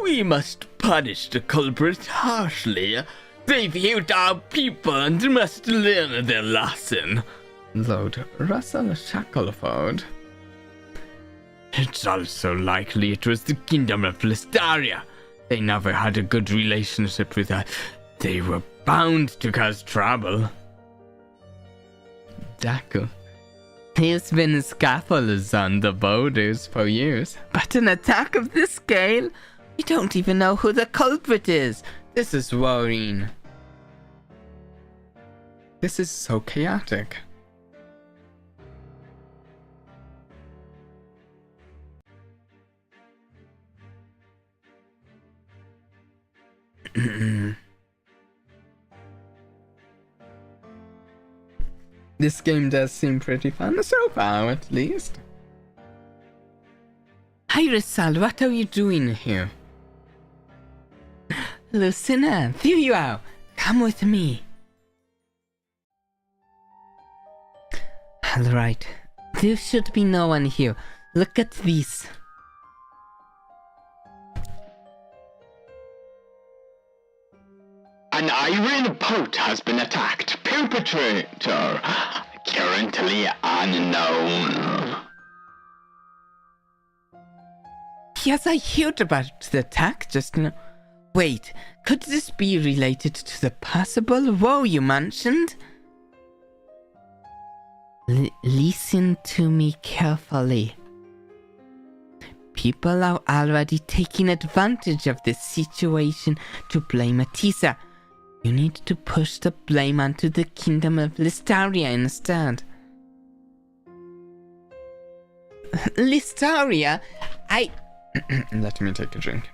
We must punish the culprit harshly. They've hurt our people and must learn their lesson. Lord Russell Shackleford. It's also likely it was the Kingdom of Listaria. They never had a good relationship with us. They were bound to cause trouble. Daku. There's been scaffolds on the borders for years, but an attack of this scale? We don't even know who the culprit is. This is worrying. This is so chaotic. This game does seem pretty fun so far, at least. Hi, Rosalie, what are you doing here? Lucina, there you are. Come with me. Alright, there should be no one here. Look at this. An iron boat has been attacked. Perpetrator currently unknown. Yes, I heard about the attack just now. Wait, could this be related to the possible war you mentioned? Listen to me carefully. People are already taking advantage of this situation to blame Atisa. You need to push the blame onto the kingdom of Listaria instead. Listaria? Let me take a drink.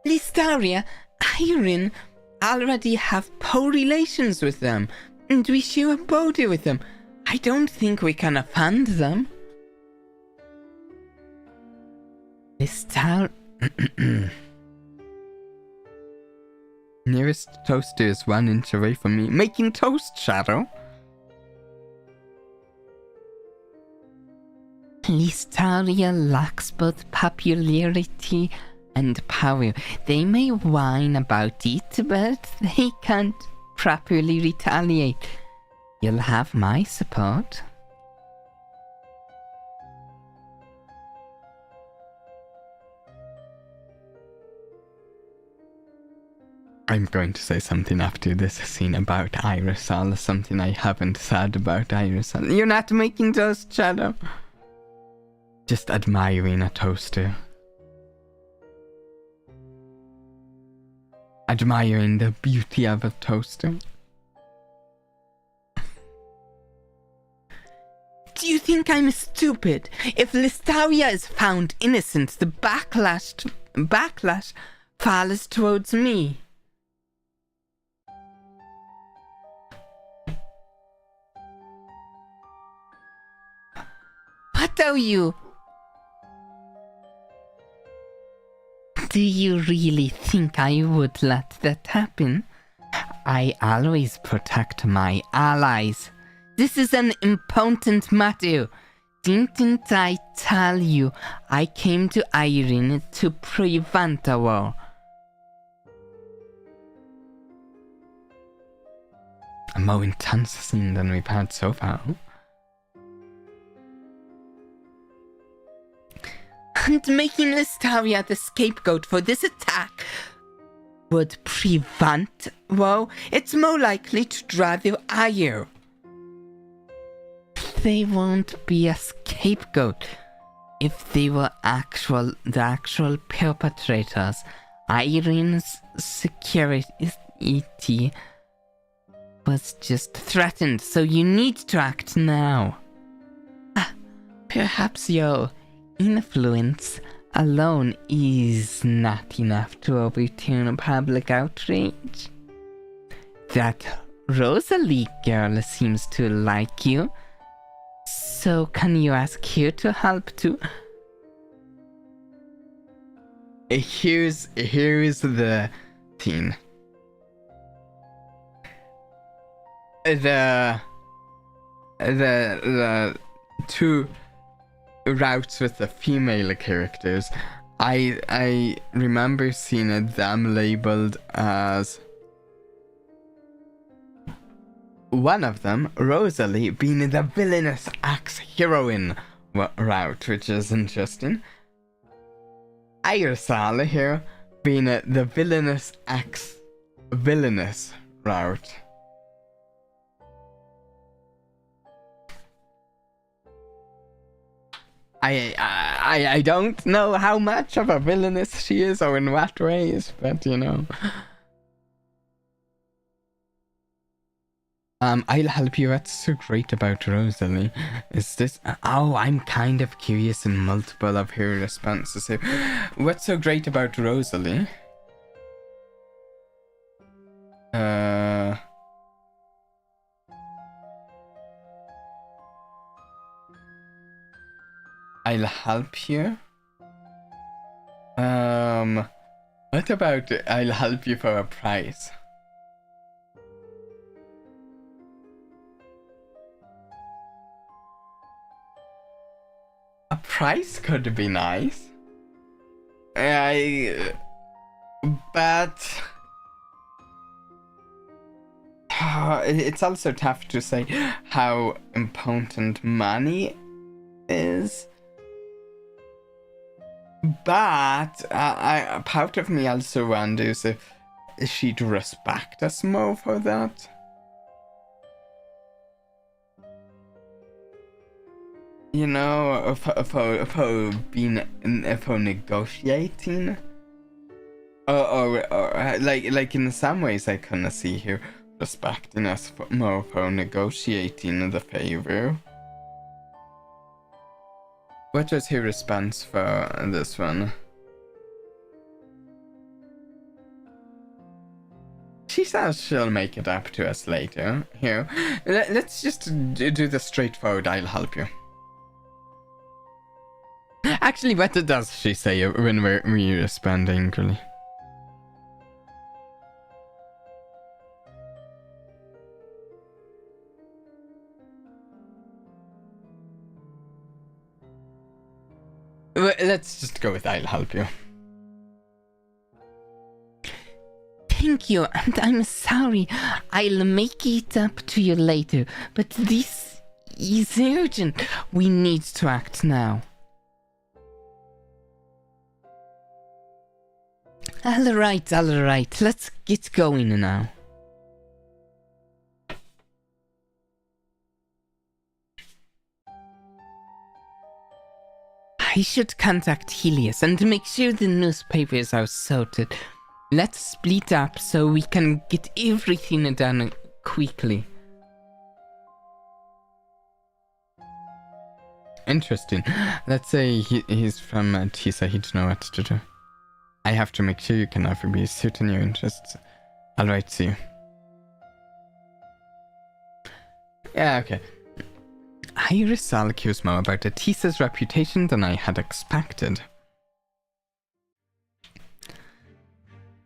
Listaria, Iron already have poor relations with them, and we share a border with them. I don't think we can offend them. Nearest toaster is 1 inch away from me, making toast, Shadow. Listaria lacks both popularity and power. They may whine about it, but they can't properly retaliate. You'll have my support. I'm going to say something after this scene about Irisal, something I haven't said about Irisal. You're not making toast, Shadow. Just admiring a toaster. Admiring the beauty of a toaster. Do you think I'm stupid? If Listaria is found innocent, the backlash falls towards me. What are you? Do you really think I would let that happen? I always protect my allies. This is an important matter. Didn't I tell you I came to Irene to prevent a war? A more intense scene than we've had so far. And making Listaria the scapegoat for this attack would prevent war. It's more likely to draw their ire. They won't be a scapegoat if they were the actual perpetrators. Irene's security was just threatened, so you need to act now. Perhaps your influence alone is not enough to overturn public outrage. That Rosalie girl seems to like you. So can you ask her to help too? Here's the thing. The two routes with the female characters, I remember seeing them labeled as one of them, Rosalie, being the villainous ex-heroine route, which is interesting. Irisal here being the villainous villainous route. I don't know how much of a villainess she is or in what ways, but you know. I'll help you. What's so great about Rosalie? Is this... Oh, I'm kind of curious in multiple of her responses here. What's so great about Rosalie? I'll help you. What about I'll help you for a price? A price could be nice. But it's also tough to say how important money is. But a part of me also wonders if she'd respect us more for that. You know, for negotiating, or like in some ways I kind of see her respecting us more for negotiating the favor. What was her response for this one? She says she'll make it up to us later. Here, let's just do the straightforward. I'll help you. Actually, what does she say when we respond angrily? Well, let's just go with I'll help you. Thank you, and I'm sorry. I'll make it up to you later, but this is urgent. We need to act now. Alright, let's get going now. I should contact Helios and make sure the newspapers are sorted. Let's split up so we can get everything done quickly. Interesting. Let's say he's from Tisa, he'd know what to do. I have to make sure you can never be suit in your interests. I'll write to you. Yeah, okay. Rosalie cares more about Tisa's reputation than I had expected.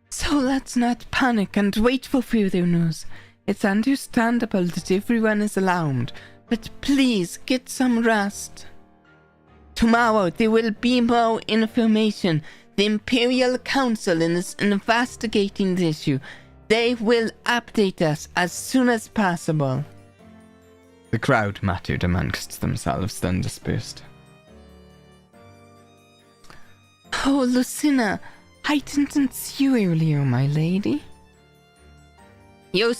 So let's not panic and wait for further news. It's understandable that everyone is alarmed, but please get some rest. Tomorrow there will be more information. The Imperial Council is investigating the issue. They will update us as soon as possible. The crowd muttered amongst themselves, then dispersed. Oh, Lucina, I didn't see you earlier, my lady. Your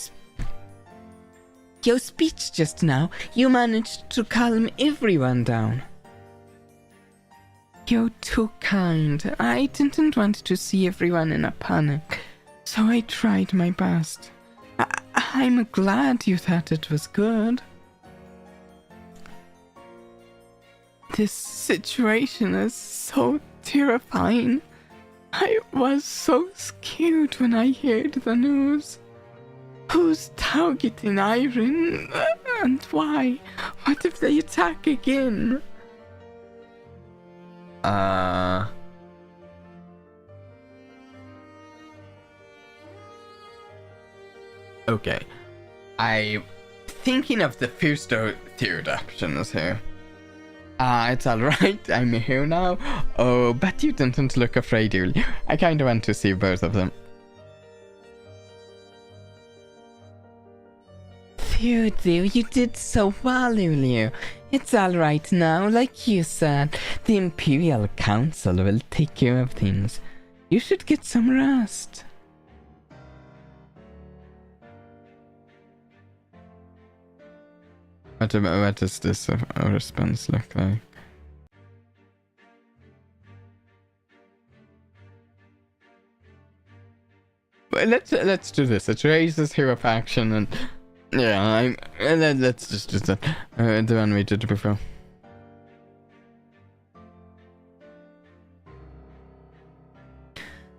speech just now, you managed to calm everyone down. You're too kind. I didn't want to see everyone in a panic, so I tried my best. I'm glad you thought it was good. This situation is so terrifying. I was so scared when I heard the news. Who's targeting Irene? And why? What if they attack again? Okay. I'm thinking of the first or third options here. It's alright, I'm here now. Oh, but you didn't look afraid earlier. I kinda want to see both of them. There, you did so well earlier. It's alright now, like you said. The Imperial Council will take care of things. You should get some rest. What does this response look like? Well, let's do this. It raises hero faction and yeah, let's just do that. The one we did before.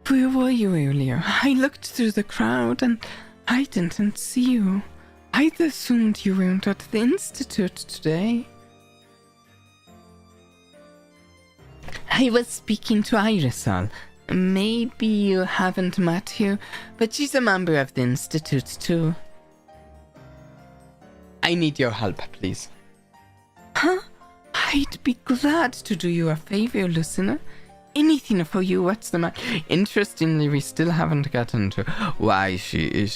Where were you earlier? I looked through the crowd and I didn't see you. I'd assumed you weren't at the Institute today. I was speaking to Irisol. Maybe you haven't met her, but she's a member of the Institute too. I need your help, please. Huh? I'd be glad to do you a favor, listener. Anything for you, what's the matter? Interestingly, we still haven't gotten to why she's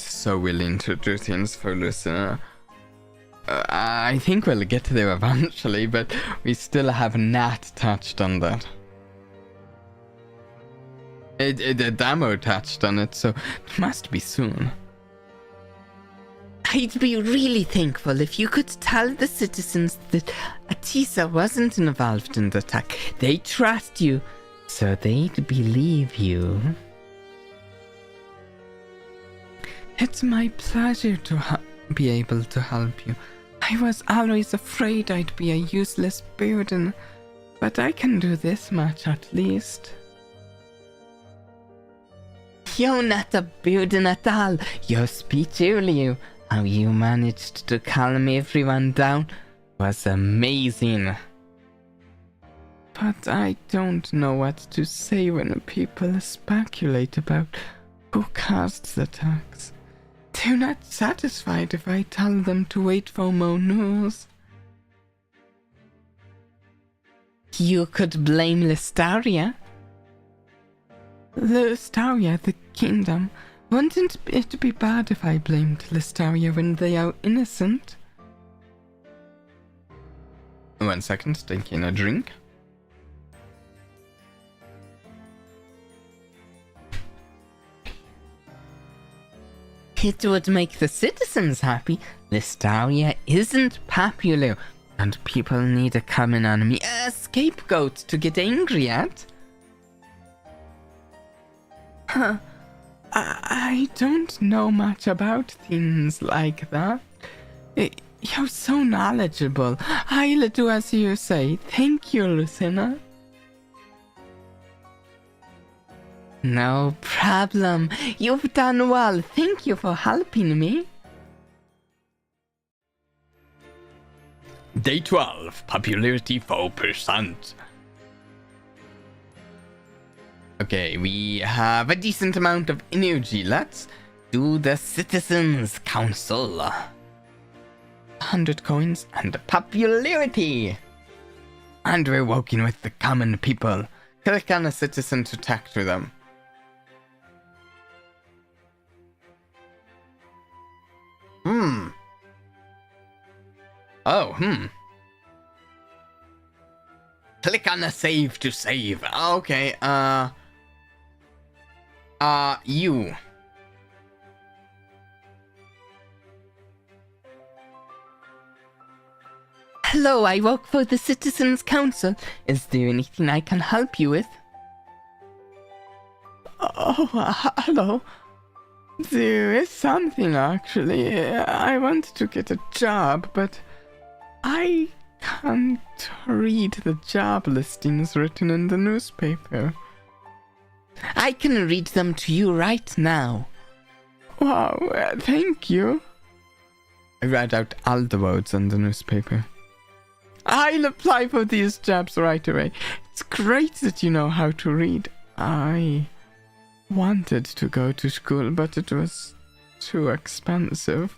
so willing to do things for Lucina. I think we'll get there eventually, but we still have not touched on that. The demo touched on it, so it must be soon. I'd be really thankful if you could tell the citizens that Atisa wasn't involved in the attack. They trust you, so they'd believe you. It's my pleasure to be able to help you. I was always afraid I'd be a useless burden, but I can do this much at least. You're not a burden at all. Your speech earlier, how you managed to calm everyone down, was amazing. But I don't know what to say when people speculate about who caused the attacks. They're not satisfied if I tell them to wait for more news. You could blame Listaria. Listaria, the kingdom. Wouldn't it be bad if I blamed Listaria when they are innocent? 1 second, taking a drink. It would make the citizens happy. Listaria isn't popular, and people need a common enemy, a scapegoat to get angry at. Huh. I don't know much about things like that. You're so knowledgeable. I'll do as you say. Thank you, Lucina. No problem. You've done well. Thank you for helping me. Day 12, popularity 4%. Okay, we have a decent amount of energy. Let's do the Citizens Council. 100 coins and popularity. And we're working with the common people. Click on a citizen to talk to them. Click on a save to save. Okay, you. Hello, I work for the Citizens Council. Is there anything I can help you with? Oh, hello. There is something, actually. I want to get a job, but I can't read the job listings written in the newspaper. I can read them to you right now. Wow, thank you. I read out all the words on the newspaper. I'll apply for these jobs right away. It's great that you know how to read. I wanted to go to school, but it was too expensive.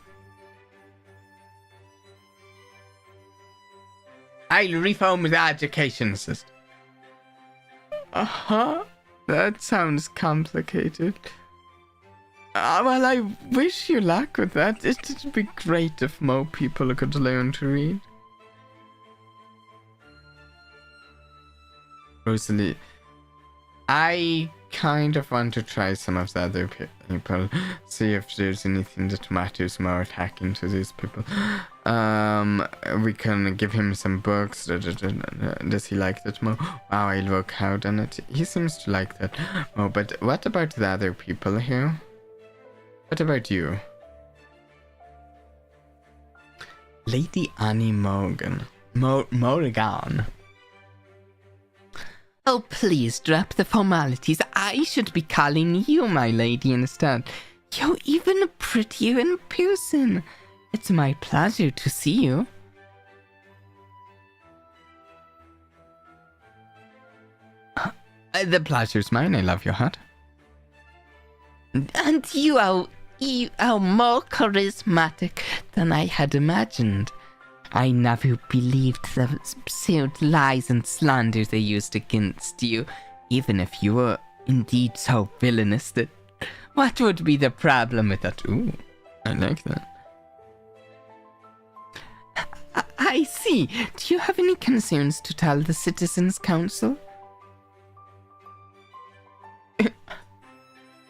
I'll reform the education system. Uh-huh. That sounds complicated. Well, I wish you luck with that. It'd be great if more people could learn to read. Rosalie, I kind of want to try some of the other people, see if there's anything that matters more attacking to these people. We can give him some books. Does he like that more? Wow, I'll work out on it. He seems to like that. Oh, but what about the other people here? What about you? Lady Annie Morgan. Morgan. Oh, please drop the formalities. I should be calling you my lady instead. You're even prettier in person. It's my pleasure to see you. The pleasure's mine. I love your hat. And you are more charismatic than I had imagined. I never believed the absurd lies and slanders they used against you, even if you were indeed so villainous. That what would be the problem with that? Ooh, I like that. I see. Do you have any concerns to tell the Citizens' Council?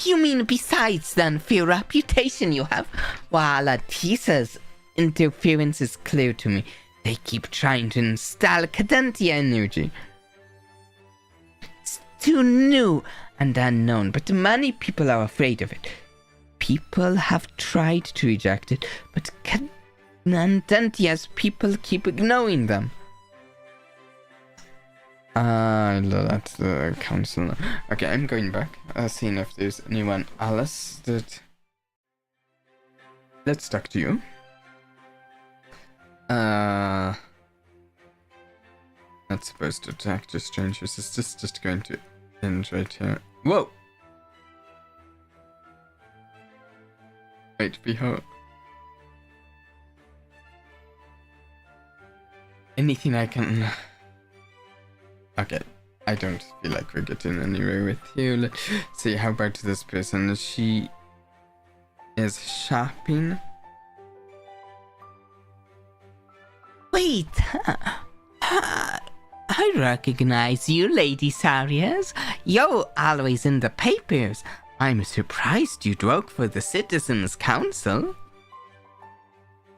You mean besides the unfair reputation you have? Well, Atisa's interference is clear to me. They keep trying to install Cadentia energy. It's too new and unknown, but many people are afraid of it. People have tried to reject it, but Cadentia's people keep ignoring them. That's the council. Okay, I'm going back. Seeing if there's anyone else that... Let's talk to you. Not supposed to attack just strangers. It's just going to end right here. Whoa! Wait, behold. Anything I can... Okay, I don't feel like we're getting anywhere with you. Let's see, how about this person? She is shopping. Wait, I recognize you, Lady Sarias. You're always in the papers. I'm surprised you'd work for the Citizens' Council.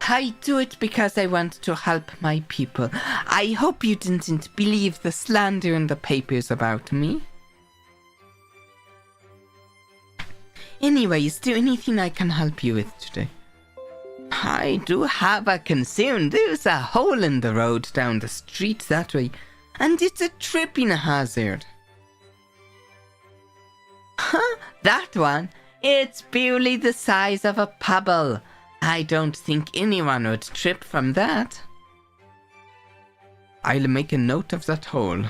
I do it because I want to help my people. I hope you didn't believe the slander in the papers about me. Anyway, is there anything I can help you with today? I do have a concern. There's a hole in the road down the street that way, and it's a tripping hazard. Huh? That one? It's barely the size of a pebble. I don't think anyone would trip from that. I'll make a note of that hole.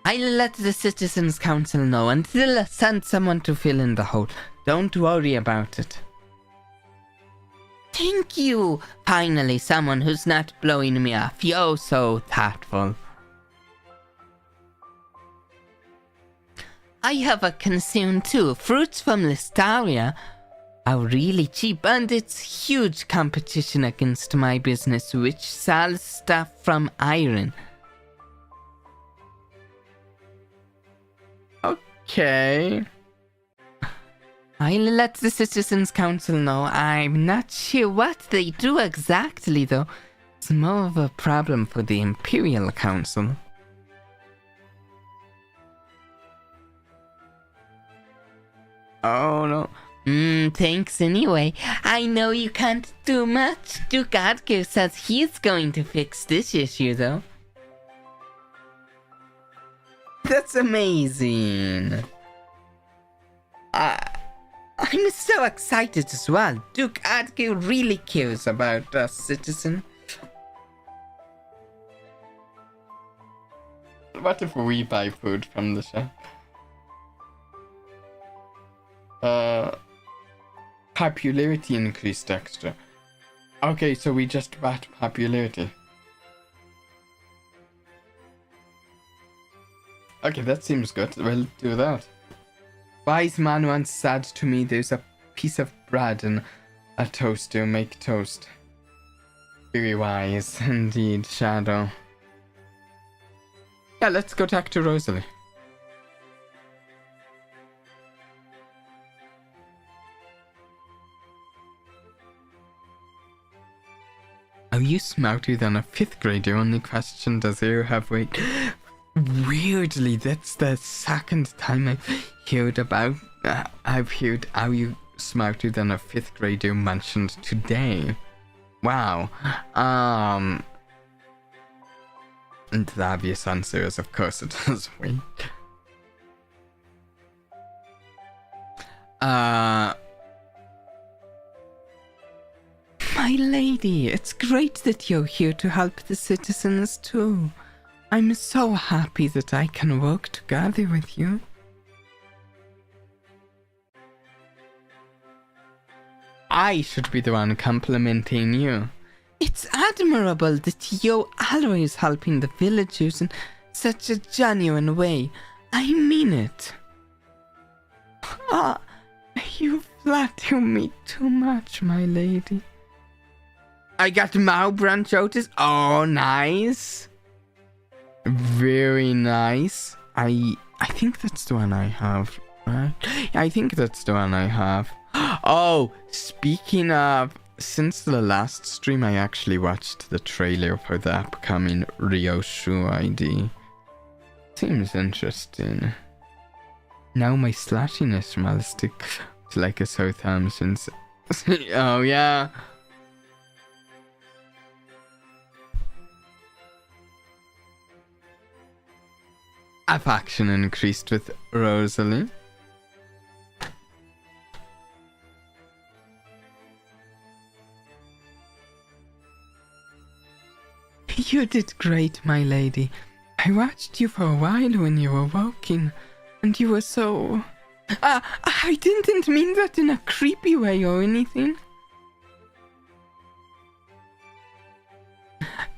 I'll let the Citizens' Council know, and they'll send someone to fill in the hole. Don't worry about it. Thank you! Finally, someone who's not blowing me off. You're so thoughtful. I have a concern too. Fruits from Listaria are really cheap, and it's huge competition against my business, which sells stuff from iron. Okay. I'll let the Citizens' Council know. I'm not sure what they do exactly, though. It's more of a problem for the Imperial Council. Oh no. Thanks anyway. I know you can't do much. Duke Adger says he's going to fix this issue, though. That's amazing. I'm so excited as well. Duke Adger really cares about us, citizen. What if we buy food from the shop? Popularity increased extra. Okay, so we just bought popularity. Okay, that seems good. We'll do that. Wise man once said to me, there's a piece of bread and a toaster make toast. Very wise indeed, Shadow. Yeah, let's go talk to Rosalie. Are you smarter than a 5th grader? Only question, does you have weight? Weirdly, that's the second time I've heard are you smarter than a 5th grader mentioned today. Wow. And the obvious answer is, of course, it does weight. My lady, it's great that you're here to help the citizens too. I'm so happy that I can work together with you. I should be the one complimenting you. It's admirable that you're always helping the villagers in such a genuine way. I mean it. Ah, you flatter me too much, my lady. I got Mao branch Otis. Oh, nice. Very nice. I think that's the one I have, right? I think that's the one I have. Oh, speaking of, since the last stream, I actually watched the trailer for the upcoming Ryoshu ID. Seems interesting. Now my slashiness will stick to like a Southampton's. Oh, yeah. Affection increased with Rosalie. You did great, my lady. I watched you for a while when you were walking, and you were so... I didn't mean that in a creepy way or anything.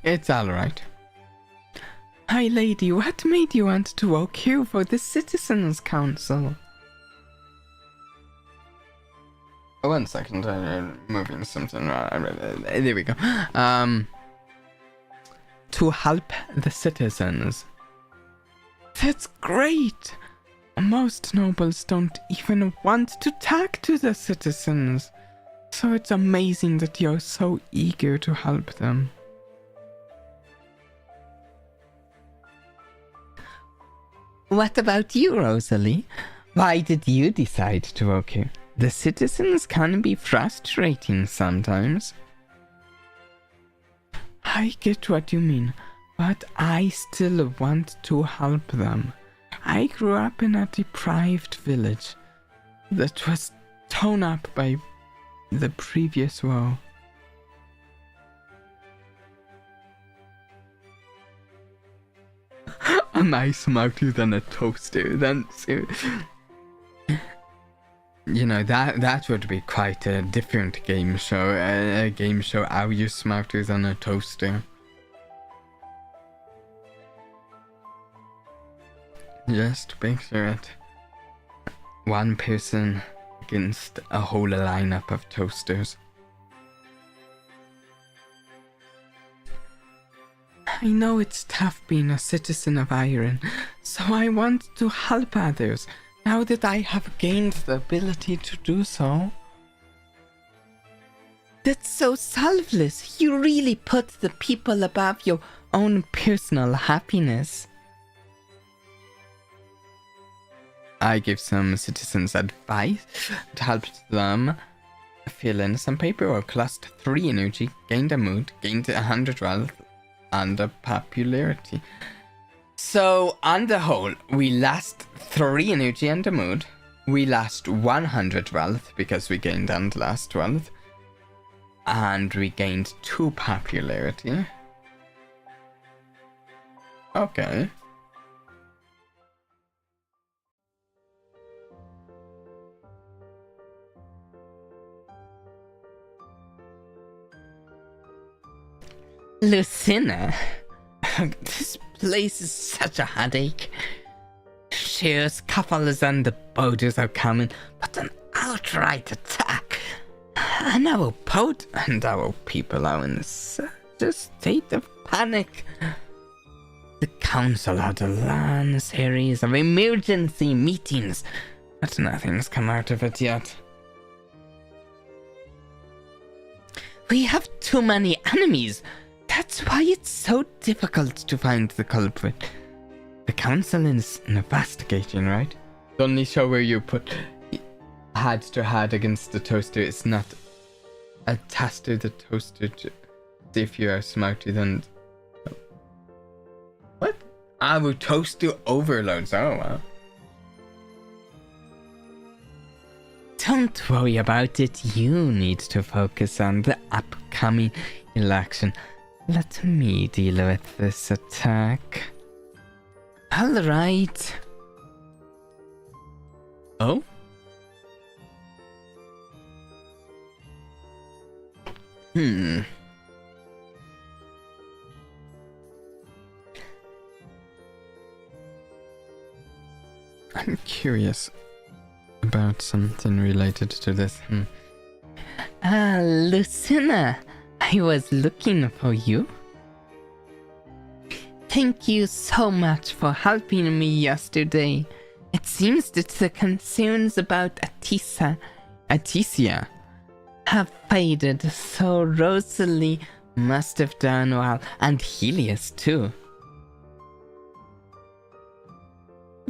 It's alright. My lady, what made you want to work here for the Citizens' Council? Oh, 1 second, I'm moving something. There we go. To help the citizens. That's great! Most nobles don't even want to talk to the citizens, so it's amazing that you're so eager to help them. What about you, Rosalie? Why did you decide to work here? The citizens can be frustrating sometimes. I get what you mean, but I still want to help them. I grew up in a deprived village that was torn up by the previous war. Am I smarter than a toaster? You know, that would be quite a different game show. A game show, are you smarter than a toaster? Just picture it. One person against a whole lineup of toasters. I know it's tough being a citizen of Iron, so I want to help others, now that I have gained the ability to do so. That's so selfless. You really put the people above your own personal happiness. I give some citizens advice to help them fill in some paperwork, lost 3 energy, gained a mood, gained 100 wealth, and a popularity. So, on the whole, we lost 3 energy and a mood. We lost 100 wealth because we gained and lost wealth. And we gained 2 popularity. Okay. Lucina, this place is such a headache. Shears, couples, and the boaters are coming, but an outright attack. And our boat and our people are in such a state of panic. The council had a long series of emergency meetings, but nothing's come out of it yet. We have too many enemies. That's why it's so difficult to find the culprit. The council is investigating, right? The only show where you put head to head against the toaster is not a test to the toaster to see if you are smarter than... What? Our toaster overloads. Oh, wow. Don't worry about it. You need to focus on the upcoming election. Let me deal with this attack. Alright. Oh? I'm curious about something related to this. Lucina, I was looking for you. Thank you so much for helping me yesterday. It seems that the concerns about Aticia have faded, so Rosalie must have done well, and Helios too.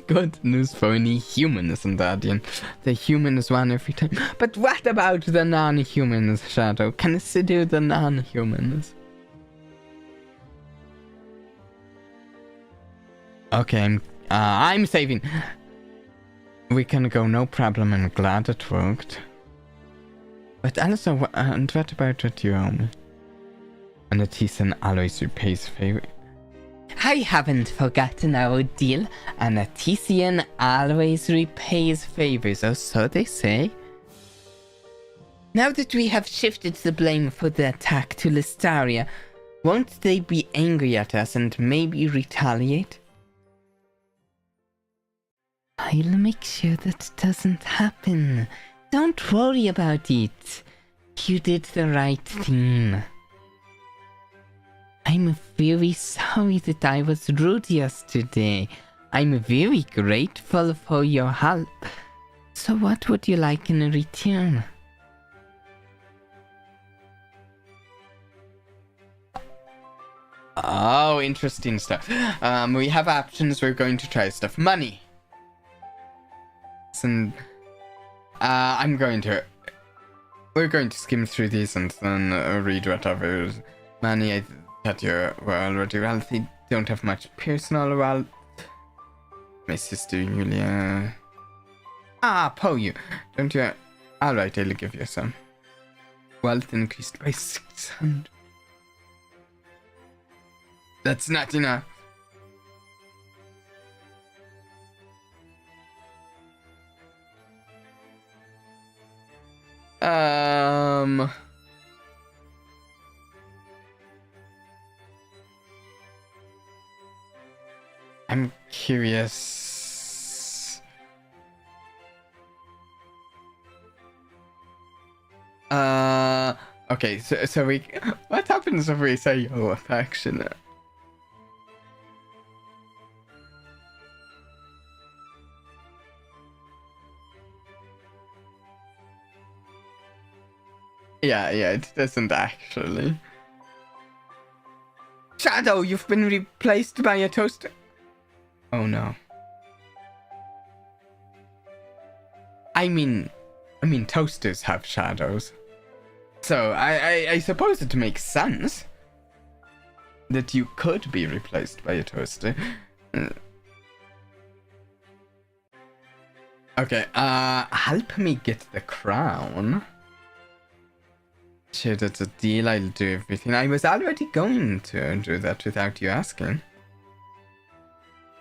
Good news for any humans, Guardian. The human is one every time. But what about the non-humans, Shadow? Consider the non-humans. Okay, I'm saving. We can go, no problem. I'm glad it worked. But also, and what about what you owe me? And Atisan always repays favor. I haven't forgotten our deal. An Atician always repays favors, or so they say. Now that we have shifted the blame for the attack to Listaria, won't they be angry at us and maybe retaliate? I'll make sure that doesn't happen. Don't worry about it. You did the right thing. I'm very sorry that I was rude yesterday. I'm very grateful for your help. So what would you like in return? Oh, interesting stuff. We have options. We're going to try stuff. Money. And we're going to skim through these and then read whatever. Money, I thought you were already wealthy. Don't have much personal wealth. My sister Julia. Poe you. Don't you? Alright, I'll give you some. Wealth increased by 600. That's not enough. I'm curious. Okay, so we... What happens if we say your affectionate? Yeah, it doesn't actually. Shadow, you've been replaced by a toaster. Oh no. I mean, toasters have shadows. So, I suppose it makes sense that you could be replaced by a toaster. Okay, help me get the crown. Sure, that's a deal. I'll do everything. I was already going to do that without you asking.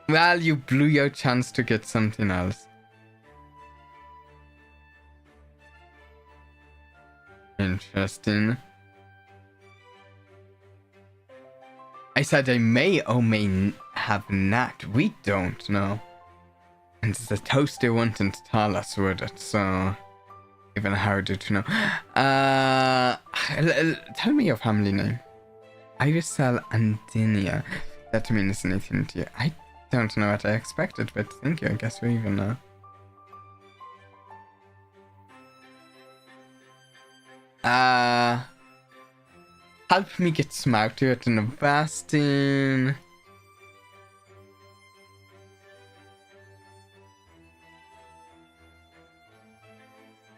Well, you blew your chance to get something else. Interesting. I said I may or may have not. We don't know. And the toaster wouldn't tell us, would it? So... even harder to know. Tell me your family name. Irisel Andinia. That means anything to you. I don't know what I expected, but thank you. I guess we even know. Help me get smarter at investing.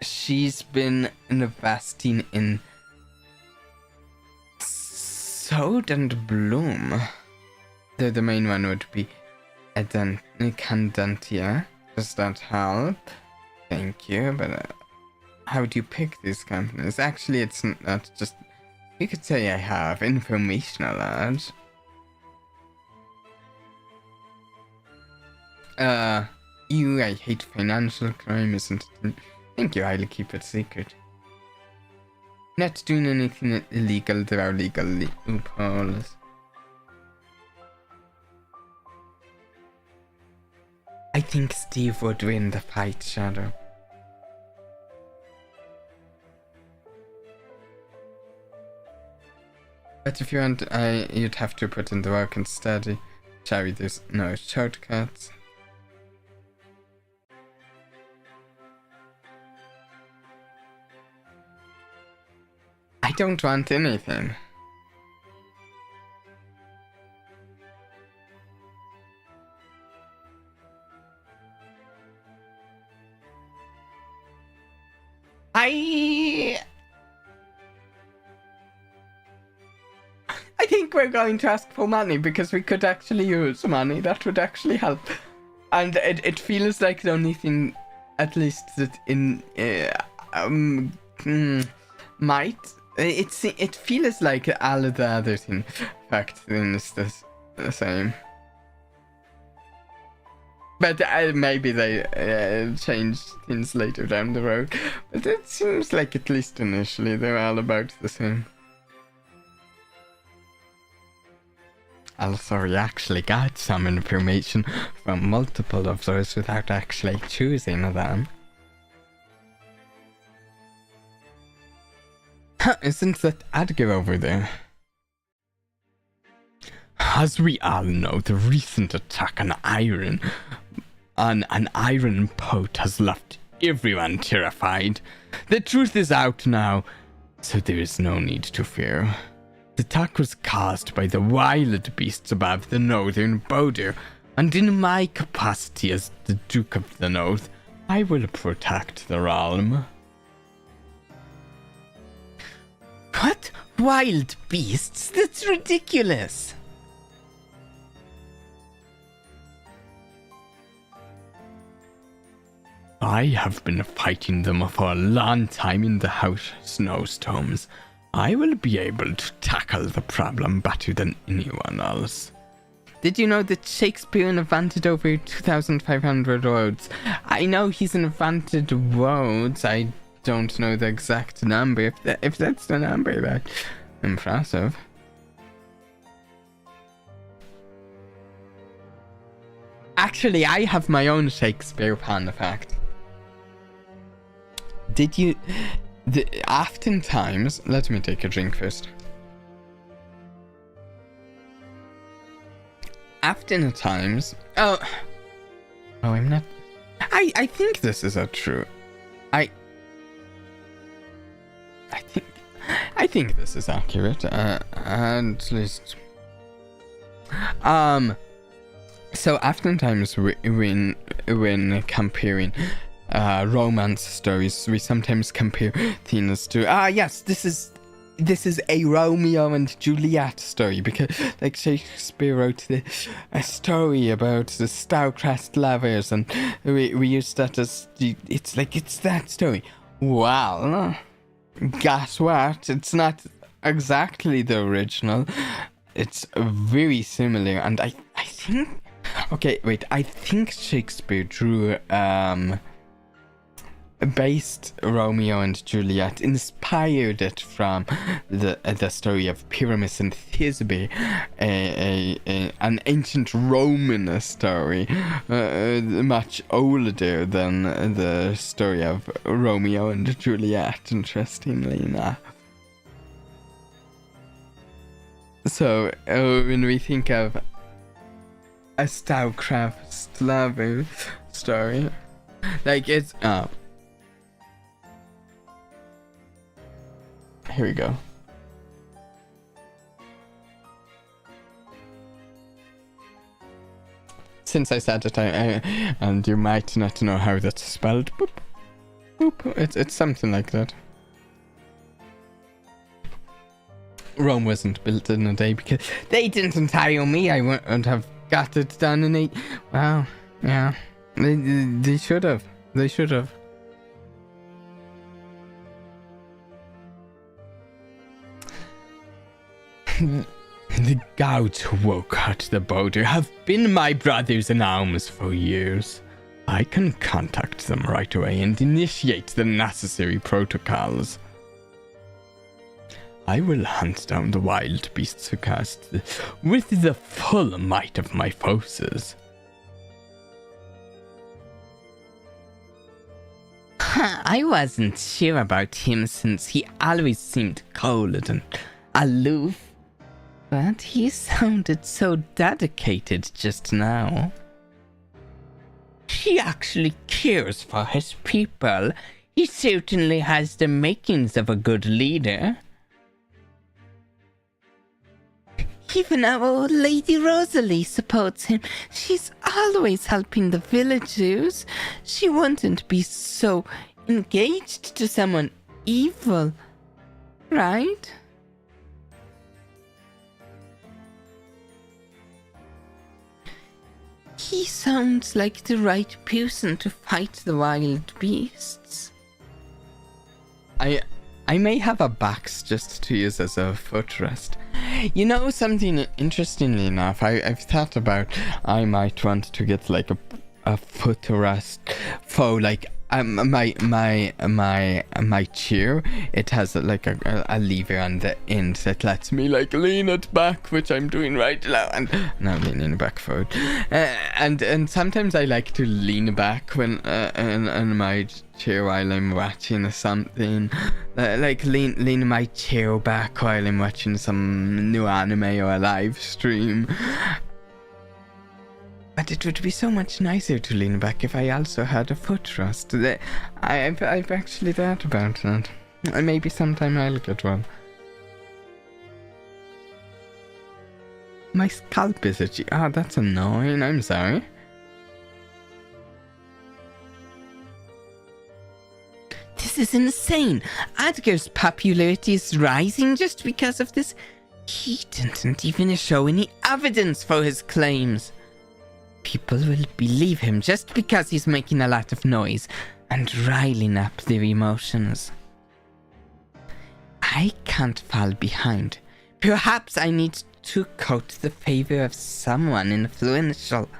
She's been investing in Sod and Bloom. The main one would be Candentia. Does that help? Thank you, but how do you pick these companies? Actually, it's not just... You could say I have informational ads. I hate financial crime, isn't it? Thank you, I'll keep it secret. Not doing anything illegal, there are legal loopholes. I think Steve would win the fight, Shadow. But if you want, you'd have to put in the work and study. Sorry, there's no shortcuts. I don't want anything. I think we're going to ask for money because we could actually use money. That would actually help. And it feels like the only thing, at least that might. It feels like all of the other things the same. But maybe they change things later down the road. But it seems like at least initially they're all about the same. Also, we actually got some information from multiple of those without actually choosing them. Isn't that Edgar over there? As we all know, the recent attack on an iron pot has left everyone terrified. The truth is out now, so there is no need to fear. The attack was caused by the wild beasts above the northern border, and in my capacity as the Duke of the North, I will protect the realm. What? Wild beasts? That's ridiculous! I have been fighting them for a long time in the House Snowstorms. I will be able to tackle the problem better than anyone else. Did you know that Shakespeare invented over 2,500 words? I know he's invented words. I don't know the exact number. If that's the number, that's impressive. Actually, I have my own Shakespeare fun fact. Did you... oftentimes... Let me take a drink first. Oftentimes... Oh, I'm not... I think this is a true... I think this is accurate. At least... So oftentimes when comparing romance stories, we sometimes compare things to yes, this is a Romeo and Juliet story, because like Shakespeare wrote a story about the star-crossed lovers, and we use that as it's that story. Well, guess what? It's not exactly the original. It's very similar, and I think... Okay, wait, I think Shakespeare drew, based Romeo and Juliet, inspired it from the story of Pyramus and Thisbe, an ancient Roman story, much older than the story of Romeo and Juliet, interestingly enough. So, when we think of a StarCraft level story. Like it's here we go. Since I said it, and you might not know how that's spelled. Boop, boop. It's something like that. Rome wasn't built in a day because they didn't hire me. I wouldn't have got it done in 8. Wow, yeah. They should have. They should have. The gods who woke out the boulder have been my brothers in arms for years. I can contact them right away and initiate the necessary protocols. I will hunt down the wild beasts who cast with the full might of my forces. I wasn't sure about him since he always seemed cold and aloof. But he sounded so dedicated just now. He actually cares for his people. He certainly has the makings of a good leader. Even our old lady Rosalie supports him. She's always helping the villagers. She wouldn't be so engaged to someone evil, right? He sounds like the right person to fight the wild beasts. I may have a box just to use as a footrest. You know something, interestingly enough, I've thought about I might want to get like a footrest for like my chair. It has like a lever on the end that lets me like lean it back, which I'm doing right now, and now leaning back forward. And sometimes I like to lean back when in my chair while I'm watching something, like lean my chair back while I'm watching some new anime or a live stream. But it would be so much nicer to lean back if I also had a footrest. I've actually thought about that. Maybe sometime I'll get one. My scalp is itchy. Ah, that's annoying. I'm sorry. This is insane. Edgar's popularity is rising just because of this. He didn't even show any evidence for his claims. People will believe him just because he's making a lot of noise and riling up their emotions. I can't fall behind. Perhaps I need to court the favor of someone influential.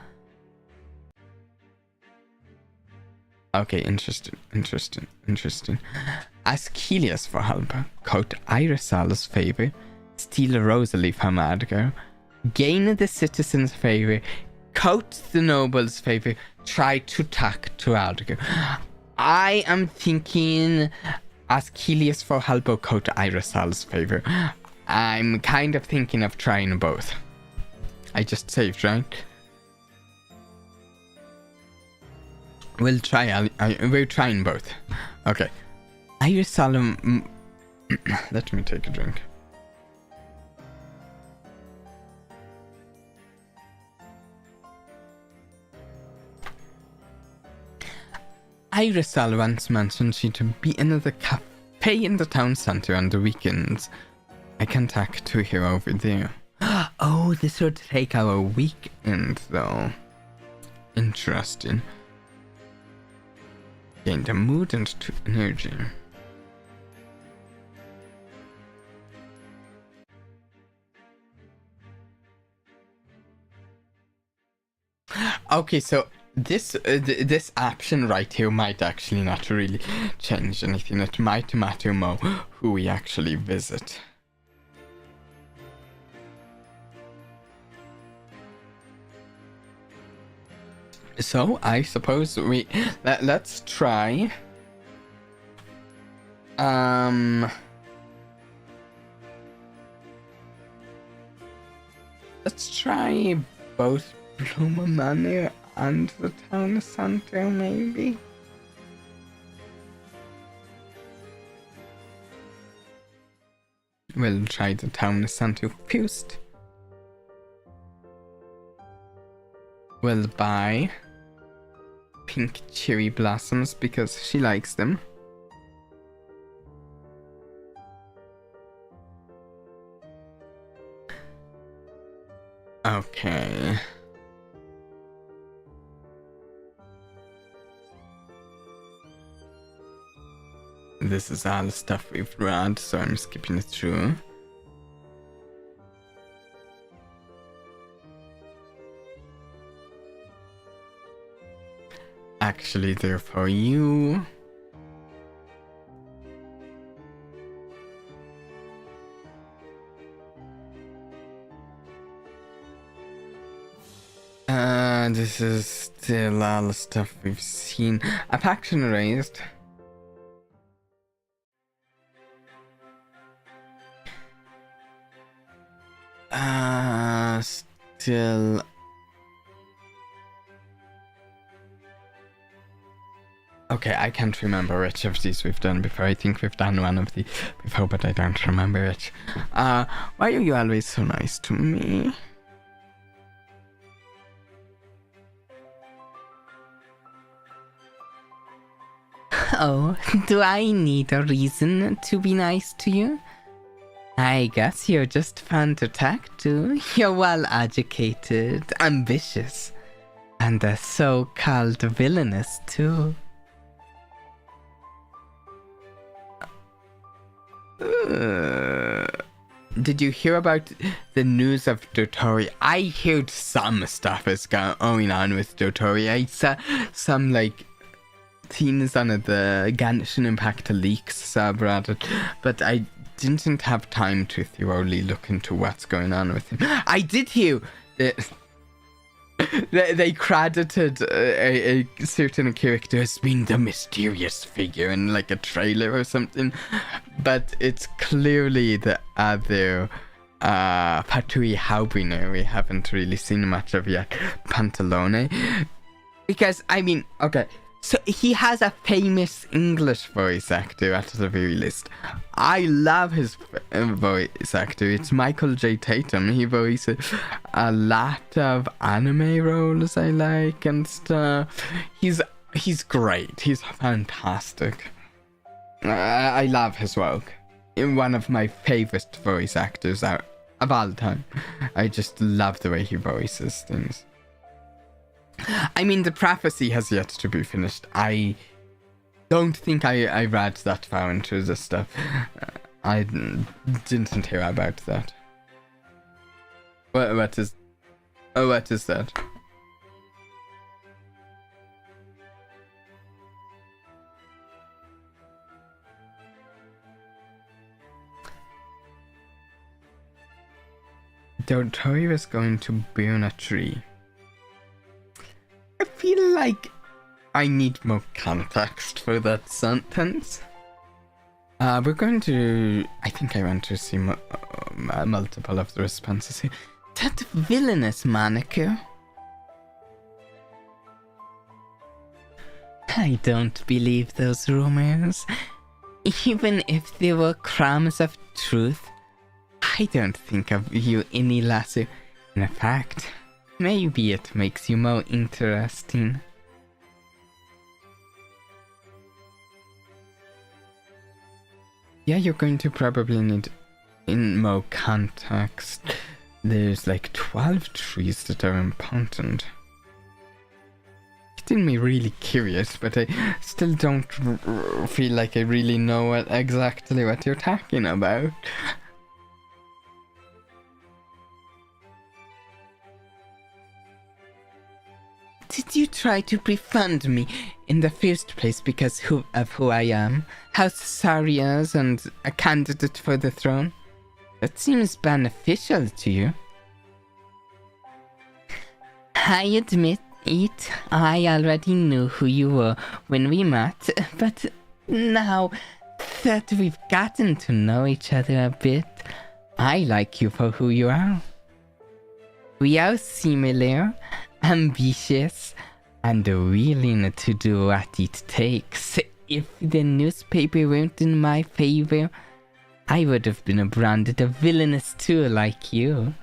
Okay, interesting. Ask Helios for help. Court Irisal's favor. Steal Rosalie from Adgar. Gain the citizens' favor. Court the noble's favor. Try to talk to Adgar. I am thinking ask Helios for help or court Irisal's favor. I'm kind of thinking of trying both. I just saved, right? We'll try. We're trying both. Okay. Irisal. Let me take a drink. Irisal once mentioned she to be in the cafe in the town center on the weekends. I can talk to her over there. Oh, this would take our weekend though. Interesting. Gain the mood and energy. Okay, so this option right here might actually not really change anything. It might matter more who we actually visit. So I suppose let's try. Let's try both Bloom Manor and the town center, maybe? We'll try the town center first. We'll buy pink cherry blossoms because she likes them. Okay. This is all the stuff we've read, so I'm skipping it through. Actually, they're for you. This is still all the stuff we've seen. A faction raised. Still. Okay, I can't remember which of these we've done before. I think we've done one of the before, but I don't remember it. Why are you always so nice to me? Oh, do I need a reason to be nice to you? I guess you're just fun to talk to. You're well educated, ambitious, and a so-called villainous too. Did you hear about the news of Dotori? I heard some stuff is going on with Dotori. I saw some like things on the Genshin Impact leaks subreddit, but I didn't have time to thoroughly look into what's going on with him. I did hear that they credited a certain character as being the mysterious figure in like a trailer or something, but it's clearly the other Patui Haubiner we haven't really seen much of yet, Pantalone. Because, I mean, okay, so he has a famous English voice actor at the very least. I love his voice actor. It's Michael J. Tatum. He voices a lot of anime roles I like and stuff. He's great. He's fantastic. I love his work. One of my favorite voice actors out of all time. I just love the way he voices things. I mean, the prophecy has yet to be finished. I don't think I read that far into the stuff. I didn't hear about that. What is that? Dotori is going to burn a tree. I feel like I need more context for that sentence. We're going to... I think I want to see multiple of the responses here. That villainous moniker. I don't believe those rumors. Even if there were crumbs of truth, I don't think of you any lesser. In fact, maybe it makes you more interesting. Yeah, you're going to probably need in more context. There's like 12 trees that are important. Getting me really curious, but I still don't feel like I really know exactly what you're talking about. Did you try to befriend me in the first place because of who I am? House Sarias and a candidate for the throne? That seems beneficial to you. I admit it, I already knew who you were when we met, but now that we've gotten to know each other a bit, I like you for who you are. We are similar, ambitious, and willing to do what it takes. If the newspaper weren't in my favor, I would have been branded a villainous too, like you.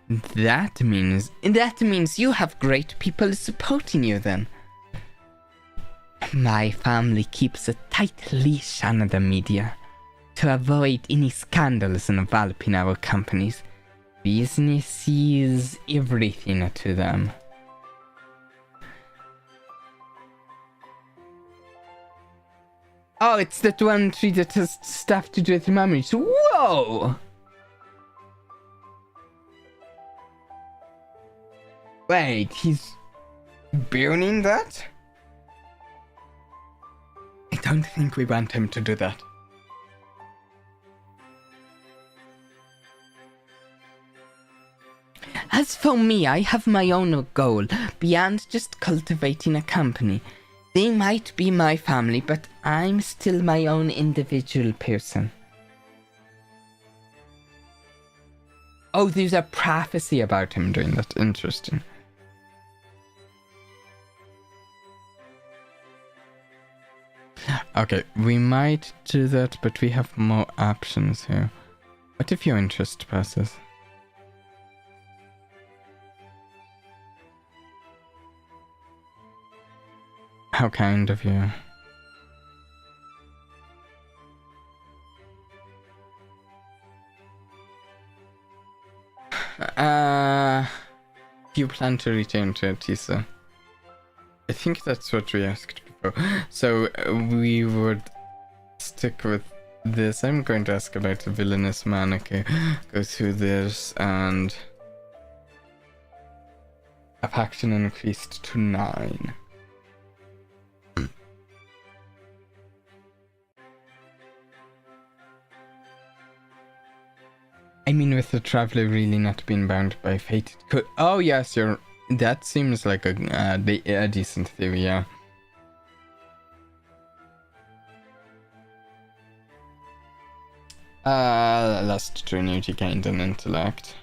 That means you have great people supporting you then. My family keeps a tight leash on the media to avoid any scandals enveloping our companies. Business is everything to them. Oh, it's that one tree that has stuff to do with memories. Whoa! Wait, he's burning that? I don't think we want him to do that. As for me, I have my own goal beyond just cultivating a company. They might be my family, but I'm still my own individual person. Oh, there's a prophecy about him doing that. Interesting. Okay, we might do that, but we have more options here. What if your interest passes? How kind of you. You plan to return to Atisa? I think that's what we asked before. So we would stick with this. I'm going to ask about the Villainess Mannequin. Go through this and a faction increased to 9. I mean, with the Traveler really not being bound by fate, it could... Oh yes, that seems like a decent theory, yeah. Last Trinity gained an intellect.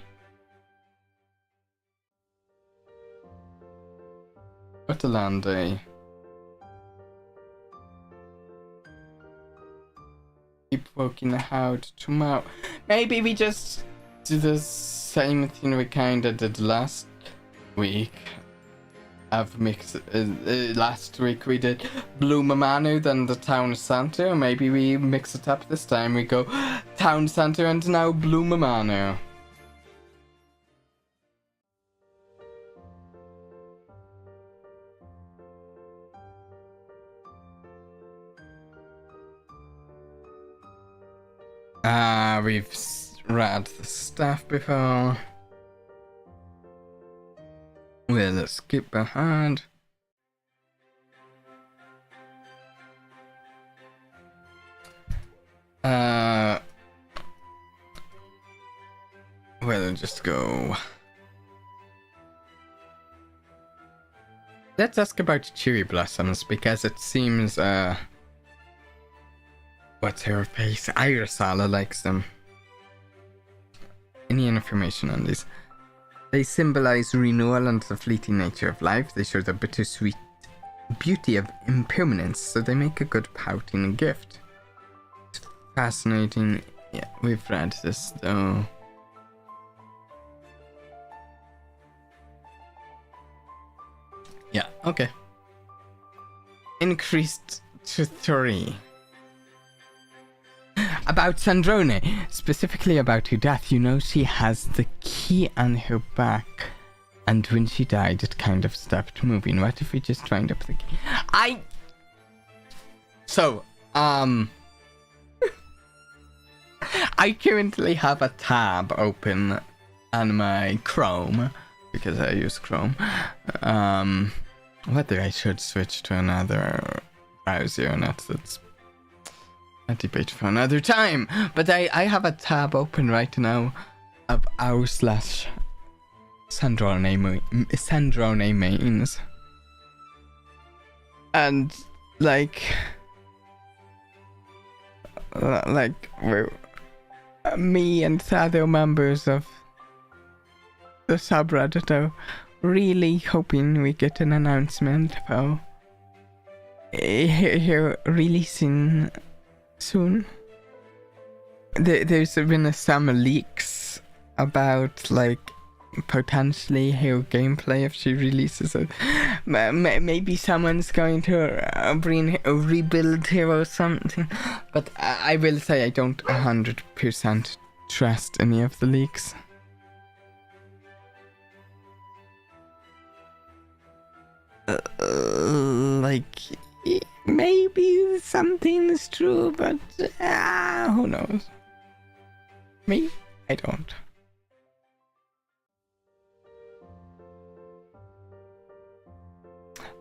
What a land day. Keep working out tomorrow. Maybe we just do the same thing we kinda did last week. Last week we did Blue Mano, then the Town Center. Maybe we mix it up this time. We go Town Center and now Blue Mano. We've read the stuff before. We'll skip ahead. We'll just go. Let's ask about cherry blossoms because it seems what's her face? Rosalie likes them. Any information on these? They symbolize renewal and the fleeting nature of life. They show the bittersweet beauty of impermanence, so they make a good pouting gift. It's fascinating. Yeah, we've read this though. Yeah, okay. Increased to 3. About Sandrone, specifically about her death, you know she has the key on her back. And when she died, it kind of stopped moving. What if we just wind up the key? I currently have a tab open on my Chrome, because I use Chrome. Whether I should switch to another browser or not, that's a debate for another time. But I have a tab open right now of r/Sandrone mains. And we're me and the other members of the subreddit, though. Really hoping we get an announcement about here releasing soon. There's been some leaks about like potentially her gameplay if she releases it. Maybe someone's going to bring a rebuild here or something. But I will say I don't 100% trust any of the leaks. Like, maybe something's true, but who knows? Me? I don't.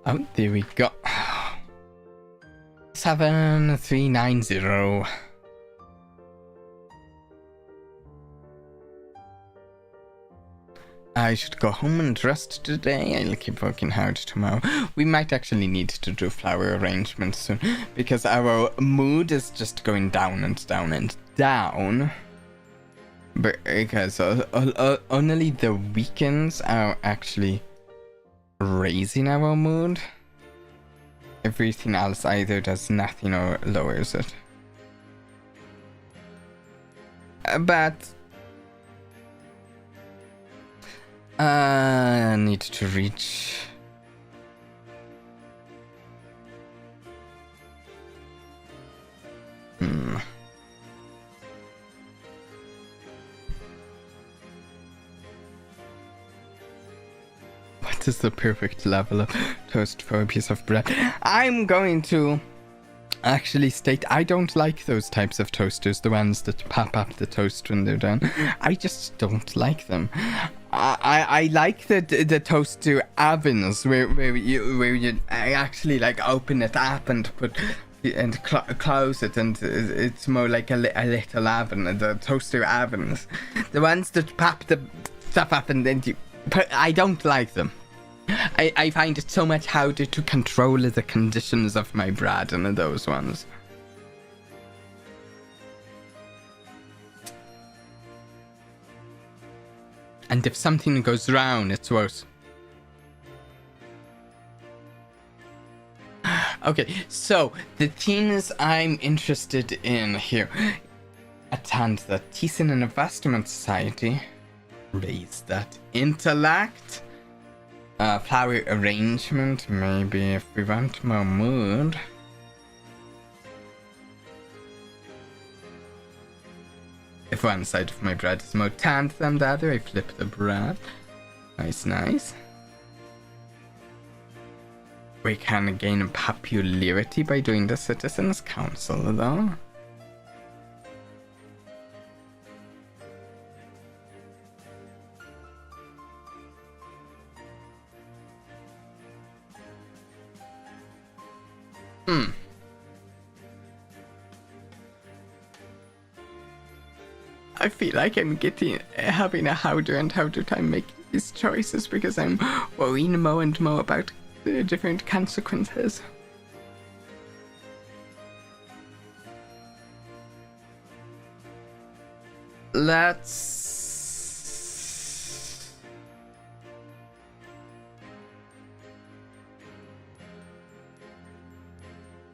Oh, there we go. 7390. I should go home and rest today. I'll keep working hard tomorrow. We might actually need to do flower arrangements soon because our mood is just going down and down and down. Because only the weekends are actually raising our mood. Everything else either does nothing or lowers it. But I need to reach What is the perfect level of toast for a piece of bread? I'm going to actually state I don't like those types of toasters, the ones that pop up the toast when they're done. I just don't like them. I like the toaster ovens where you actually like open it up and put and close it, and it's more like a little oven. The toaster ovens, the ones that pop the stuff up and then you put, I don't like them. I find it so much harder to control the conditions of my bread than those ones. And if something goes wrong, it's worse. Okay, so the things I'm interested in here. Attend the Thyssen Investment Society. Raise that intellect. Flower arrangement, maybe if we want more mood. If one side of my bread is more tanned than the other, I flip the bread. Nice, nice. We can gain popularity by doing the Citizens Council, though. I feel like I'm having a harder and harder time making these choices because I'm worrying more and more about the different consequences. Let's...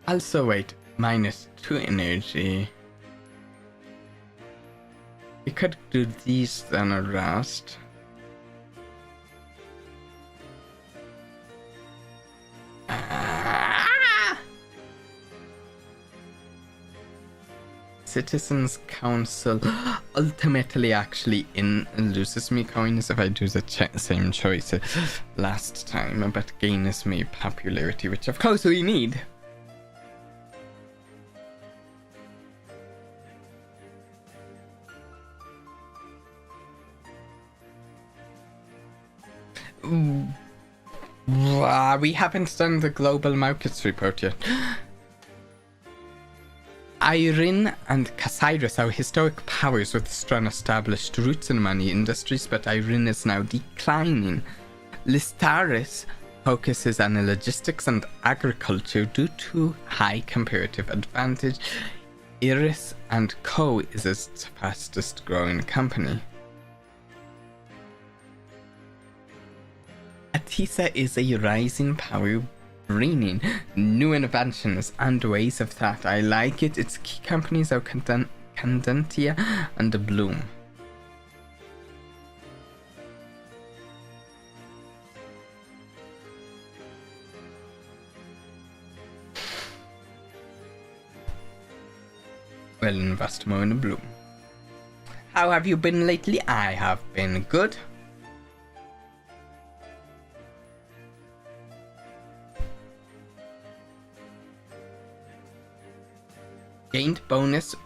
Also wait, -2 energy. We could do these then a rest. Citizens Council ultimately actually loses me coins if I do the same choice last time, but gains me popularity, which of course we need. We haven't done the global markets report yet. Irene and Casiris are historic powers with strong established roots in many industries, but Irene is now declining. Listaris focuses on logistics and agriculture due to high comparative advantage. Iris and Co. is its fastest growing company. Atisa is a rising power bringing new inventions and ways of that. I like it. Its key companies are Candentia and Bloom. Well, invest more in Bloom. How have you been lately? I have been good. Gained bonus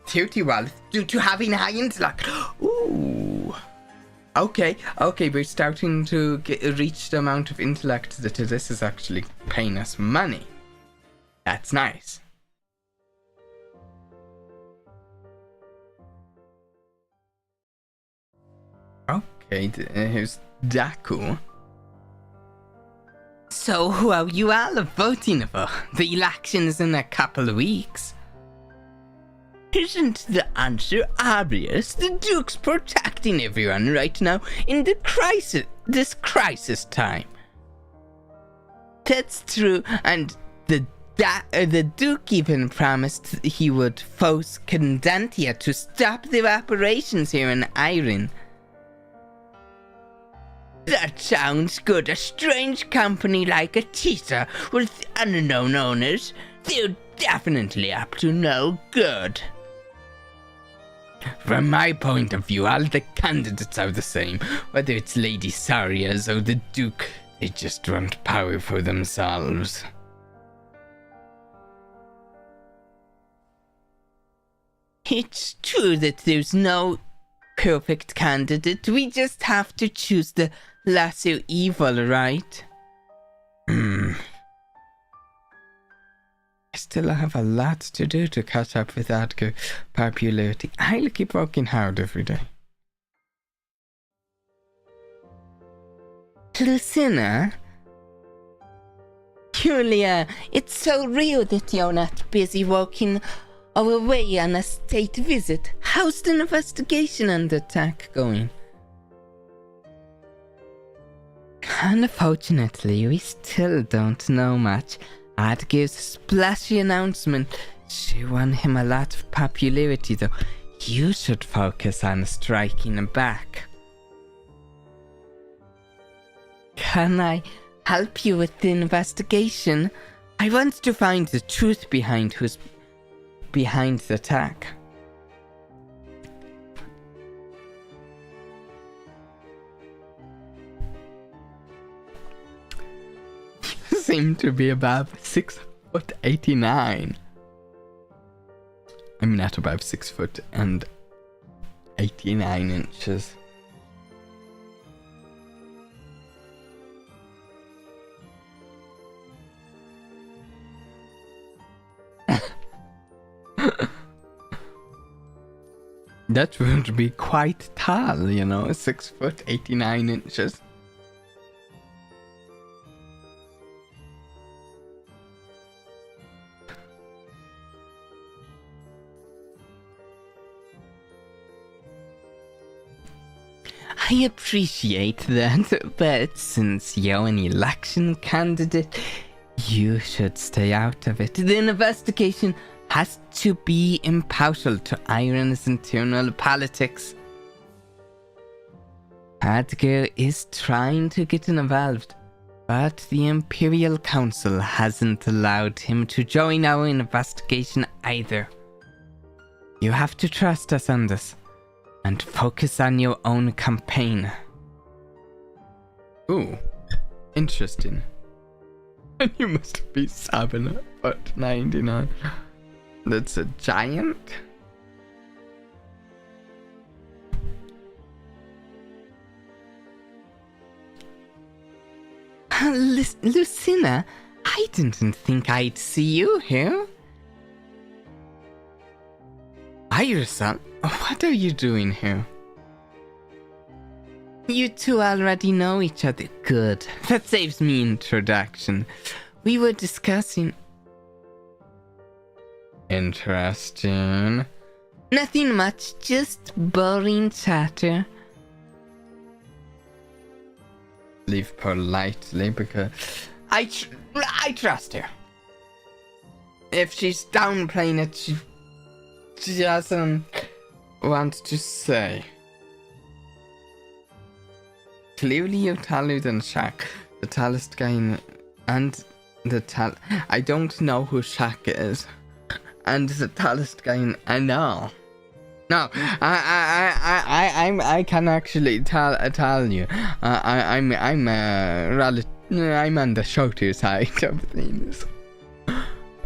30 wealth due to having high intellect. Ooh. Okay, we're starting to reach the amount of intellect that this is actually paying us money. That's nice. Okay, here's Daku. So who are you all voting for? The election's in a couple of weeks. Isn't the answer obvious? The Duke's protecting everyone right now in this crisis time. That's true, and the Duke even promised he would force Candentia to stop their operations here in Iron. That sounds good. A strange company like Atisa with unknown owners. They're definitely up to no good. From my point of view, all the candidates are the same. Whether it's Lady Saria's or the Duke, they just want power for themselves. It's true that there's no perfect candidate. We just have to choose the lesser evil, right? I still have a lot to do to catch up with Adgar popularity. I'll keep working hard every day. Lucina? Julia, it's so real that you're not busy working or away on a state visit. How's the investigation and the attack going? Unfortunately, we still don't know much. Adgar's splashy announcement sure won him a lot of popularity, though. You should focus on striking back. Can I help you with the investigation? I want to find the truth behind who's behind the attack. Seem to be above 6'89". I mean, at above 6 foot and 89 inches. That would be quite tall, you know, 6 foot 89 inches. I appreciate that, but since you're an election candidate, you should stay out of it. The investigation has to be impartial to Iron's internal politics. Adgar is trying to get involved, but the Imperial Council hasn't allowed him to join our investigation either. You have to trust us on this, and focus on your own campaign. Ooh, interesting. You must be 7'99". That's a giant? Lucina, I didn't think I'd see you here. Irisa, what are you doing here? You two already know each other. Good. That saves me introduction. We were discussing... Interesting. Nothing much, just boring chatter. leave politely because I trust her. If she's downplaying it, she doesn't want to say. Clearly you taller than Shaq, the tallest guy and the I don't know who Shaq is. And the tallest guy I know. No, I can actually tell you. I'm on the shorter side of things.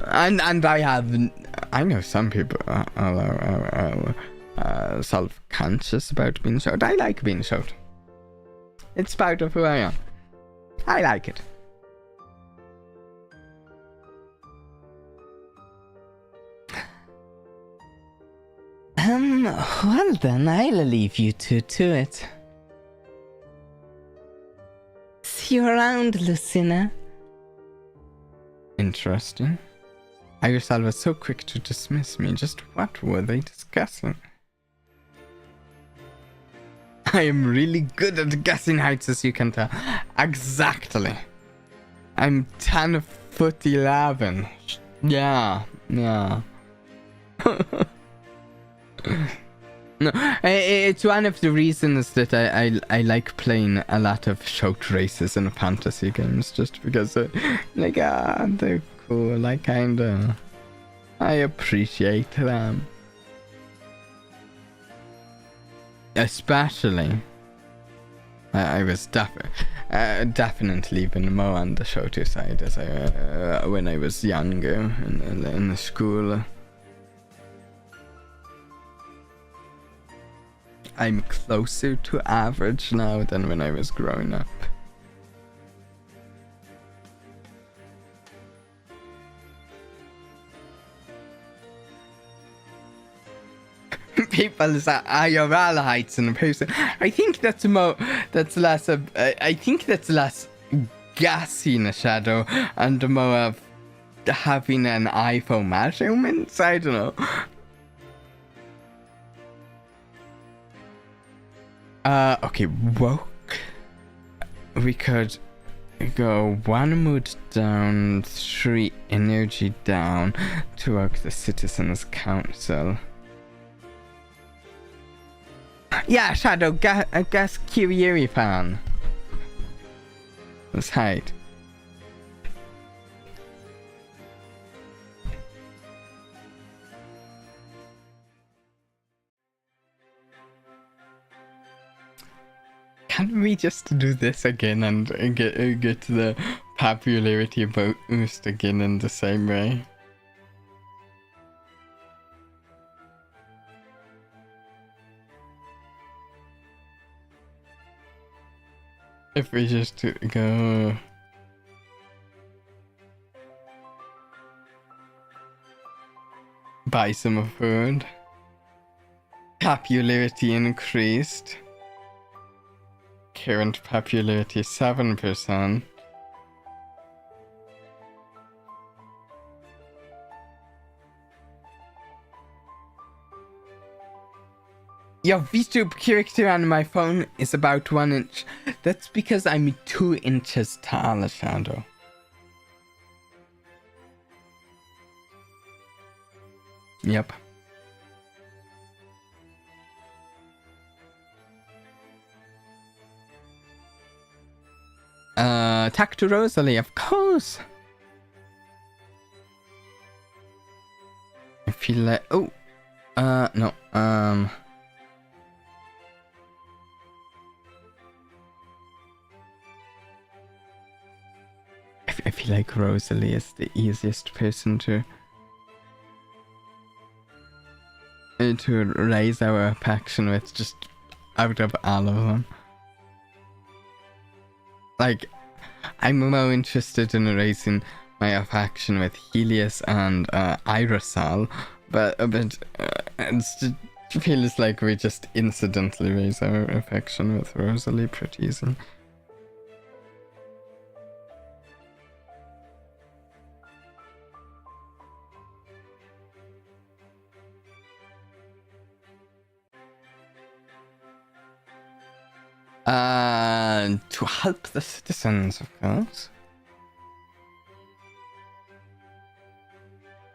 And I know some people are self-conscious about being short. I like being short. It's part of who I am. I like it. Well then, I'll leave you two to it. See you around, Lucina. Interesting. Irisal was so quick to dismiss me. Just what were they discussing? I am really good at guessing heights, as you can tell. Exactly. I'm 10'11". Yeah. No, it's one of the reasons that I like playing a lot of short races in fantasy games, just because they're cool. I appreciate them. Especially, I was definitely even more on the shorter side as when I was younger in the school. I'm closer to average now than when I was growing up. People say IRL heights in a person. I think that's less gassy in a shadow and more of having an iPhone measurements. I don't know. Okay, woke. We could go 1 mood down, 3 energy down to work the Citizens Council. Yeah, Shadow, guess Kyrie fan. Let's hide. Can we just do this again and get the popularity boost again in the same way? If we just go... buy some food. Popularity increased. Current popularity 7%. Your VTube character on my phone is about 1 inch. That's because I'm 2 inches tall, Shadow. Yep. Talk to Rosalie, of course. I feel like... oh. No. I feel like Rosalie is the easiest person to raise our affection with, just out of all of them. Like, I'm more interested in raising my affection with Helios and Irisal, but it feels like we just incidentally raise our affection with Rosalie pretty easy. To help the citizens, of course.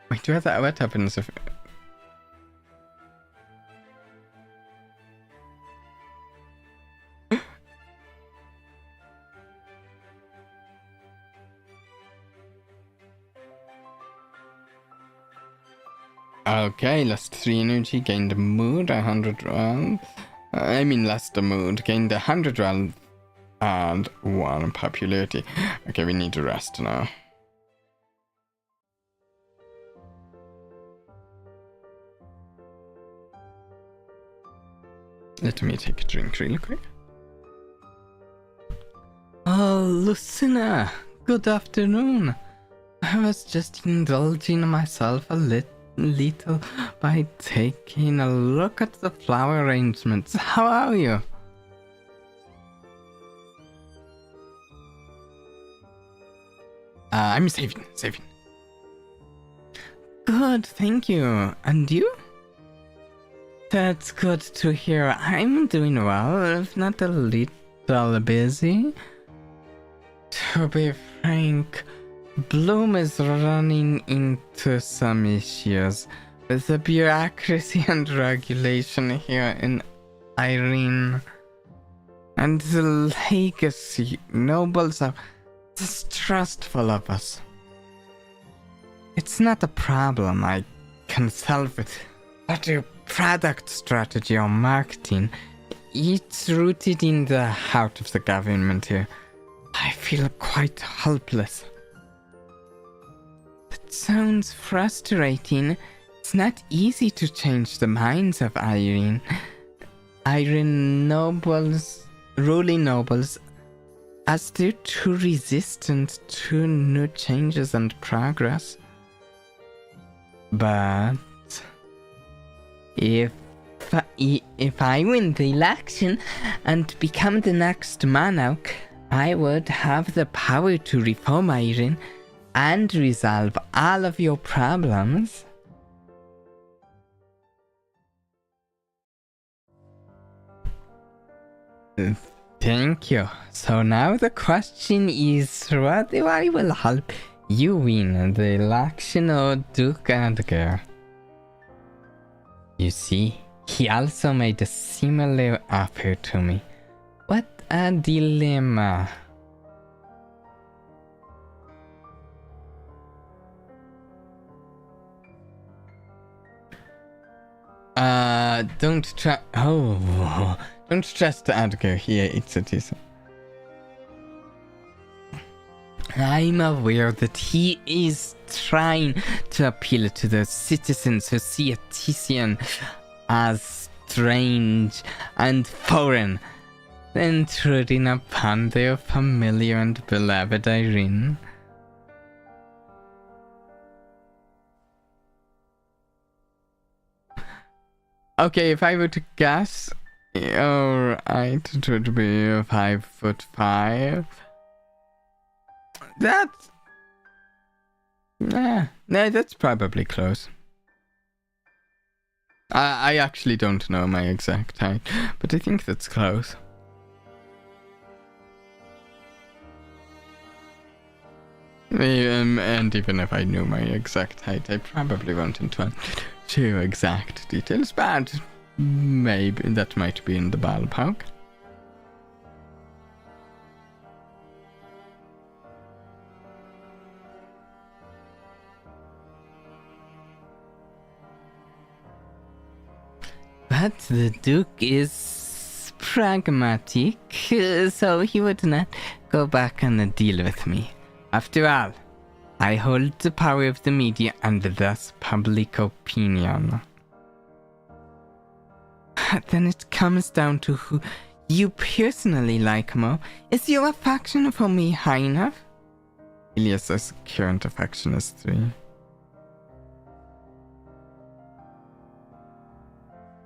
Wait, what happens if... Okay, lost 3 energy, gained a mood, 100 wealth. Lost a mood, gained 100 wealth, and 1 popularity. Okay, we need to rest now. Let me take a drink real quick. Oh, Lucina, good afternoon. I was just indulging myself a little by taking a look at the flower arrangements. How are you? I'm saving. Good, thank you. And you? That's good to hear. I'm doing well, if not a little busy. To be frank, Bloom is running into some issues with the bureaucracy and regulation here in Irene. And the legacy nobles are distrustful of us. It's not a problem I can solve it, but your product strategy or marketing, it's rooted in the heart of the government here. I feel quite helpless. That sounds frustrating. It's not easy to change the minds of Irene. Irene nobles, ruling nobles, as they're too resistant to new changes and progress. But if I win the election and become the next monarch, I would have the power to reform Irene and resolve all of your problems. Thank you. So now the question is whether I will help you win the election or Duke Edgar. You see, he also made a similar offer to me. What a dilemma. Don't trust Edgar here, it's a teaser. I'm aware that he is trying to appeal to the citizens who see a Titian as strange and foreign, intruding upon their familiar and beloved Irene. Okay, if I were to guess, alright, it would be 5'5". That's... no, that's probably close. I actually don't know my exact height, but I think that's close. And even if I knew my exact height, I probably won't into exact details, but maybe that might be in the ballpark. But the Duke is pragmatic, so he would not go back on a deal with me. After all, I hold the power of the media and thus public opinion. Then it comes down to who you personally like more. Is your affection for me high enough? Ilias's current affection is 3.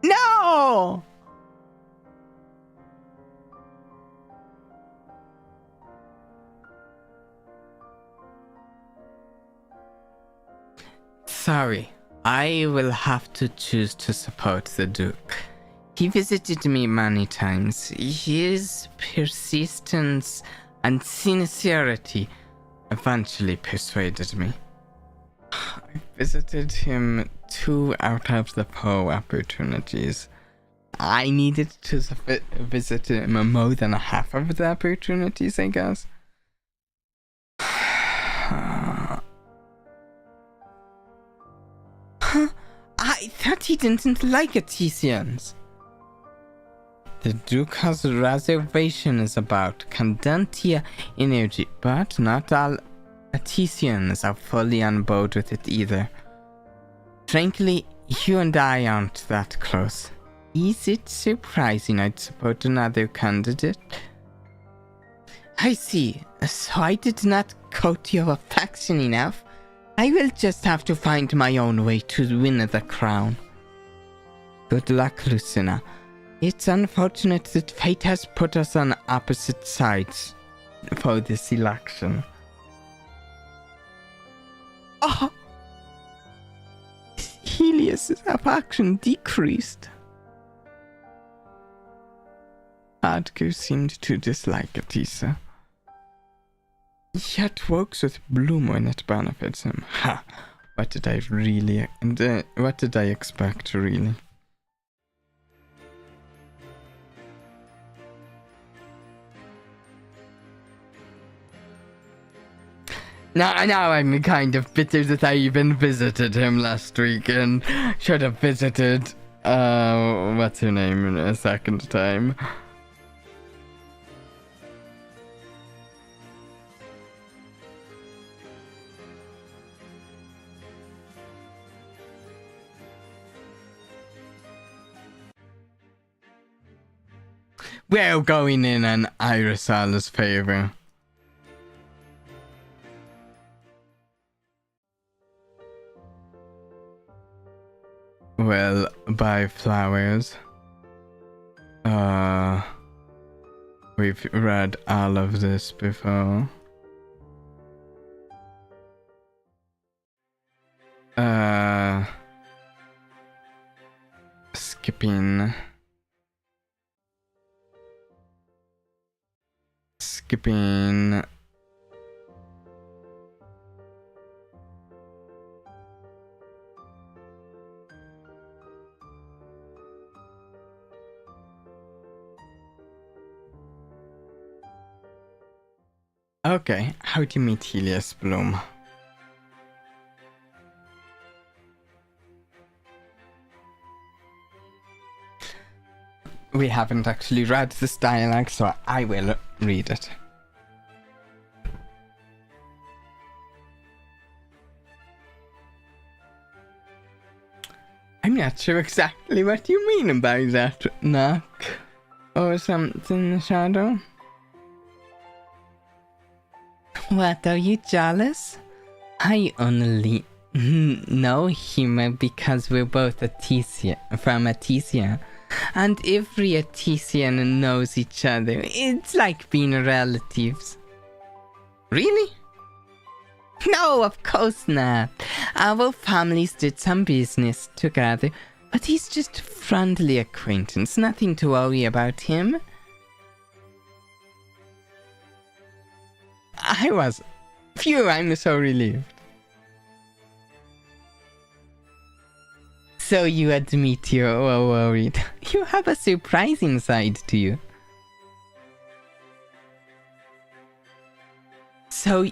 No! Sorry, I will have to choose to support the Duke. He visited me many times. His persistence and sincerity eventually persuaded me. I visited him 2 out of the 4 opportunities. I needed to visit him more than half of the opportunities, I guess. I thought he didn't like Aticians. The Duke has reservations about Candentia energy, but not all Aticians are fully on board with it either. Frankly, you and I aren't that close. Is it surprising I'd support another candidate? I see. So I did not court your affection enough. I will just have to find my own way to win the crown. Good luck, Lucina. It's unfortunate that fate has put us on opposite sides for this election. Oh! Helios' affection decreased. Adger seemed to dislike Atisa, yet works with Bloom when it benefits him. Ha! What did I expect, really? Now I'm kind of bitter that I even visited him last week and should have visited, what's her name a second time. We're going in an Irisala's favor. Well, buy flowers. We've read all of this before. Skipping. Okay, how do you meet Helios Bloom? We haven't actually read this dialogue, so I will read it. I'm not sure exactly what you mean by that, knock or something, Shadow. What, are you jealous? I only know him because we're both from Atisia. And every Atician knows each other. It's like being relatives. Really? No, of course not. Our families did some business together, but he's just a friendly acquaintance. Nothing to worry about him. Phew, I'm so relieved. So you admit you're worried. You have a surprising side to you. So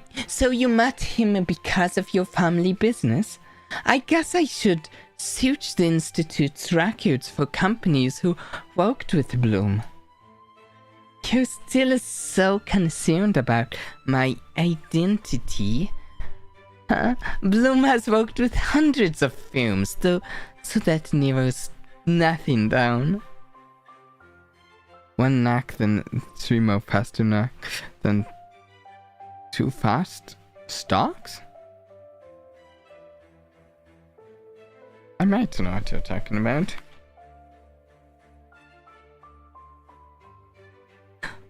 you met him because of your family business? I guess I should search the Institute's records for companies who worked with Bloom. You're still so concerned about my identity. Bloom has worked with hundreds of firms, though, so that narrows nothing down. One knock, then 3 more faster knock, then 2 fast stocks? I might know what you're talking about.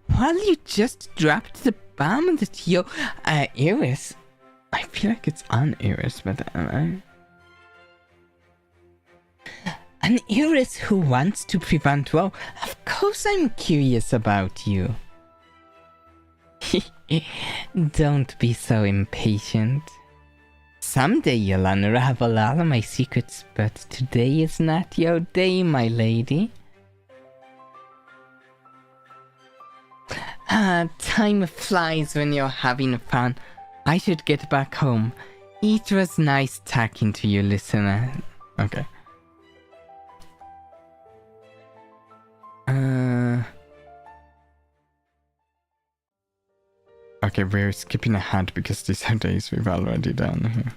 Well, you just dropped the bomb that your Iris. I feel like it's on Iris, but am I? An heiress who wants to prevent woe. Of course I'm curious about you. Don't be so impatient. Someday you'll unravel all of my secrets, but today is not your day, my lady. Time flies when you're having fun. I should get back home. It was nice talking to you, listener. Okay. Okay, we're skipping ahead because these are days we've already done here.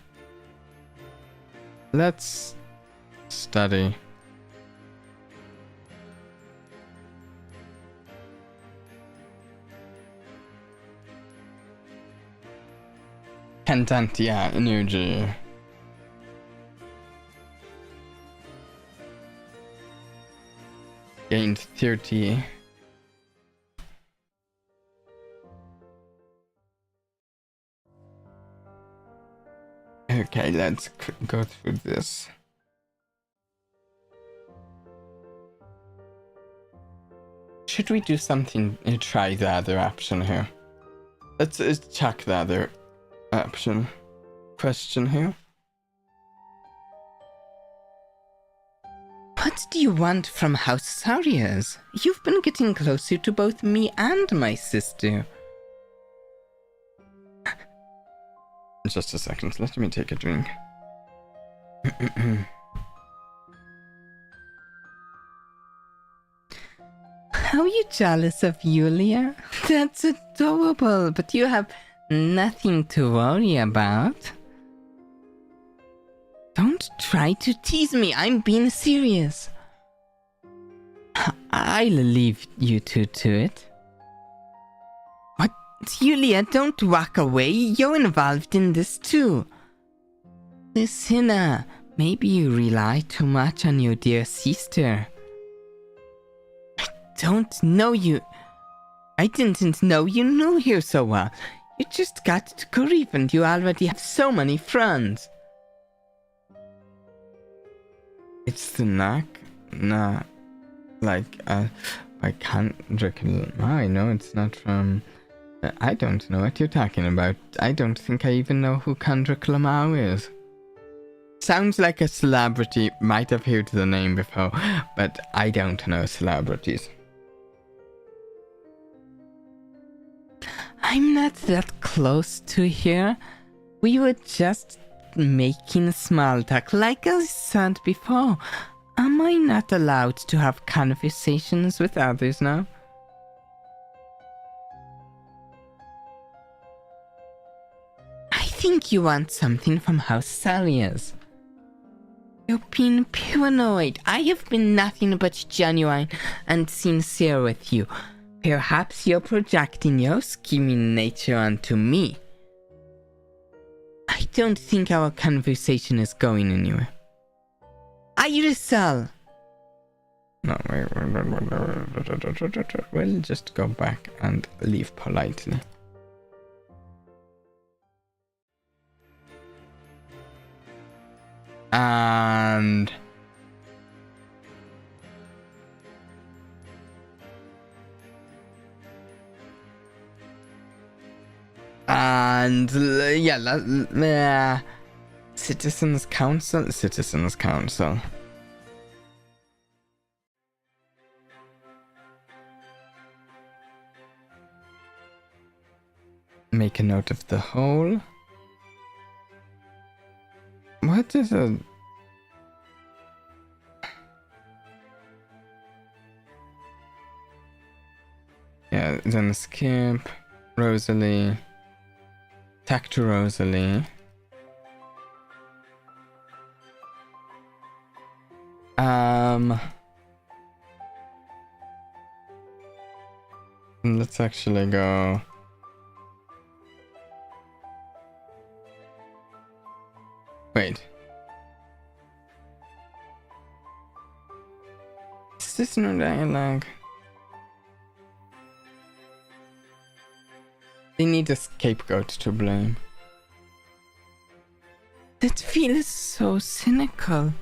Let's study. Content, yeah, energy. Gained 30. Okay, let's go through this. Should we do something? Try the other option here. Let's check the other option. Question here. What do you want from House Sarias? You've been getting closer to both me and my sister. Just a second, let me take a drink. Are you jealous of Yulia? That's adorable, but you have nothing to worry about. Don't try to tease me, I'm being serious. I'll leave you two to it. What? Yulia, don't walk away, you're involved in this too. Listen, maybe you rely too much on your dear sister. I don't know you. I didn't know you knew her so well. You just got to Karif and you already have so many friends. It's the knack? Nah. Like, I can't I know it's not from... I don't know what you're talking about. I don't think I even know who Kendrick Lamar is. Sounds like a celebrity. Might have heard the name before, but I don't know celebrities. I'm not that close to her. We were just making small talk, like I said before. Am I not allowed to have conversations with others now? I think you want something from House Salias. You're being paranoid. I have been nothing but genuine and sincere with you. Perhaps you're projecting your scheming nature onto me. I don't think our conversation is going anywhere. Irisal! No, we'll just go back and leave politely. And... yeah, Citizens Council. Make a note of the whole. What is a... Yeah, then skip. Rosalie. Talk to Rosalie. Let's actually go. Wait. Is this no dialogue? They need a scapegoat to blame. That feels so cynical.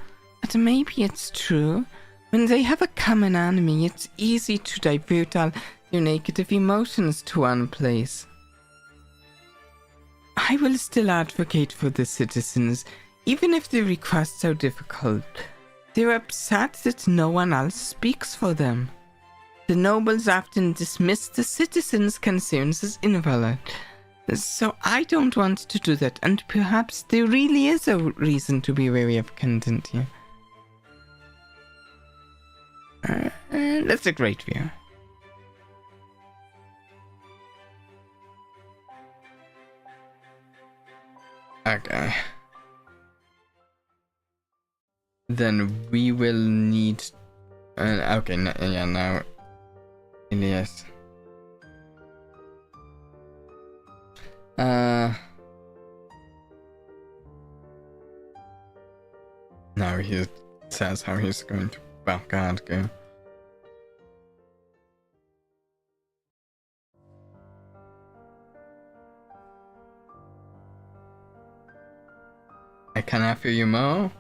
But maybe it's true. When they have a common enemy, it's easy to divert all their negative emotions to one place. I will still advocate for the citizens, even if the requests are difficult. They're upset that no one else speaks for them. The nobles often dismiss the citizens' concerns as invalid. So I don't want to do that, and perhaps there really is a reason to be wary of content here. That's a great view. Okay. Then we will need... okay, yeah, now... Yes. Now he says how he's going to back out go. I can offer you more.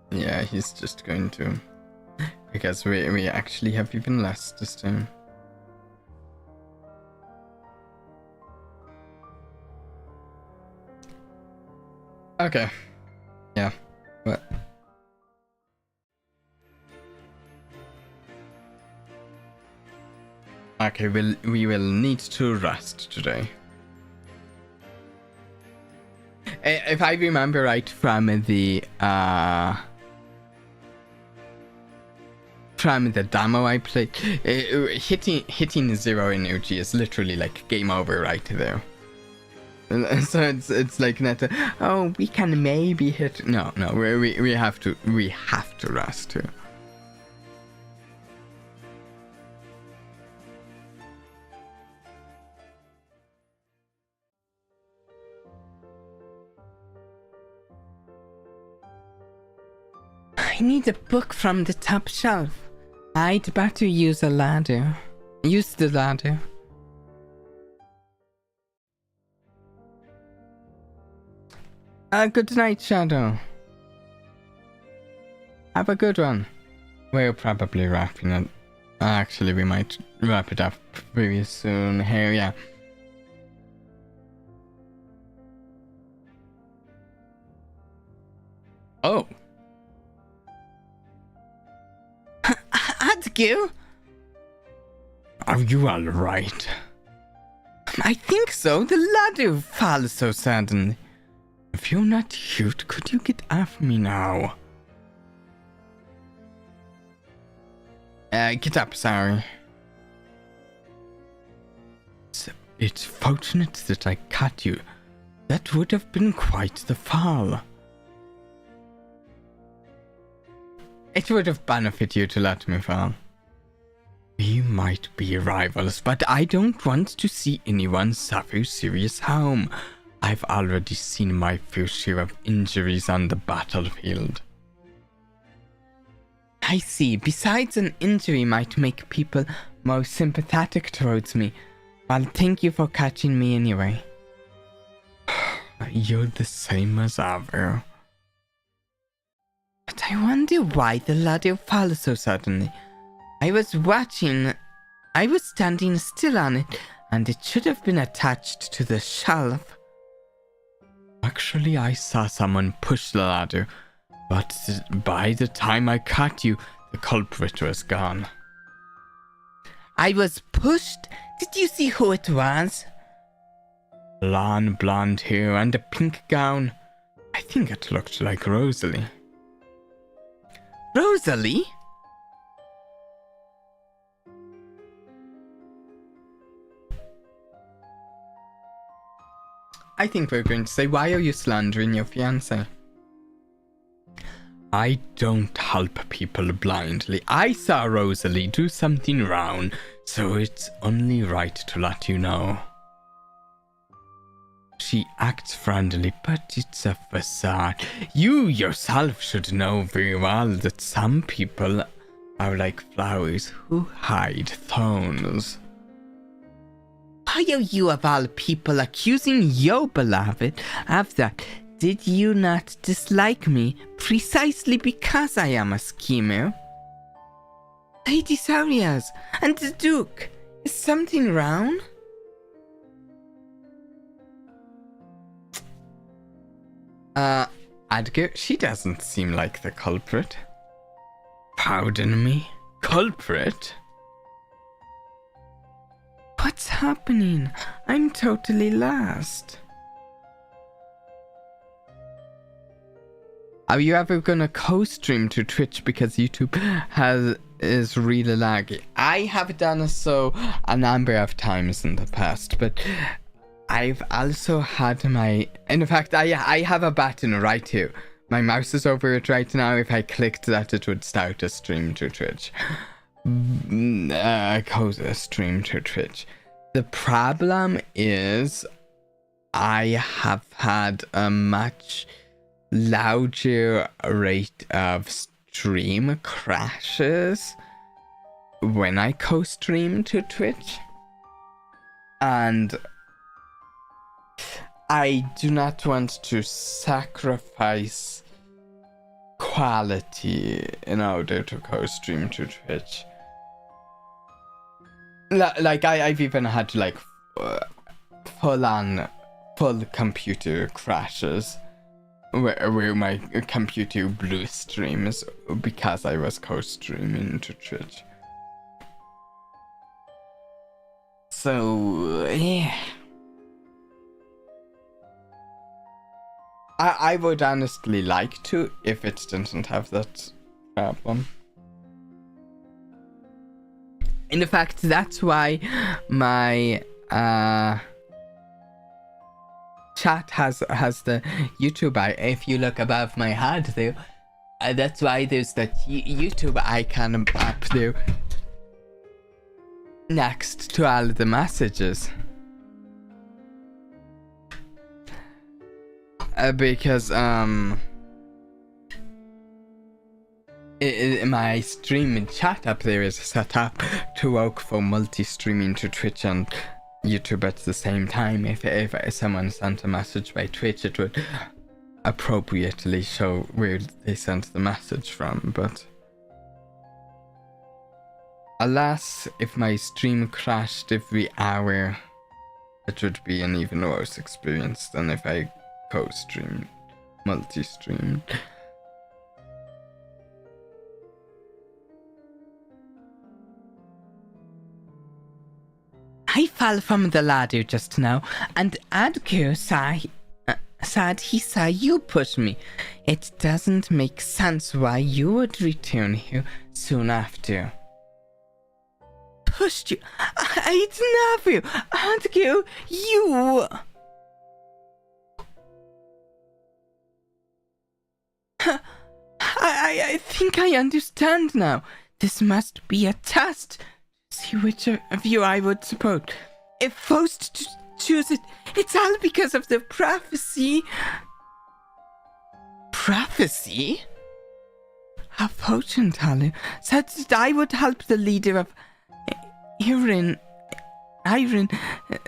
Yeah, he's just going to, because we actually have even less this time. Okay. Yeah. What? Okay, we will need to rest today. If I remember right from the demo I played, hitting 0 energy is literally like game over right there. So it's like not oh, we can maybe hit. No, we have to rest too. I need a book from the top shelf. I'd better use a ladder. Use the ladder. Good night, Shadow. Have a good one. We're probably wrapping it. Actually, we might wrap it up very soon here, yeah. Oh. Adgu? Are you alright? I think so. The ladder fell so suddenly. If you're not cute, could you get off me now? Get up, sorry. It's fortunate that I cut you. That would have been quite the fall. It would have benefited you to let me fall. We might be rivals, but I don't want to see anyone suffer serious harm. I've already seen my fair share of injuries on the battlefield. I see. Besides, an injury might make people more sympathetic towards me. Well, thank you for catching me anyway. You're the same as ever. But I wonder why the ladder fell so suddenly. I was standing still on it, and it should have been attached to the shelf. Actually, I saw someone push the ladder, but by the time I caught you, the culprit was gone. I was pushed? Did you see who it was? Long blonde hair and a pink gown. I think it looked like Rosalie. Rosalie? I think we're going to say, why are you slandering your fiancé? I don't help people blindly. I saw Rosalie do something wrong, so it's only right to let you know. She acts friendly, but it's a facade. You yourself should know very well that some people are like flowers who hide thorns. Why are you of all people accusing your beloved of that? Did you not dislike me precisely because I am a schemer? Lady Sarias and the Duke, is something wrong? Adger, she doesn't seem like the culprit. Pardon me? Culprit? What's happening? I'm totally lost. Are you ever gonna co-stream to Twitch because YouTube is really laggy? I have done so a number of times in the past, but I've also had in fact, I have a button right here. My mouse is over it right now. If I clicked that, it would start a stream to Twitch. Co-stream to Twitch. The problem is I have had a much larger rate of stream crashes when I co-stream to Twitch, and I do not want to sacrifice quality in order to co-stream to Twitch. Like I've even had like full computer crashes where my computer blue streams because I was co-streaming to Twitch. So yeah, I would honestly like to if it didn't have that problem. In fact, that's why my chat has the YouTube. If you look above my head there, that's why there's that YouTube icon up there next to all the messages. Because my stream chat up there is set up to work for multi-streaming to Twitch and YouTube at the same time. If someone sent a message by Twitch, it would appropriately show where they sent the message from. But alas, if my stream crashed every hour, it would be an even worse experience than if I co-streamed, multi-streamed. I fell from the ladder just now, and Adger said he saw you push me. It doesn't make sense why you would return here soon after. Pushed you? I'd never! Adger, you... I think I understand now. This must be a test. See which of you I would support. If forced to choose it, it's all because of the prophecy. Prophecy? A fortune teller said that I would help the leader of Iron,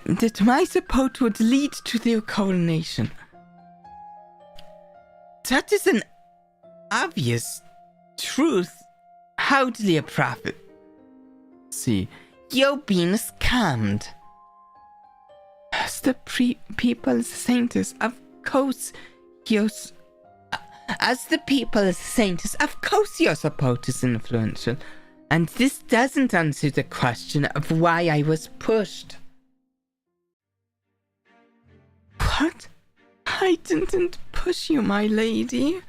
that my support would lead to their coronation. That is an obvious truth. Hardly a prophet. See, you're being scammed. As the people's saints, of course, your support is influential, and this doesn't answer the question of why I was pushed. What? I didn't push you, my lady.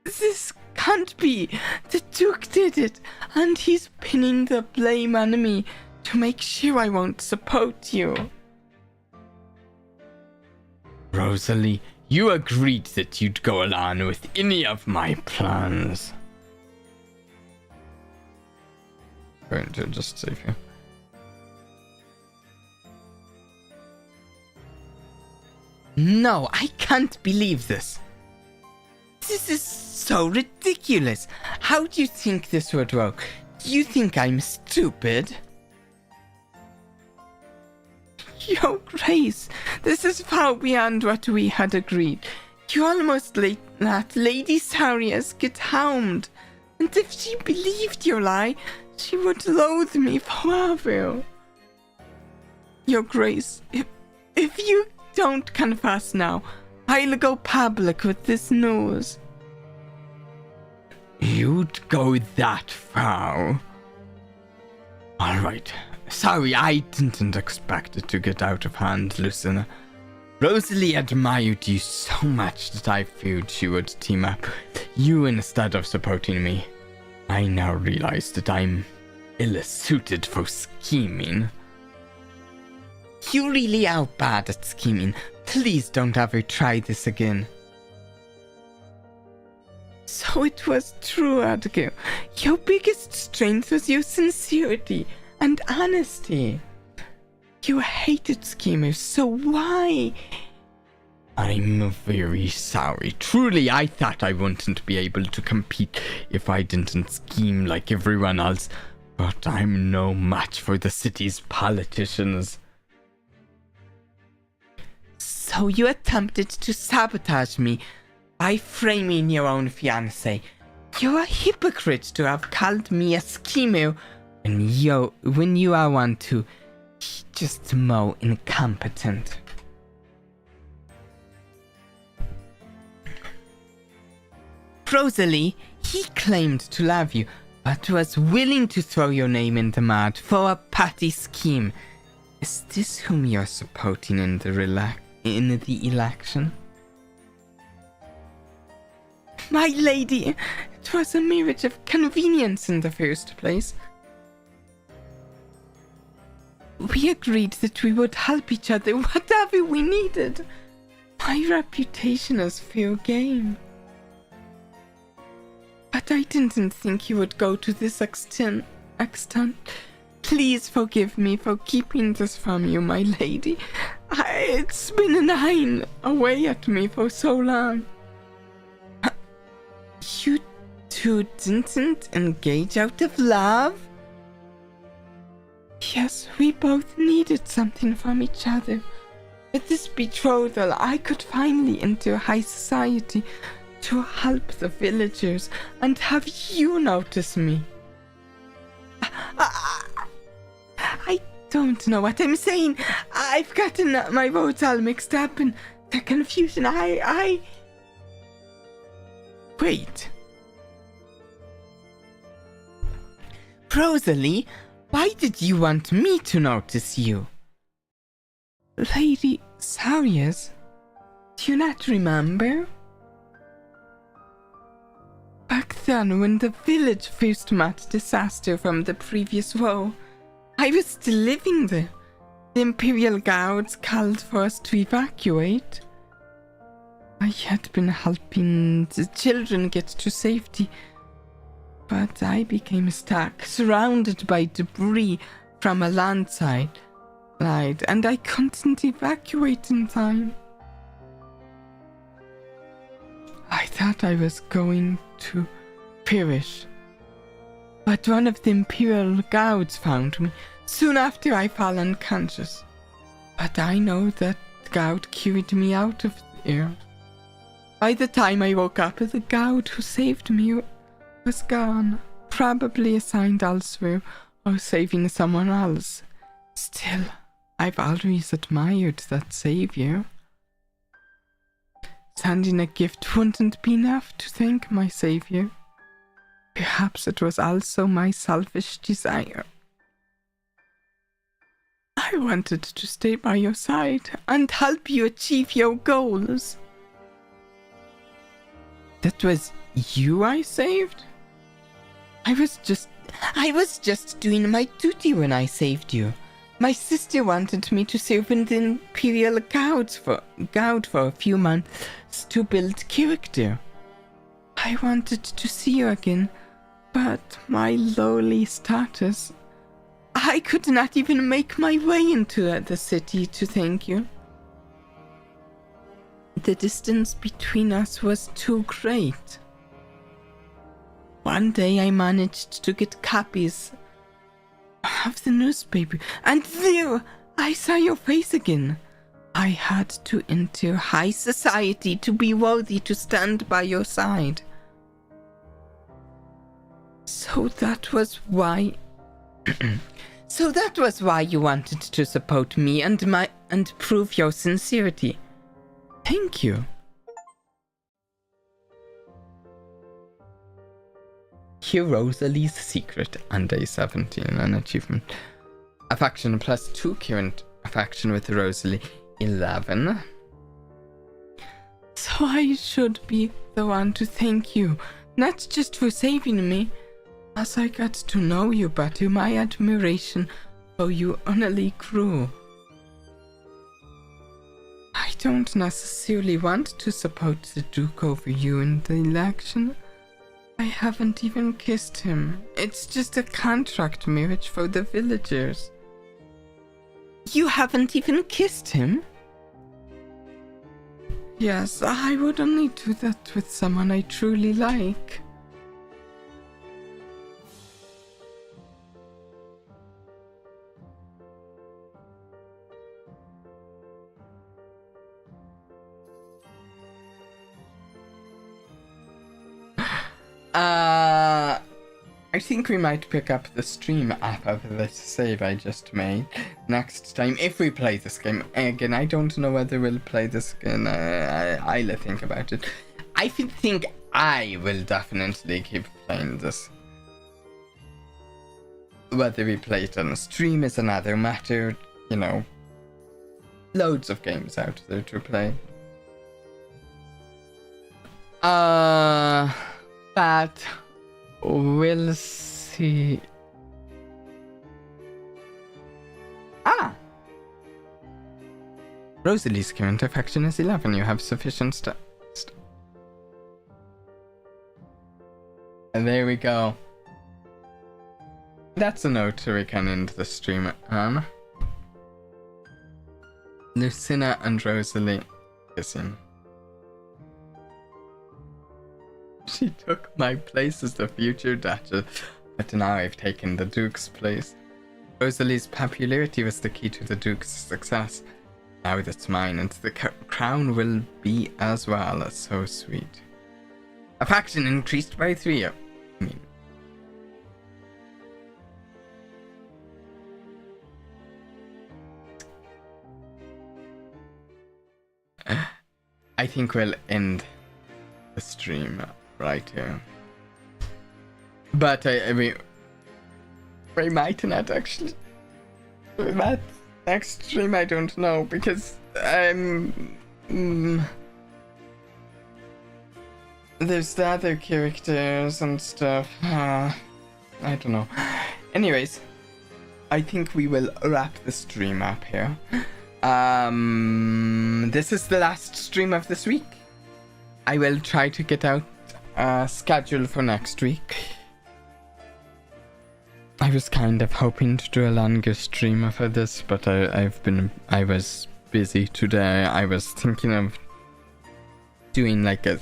This can't be. The Duke did it, and he's pinning the blame on me to make sure I won't support you. Rosalie, you agreed that you'd go along with any of my plans. Going to just save you. No, I can't believe this. This is so ridiculous. How do you think this would work? Do you think I'm stupid? Your Grace, this is far beyond what we had agreed. You almost let Lady Sarius get harmed, and if she believed your lie, she would loathe me forever. Your Grace, if you don't confess now, I'll go public with this news. You'd go that far? Alright. Sorry, I didn't expect it to get out of hand, Lucina. Rosalie admired you so much that I feared she would team up you instead of supporting me. I now realize that I'm ill-suited for scheming. You really are bad at scheming. Please don't ever try this again. So it was true, Edgar. Your biggest strength was your sincerity and honesty. You hated schemers, so why? I'm very sorry. Truly, I thought I wouldn't be able to compete if I didn't scheme like everyone else, but I'm no match for the city's politicians. So you attempted to sabotage me by framing your own fiancé. You're a hypocrite to have called me a schemer when you are one to just more incompetent. Rosalie, he claimed to love you, but was willing to throw your name in the mud for a petty scheme. Is this whom you're supporting in the election? My lady, it was a marriage of convenience in the first place. We agreed that we would help each other whatever we needed. My reputation is fair game. But I didn't think you would go to this extent. Please forgive me for keeping this from you, my lady. It's been gnawing away at me for so long. You two didn't engage out of love? Yes, we both needed something from each other. With this betrothal, I could finally enter high society to help the villagers and have you notice me. I don't know what I'm saying. I've gotten my words all mixed up and the confusion. Wait. Rosalie, why did you want me to notice you? Lady Sarius, do you not remember? Back then, when the village first met disaster from the previous war, I was still living there. The Imperial Guards called for us to evacuate. I had been helping the children get to safety, but I became stuck, surrounded by debris from a landslide, and I couldn't evacuate in time. I thought I was going to perish, but one of the Imperial Guards found me soon after I fell unconscious. But I know that guard carried me out of there. By the time I woke up, the guard who saved me was gone, probably assigned elsewhere or saving someone else. Still, I've always admired that savior. Sending a gift wouldn't be enough to thank my savior. Perhaps it was also my selfish desire. I wanted to stay by your side and help you achieve your goals. That was you I saved? I was just doing my duty when I saved you. My sister wanted me to serve in the Imperial Guard for a few months to build character. I wanted to see you again, but my lowly status, I could not even make my way into the city to thank you. The distance between us was too great. One day I managed to get copies of the newspaper, and there I saw your face again. I had to enter high society to be worthy to stand by your side. So that was why... So that was why you wanted to support me and prove your sincerity. Thank you. Hear Rosalie's secret on day 17, an achievement. Affection +2, current affection with Rosalie 11. So I should be the one to thank you, not just for saving me. As I got to know you better, my admiration for you only grew. I don't necessarily want to support the Duke over you in the election. I haven't even kissed him. It's just a contract marriage for the villagers. You haven't even kissed him? Yes, I would only do that with someone I truly like. I think we might pick up the stream app of this save I just made next time if we play this game. Again, I don't know whether we'll play this again. I'll think about it. I think I will definitely keep playing this. Whether we play it on a stream is another matter, you know. Loads of games out there to play. But we'll see. Rosalie's current affection is 11. You have sufficient and there we go. That's a note we can end the stream on. Lucina and Rosalie kissing. She took my place as the future Duchess, but now I've taken the Duke's place. Rosalie's popularity was the key to the Duke's success. Now that's mine, and the crown will be as well. So sweet. Affection increased by 3. I think we'll end the stream right here. But I mean, we might not actually. That next stream I don't know, because there's the other characters and stuff. I don't know. Anyways, I think we will wrap the stream up here. This is the last stream of this week. I will try to get out a schedule for next week. I was kind of hoping to do a longer stream for this, but I was busy today. I was thinking of doing like a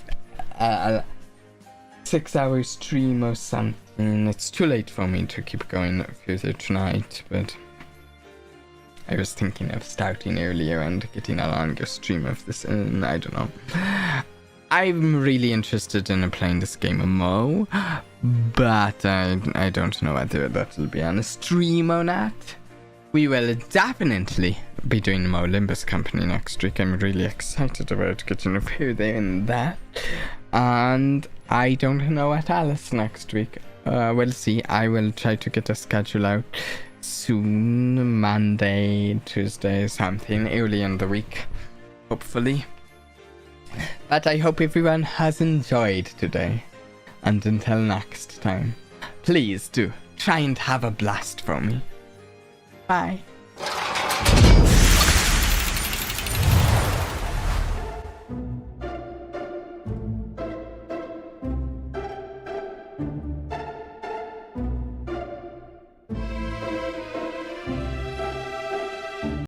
6-hour stream or something. It's too late for me to keep going further tonight, but I was thinking of starting earlier and getting a longer stream of this, and I don't know. I'm really interested in playing this game more, but I don't know whether that will be on a stream or not. We will definitely be doing more Limbus Company next week. I'm really excited about getting further in that. And I don't know what else next week. We'll see. I will try to get a schedule out soon, Monday, Tuesday, something early in the week, hopefully. But I hope everyone has enjoyed today, and until next time, please do try and have a blast for me. Bye.